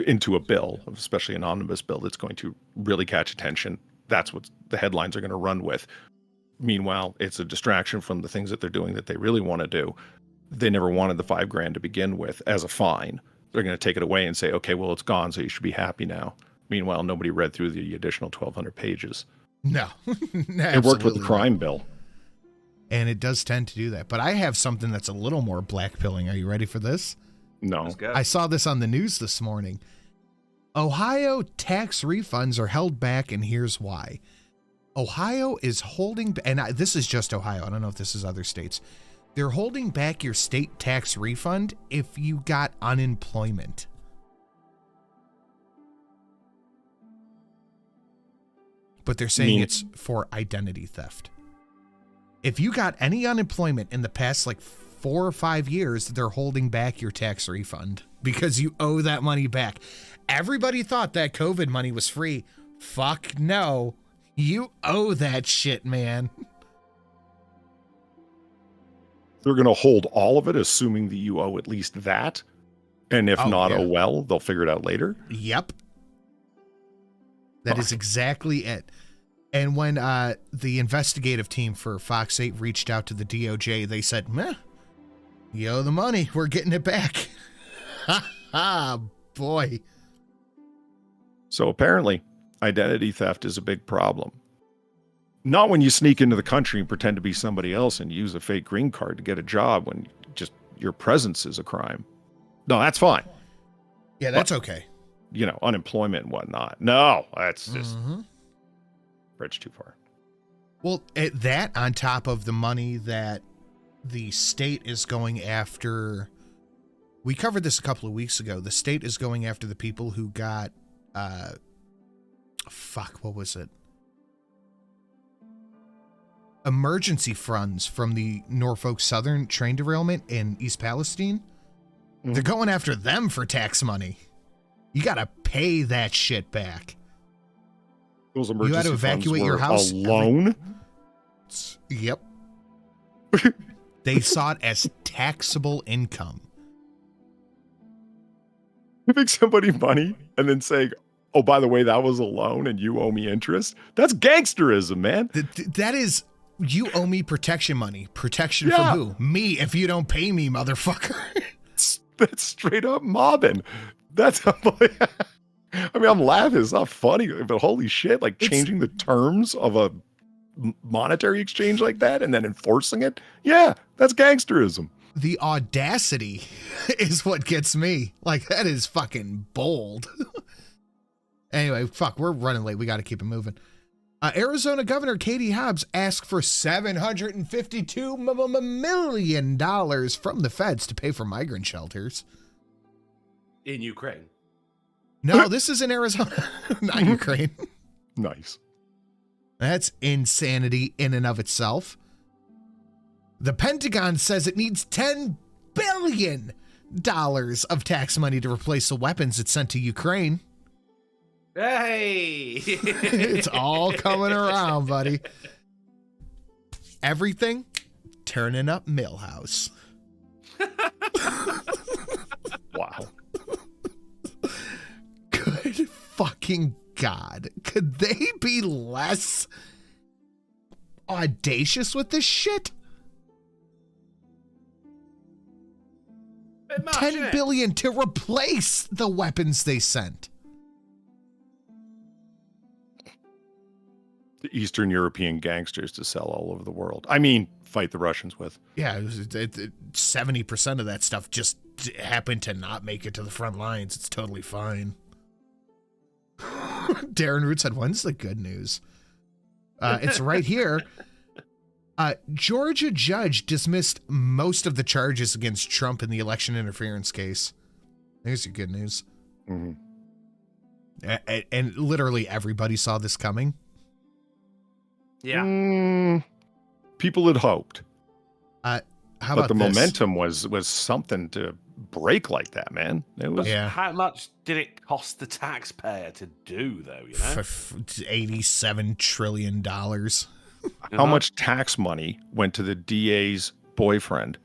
into a bill, especially an omnibus bill, that's going to really catch attention. That's what the headlines are going to run with. Meanwhile, it's a distraction from the things that they're doing that they really want to do. They never wanted the $5,000 to begin with as a fine. They're going to take it away and say, okay, well, it's gone, so you should be happy now. Meanwhile, nobody read through the additional 1,200 pages. No. It worked with the crime bill. And it does tend to do that. But I have something that's a little more blackpilling. Are you ready for this? No. I saw this on the news this morning. Ohio tax refunds are held back, and here's why. Ohio is holding, and this is just Ohio. I don't know if this is other states. They're holding back your state tax refund if you got unemployment. But they're saying it's for identity theft. If you got any unemployment in the past 4 or 5 years, they're holding back your tax refund because you owe that money back. Everybody thought that COVID money was free. Fuck no. You owe that shit, man. They're going to hold all of it, assuming that you owe at least that. And if they'll figure it out later. Yep. That is exactly it. And when the investigative team for Fox 8 reached out to the DOJ, they said, meh, you owe the money. We're getting it back. Ha ha, boy. So apparently, identity theft is a big problem. Not when you sneak into the country and pretend to be somebody else and use a fake green card to get a job when just your presence is a crime. No, that's fine. Yeah, that's okay. Unemployment and whatnot. No, that's just bridge too far. Well, that on top of the money that the state is going after. We covered this a couple of weeks ago. The state is going after the people who got, what was it? Emergency funds from the Norfolk Southern train derailment in East Palestine. They're going after them for tax money. You got to pay that shit back. Those emergency you had to evacuate your house. A loan? Yep. They saw it as taxable income. Giving somebody money and then saying, oh, by the way, that was a loan and you owe me interest. That's gangsterism, man. That is You owe me protection money. Protection from who? Me, if you don't pay me, motherfucker. That's straight up mobbing. That's, I mean, I'm laughing. It's not funny, but holy shit, like changing the terms of a monetary exchange like that and then enforcing it. Yeah, that's gangsterism. The audacity is what gets me. Like, that is fucking bold. Anyway, fuck, we're running late. We got to keep it moving. Arizona Governor Katie Hobbs asked for $752 million from the feds to pay for migrant shelters. In Ukraine. No, this is in Arizona, not Ukraine. Nice. That's insanity in and of itself. The Pentagon says it needs $10 billion of tax money to replace the weapons it sent to Ukraine. Hey! It's all coming around, buddy. Everything turning up Millhouse. Wow. Good fucking God. Could they be less audacious with this shit? $10 billion to replace the weapons they sent. The Eastern European gangsters to sell all over the world. I mean, fight the Russians with. Yeah, 70% of that stuff just happened to not make it to the front lines. It's totally fine. Darren Root said, when's the good news? It's right here. Georgia judge dismissed most of the charges against Trump in the election interference case. There's your good news. Mm-hmm. And literally everybody saw this coming. Yeah. People had hoped. How but about the this? momentum was something to break like that, man. It was. Yeah. How much did it cost the taxpayer to do, though? You know, $87 trillion. How much tax money went to the DA's boyfriend?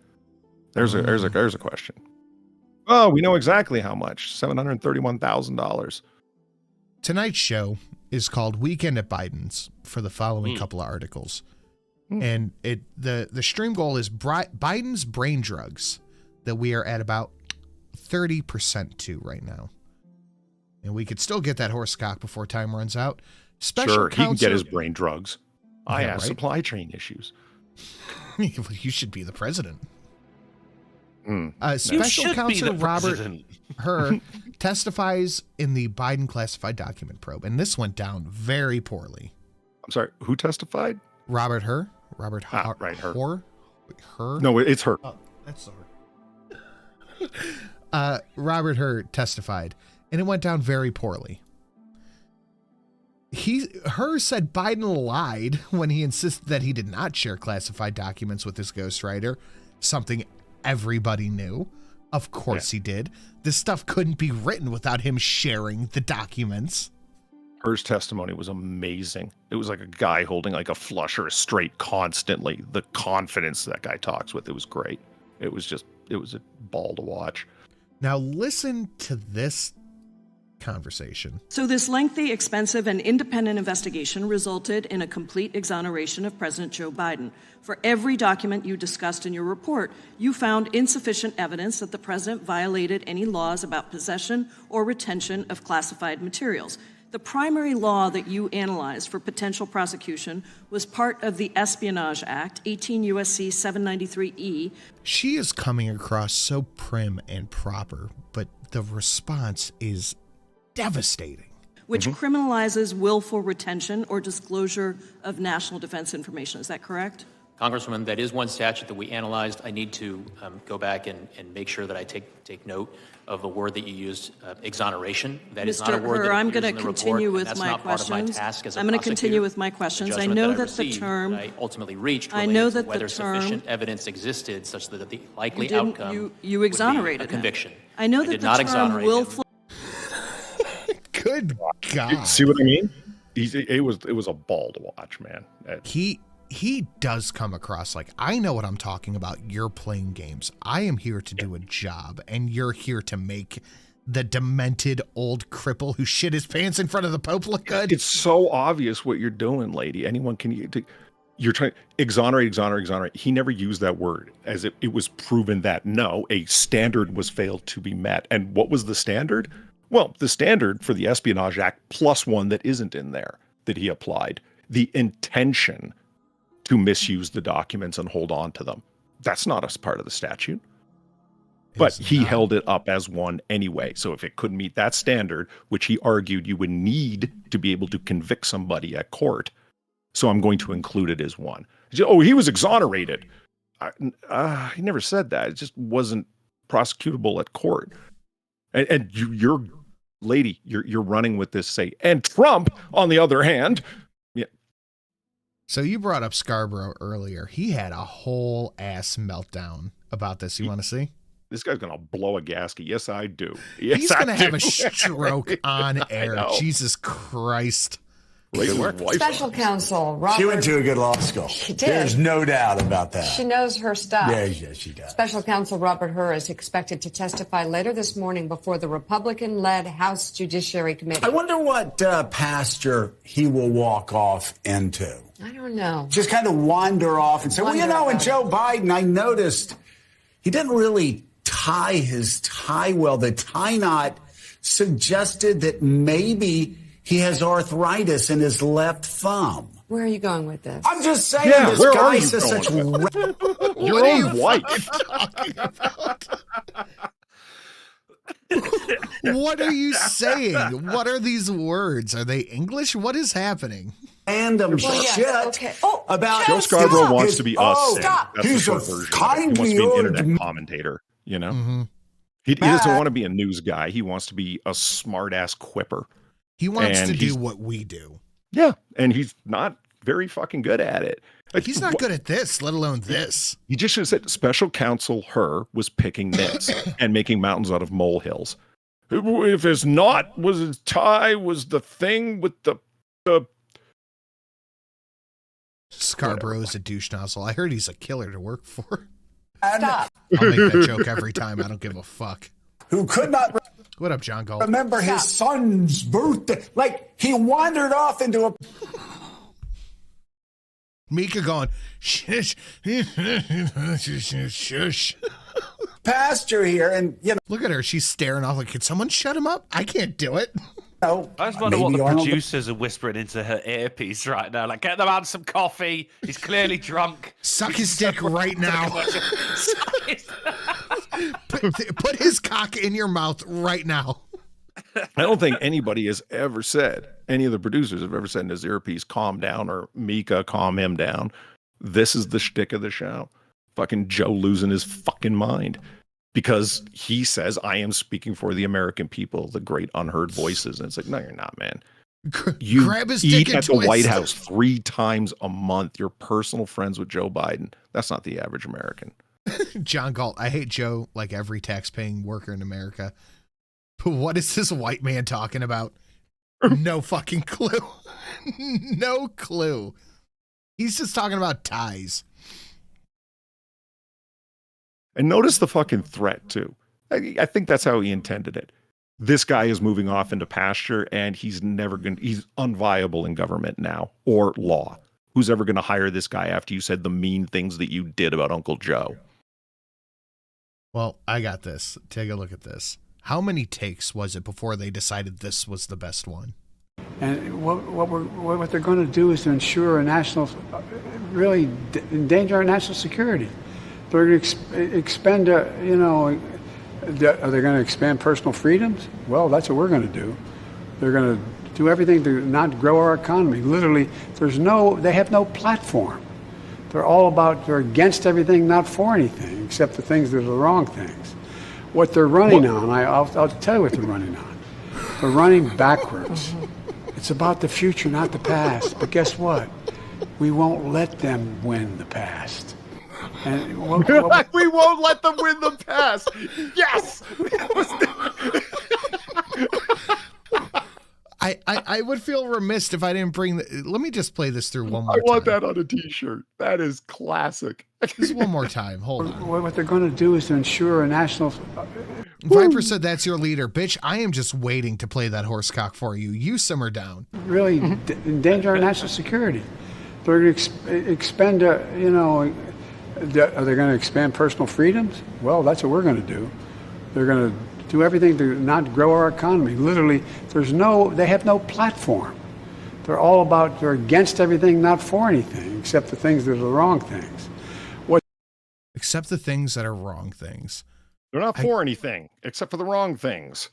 There's a question. Oh, we know exactly how much. $731,000. Tonight's show is called Weekend at Biden's for the following couple of articles. And the stream goal is Biden's brain drugs that we are at about 30% to right now. And we could still get that horse cock before time runs out. Sure, he can get his brain drugs. I have right? supply chain issues. You should be the president. You Special should counsel be the Robert president. Hur testifies in the Biden classified document probe, and this went down very poorly. I'm sorry, who testified? Robert Hur. Robert Hur. Right, her. Hur? No, it's her. Oh, that's her. Robert Hur testified, and it went down very poorly. Hur said Biden lied when he insisted that he did not share classified documents with his ghostwriter, something everybody knew. Of course he did. This stuff couldn't be written without him sharing the documents. Hur's testimony was amazing. It was like a guy holding like a flush or a straight constantly. The confidence that guy talks with, it was great. It was a ball to watch. Now listen to this conversation. So this lengthy, expensive, and independent investigation resulted in a complete exoneration of President Joe Biden. For every document you discussed in your report, you found insufficient evidence that the president violated any laws about possession or retention of classified materials. The primary law that you analyzed for potential prosecution was part of the Espionage Act, 18 U.S.C. 793E. She is coming across so prim and proper, but the response is devastating. Which criminalizes willful retention or disclosure of national defense information. Is that correct? Congresswoman, that is one statute that we analyzed. I need to go back and make sure that I take note of the word that you used, exoneration. That is not a word that I'm appears going in to the continue report, and with that's my not part of my questions. task as a I'm going to prosecutor. continue with my The questions. I judgment know that I that the received, term. I ultimately reached I know related to that the whether term. sufficient evidence existed such that the likely You didn't- outcome you would exonerated be a him. conviction. I know that did the not term exonerate willful. Good God. See what I mean? It was a ball to watch, man. He does come across like, I know what I'm talking about. You're playing games. I am here to do a job, and you're here to make the demented old cripple who shit his pants in front of the Pope look good. It's so obvious what you're doing, lady. Anyone can. you're trying exonerate. He never used that word as it was proven that no, a standard was failed to be met. And what was the standard? Well, the standard for the Espionage Act plus one that isn't in there that he applied, the intention to misuse the documents and hold on to them. That's not a part of the statute. But he held it up as one anyway. So if it couldn't meet that standard, which he argued you would need to be able to convict somebody at court, so I'm going to include it as one. Oh, he was exonerated. He never said that. It just wasn't prosecutable at court. And you're lady, you're running with this say. And Trump, on the other hand, yeah. So you brought up Scarborough earlier. He had a whole ass meltdown about this. You want to see? This guy's going to blow a gasket. Yes, I do. Yes, he's going to have a stroke on air. Jesus Christ. Special counsel Robert. She went to a good law school. She did. There's no doubt about that. She knows her stuff. Yeah, she does. Special counsel Robert Hur is expected to testify later this morning before the Republican-led House Judiciary Committee. I wonder what pasture he will walk off into. I don't know. Just kind of wander off and say, well, you know, and Joe Biden, I noticed he didn't really tie his tie well. The tie knot suggested that maybe he has arthritis in his left thumb. Where are you going with this? I'm just saying, yeah, this where guy are you says such your own wife. What are you saying? What are these words? Are they English? What is happening? Random shit okay. about Joe Scarborough wants to be us. Stop. That's He's the a short version. kindly He wants to be an internet old commentator. You know, he doesn't want to be a news guy. He wants to be a smart ass quipper. He wants to do what we do. Yeah, and he's not very fucking good at it. He's not good at this, let alone this. He just should have said special counsel Hur was picking nits and making mountains out of molehills. If his knot was his tie, was the thing with the Scarborough's a douche nozzle. I heard he's a killer to work for. Stop. I'll make that joke every time. I don't give a fuck. who could not what up, John Galt? remember his son's birthday. Like, he wandered off into a... Mika going, shush, shush. pasture here, and, you know... Look at her. She's staring off like, can someone shut him up? I can't do it. No, I just wonder what the producers are whispering into her earpiece right now. Like, get the man some coffee. He's clearly drunk. Suck his dick right now. Put his cock in your mouth right now. I don't think anybody has ever said, any of the producers have ever said in his earpiece, calm down, or Mika, calm him down. This is the shtick of the show. Fucking Joe losing his fucking mind. Because he says, I am speaking for the American people, the great unheard voices. And it's like, no, you're not, man. You grab his eat dick at and the White twist. House 3 times a month. You're personal friends with Joe Biden. That's not the average American. John Galt, I hate Joe like every tax-paying worker in America. But what is this white man talking about? No fucking clue. No clue. He's just talking about ties. And notice the fucking threat, too. I think that's how he intended it. This guy is moving off into pasture, and he's unviable in government now, or law. Who's ever going to hire this guy after you said the mean things that you did about Uncle Joe? Well, I got this. Take a look at this. How many takes was it before they decided this was the best one? And what they're going to do is to ensure a national, really endanger our national security. They're going to expend, are they going to expand personal freedoms? Well, that's what we're going to do. They're going to do everything to not grow our economy. Literally, they have no platform. They're against everything, not for anything, except the things that are the wrong things. What they're running on, I'll tell you what they're running on. They're running backwards. It's about the future, not the past. But guess what? We won't let them win the past. And we won't let them win the past. Yes. I would feel remiss if I didn't bring let me just play this through one more time. I want that on a t-shirt. That is classic. Just one more time. Hold on. What they're going to do is to ensure a national... Viper said that's your leader. Bitch, I am just waiting to play that horse cock for you. You simmer down. Really endanger our national security. They're going to expend, are they going to expand personal freedoms? Well, that's what we're going to do. They're going to do everything to not grow our economy. Literally, they have no platform. They're against everything, not for anything, except the things that are the wrong things. Except the things that are wrong things. They're not for anything, except for the wrong things.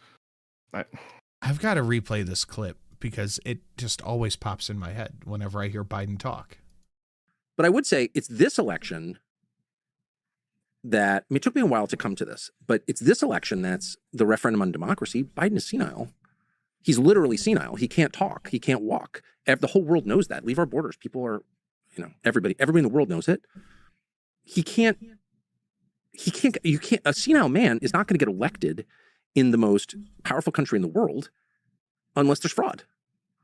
I've got to replay this clip because it just always pops in my head whenever I hear Biden talk. But I would say it's this election that, I mean, it took me a while to come to this, but it's this election that's the referendum on democracy. Biden is senile. He's literally senile. He can't talk. He can't walk. The whole world knows that. Leave our borders. People are, everybody in the world knows it. A senile man is not going to get elected in the most powerful country in the world unless there's fraud.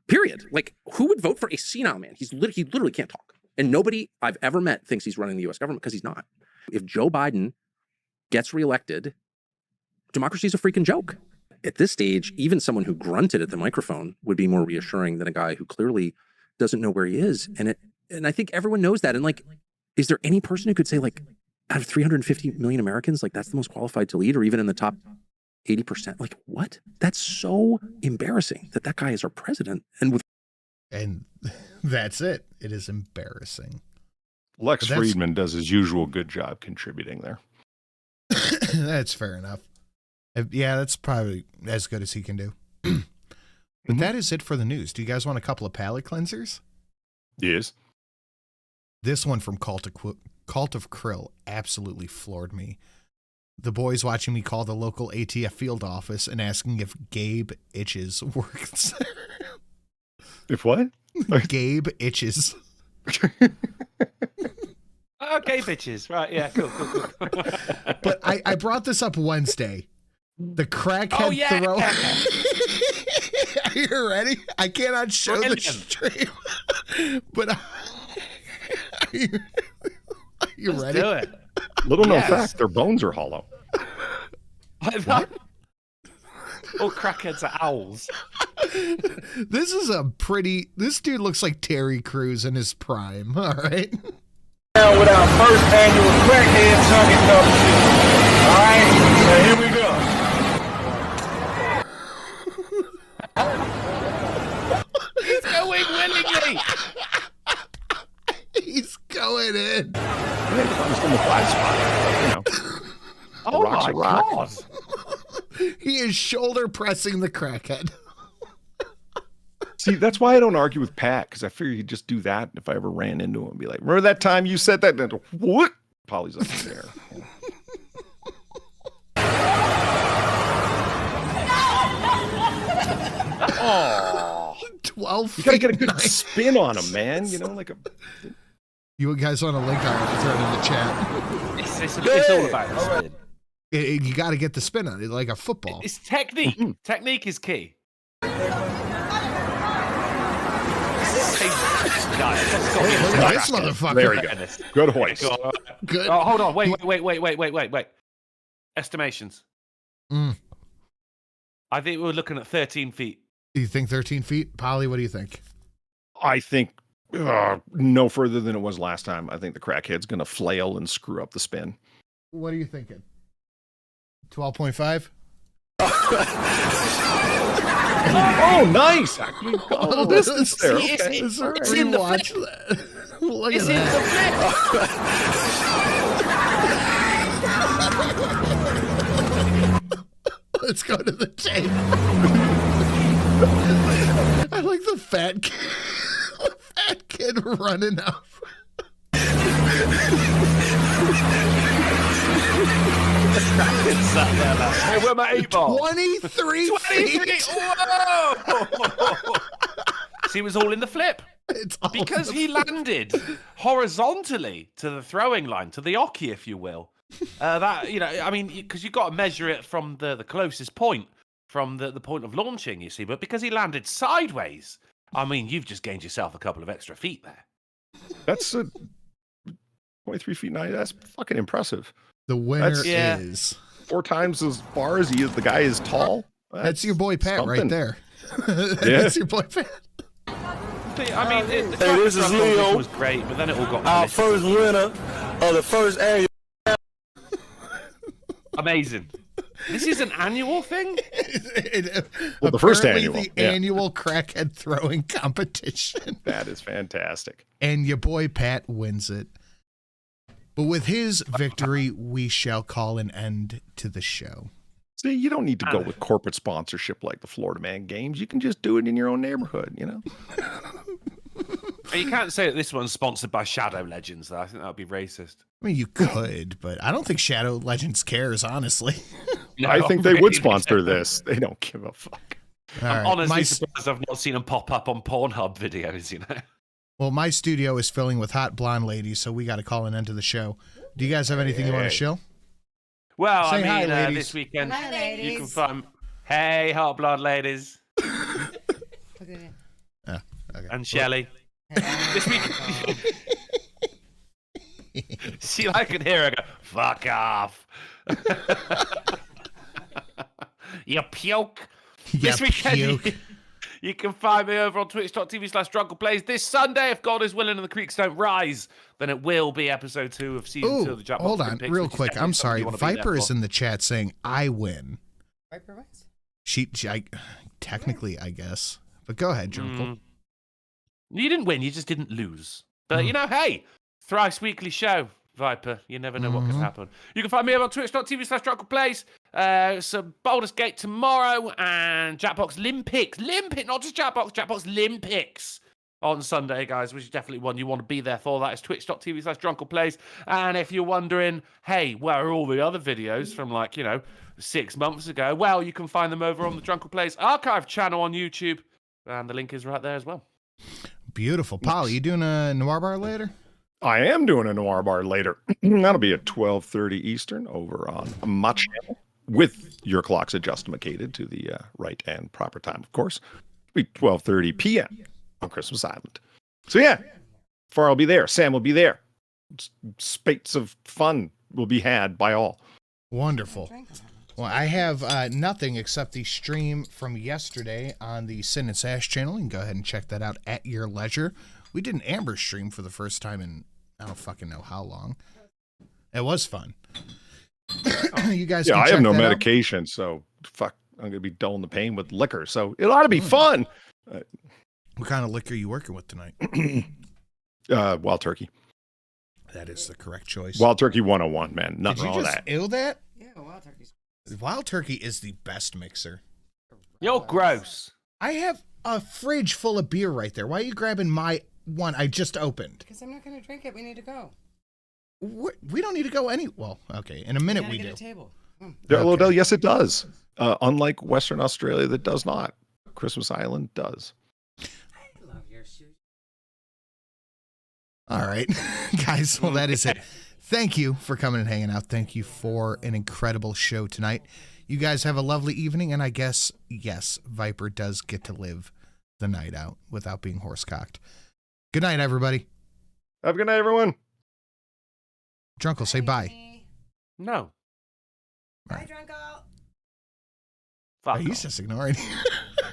Period. Like, who would vote for a senile man? He literally can't talk. And nobody I've ever met thinks he's running the U.S. government because he's not. If Joe Biden gets reelected, democracy is a freaking joke. At this stage, even someone who grunted at the microphone would be more reassuring than a guy who clearly doesn't know where he is. And I think everyone knows that. And is there any person who could say, out of 350 million Americans, that's the most qualified to lead, or even in the top 80%? What? That's so embarrassing that guy is our president. And that's it. It is embarrassing. Lex Friedman does his usual good job contributing there. That's fair enough. Yeah, that's probably as good as he can do. But that is it for the news. Do you guys want a couple of palate cleansers? Yes. This one from Cult of Krill absolutely floored me. The boys watching me call the local ATF field office and asking if Gabe Itches works there. If what? Gabe Itches. Oh, Gabe Itches. Right, yeah, cool. But I brought this up Wednesday. The crackhead throw. Are you ready? I cannot show the stream. But are you ready? Do it. Little known fact, their bones are hollow. What? All crackheads are owls. This dude looks like Terry Crews in his prime, all right? Now with our first annual crackhead target competition. All right, so here we go. He's going willingly. He's going in. Just in the flat spot, Oh my God. He is shoulder pressing the crackhead. See, that's why I don't argue with Pat, because I figure he'd just do that if I ever ran into him and be like, remember that time you said that? And what? Polly's up there. Oh, 12 You gotta get a good spin on him, man. You guys want a link? I'll throw it in the chat. It's all about the spin. You got to get the spin on it, like a football. It's technique. Technique is key. This motherfucker. There you go. Good hoist. Good. Oh, hold on. Wait. Estimations. I think we're looking at 13 feet. You think 13 feet? Polly, what do you think? I think no further than it was last time. I think the crackhead's going to flail and screw up the spin. What are you thinking? 12.5? Oh, nice. Oh, this is there. See, Okay. It's in the flip. Look It's at in that. the flip. Let's go to the tape. I like the fat kid running up. Hey, where my 8 ball? 23 feet. Whoa! See, it was all in the flip. Because he landed horizontally to the throwing line, to the oki, if you will. Because you've got to measure it from the closest point, from the point of launching, you see. But because he landed sideways, you've just gained yourself a couple of extra feet there. That's 23 feet 9. That's fucking impressive. The winner is 4 times as far as the guy is tall. That's your boy Pat right there. Yeah. That's your boy Pat. I mean, the this is Leo. was great, but then it all got our first winner of the first annual. Amazing. This is an annual thing? Well, the first Apparently annual. The annual crackhead throwing competition. That is fantastic. And your boy Pat wins it. But with his victory, we shall call an end to the show. See, you don't need to go with corporate sponsorship like the Florida Man Games. You can just do it in your own neighborhood, you know? You can't say that this one's sponsored by Shadow Legends, though. I think that would be racist. I mean, you could, but I don't think Shadow Legends cares, honestly. No, I think they would sponsor this. They don't give a fuck. I'm honestly surprised I've not seen them pop up on Pornhub videos, you know? Well, my studio is filling with hot blonde ladies, so we got to call an end to the show. Do you guys have anything you want to show? Well, Say I mean, hi, ladies. this weekend, Hi, ladies. you can find... Hey, hot blonde ladies. Okay. And Shelley. This week... See, I can hear her go, fuck off. You puke. This weekend, you can find me over on twitch.tv/DrunkenPlays this Sunday. If God is willing and the creeks don't rise, then it will be episode 2 of season 2 of the Jackbox. Hold on, Picks, real which is quick. definitely I'm something sorry. you wanna be there Viper is for. in the chat saying, I win. Viper wins? Technically, I guess. But go ahead, Drunkle. You didn't win, you just didn't lose. But, you know, hey, thrice weekly show, Viper. You never know what can happen. You can find me over on twitch.tv/DrunkenPlays. Some Baldur's Gate tomorrow and Jackbox Limpics. Not just Jackbox, Jackbox Limpics on Sunday, guys, which is definitely one you want to be there for. That is twitch.tv/DrunkenPlays. And if you're wondering, hey, where are all the other videos from 6 months ago? Well, you can find them over on the Drunken Plays archive channel on YouTube. And the link is right there as well. Beautiful. Polly, you doing a Noir Bar later? I am doing a Noir Bar later. That'll be at 12:30 Eastern over on Mach channel with your clocks adjustimated to the right and proper time, of course. It'll be 12:30 p.m. on Christmas Island. So yeah, Far will be there. Sam will be there. Spates of fun will be had by all. Wonderful. Well, I have nothing except the stream from yesterday on the Sin and Sash channel. You can go ahead and check that out at your leisure. We did an Amber stream for the first time in I don't fucking know how long. It was fun. You guys can I have check no that out. medication, so fuck, I'm going to be dulling the pain with liquor. So it ought to be fun. What kind of liquor are you working with tonight? Wild Turkey. That is the correct choice. Wild Turkey 101, man. Did Nothing you wrong with just that. ill that? Yeah, Wild Turkey's. Wild Turkey is the best mixer. You're gross. I have a fridge full of beer right there. Why are you grabbing my one I just opened? Because I'm not going to drink it. We need to go. We don't need to go any. Well, okay. In a minute we get do. a table. Lodell, yes, it does. Unlike Western Australia, that does not. Christmas Island does. All right, guys. Well, that is it. Thank you for coming and hanging out. Thank you for an incredible show tonight. You guys have a lovely evening, and I guess, yes, Viper does get to live the night out without being horse-cocked. Good night, everybody. Have a good night, everyone. Drunkle, say bye. No. Bye, Drunkle. Fuck He's just ignoring.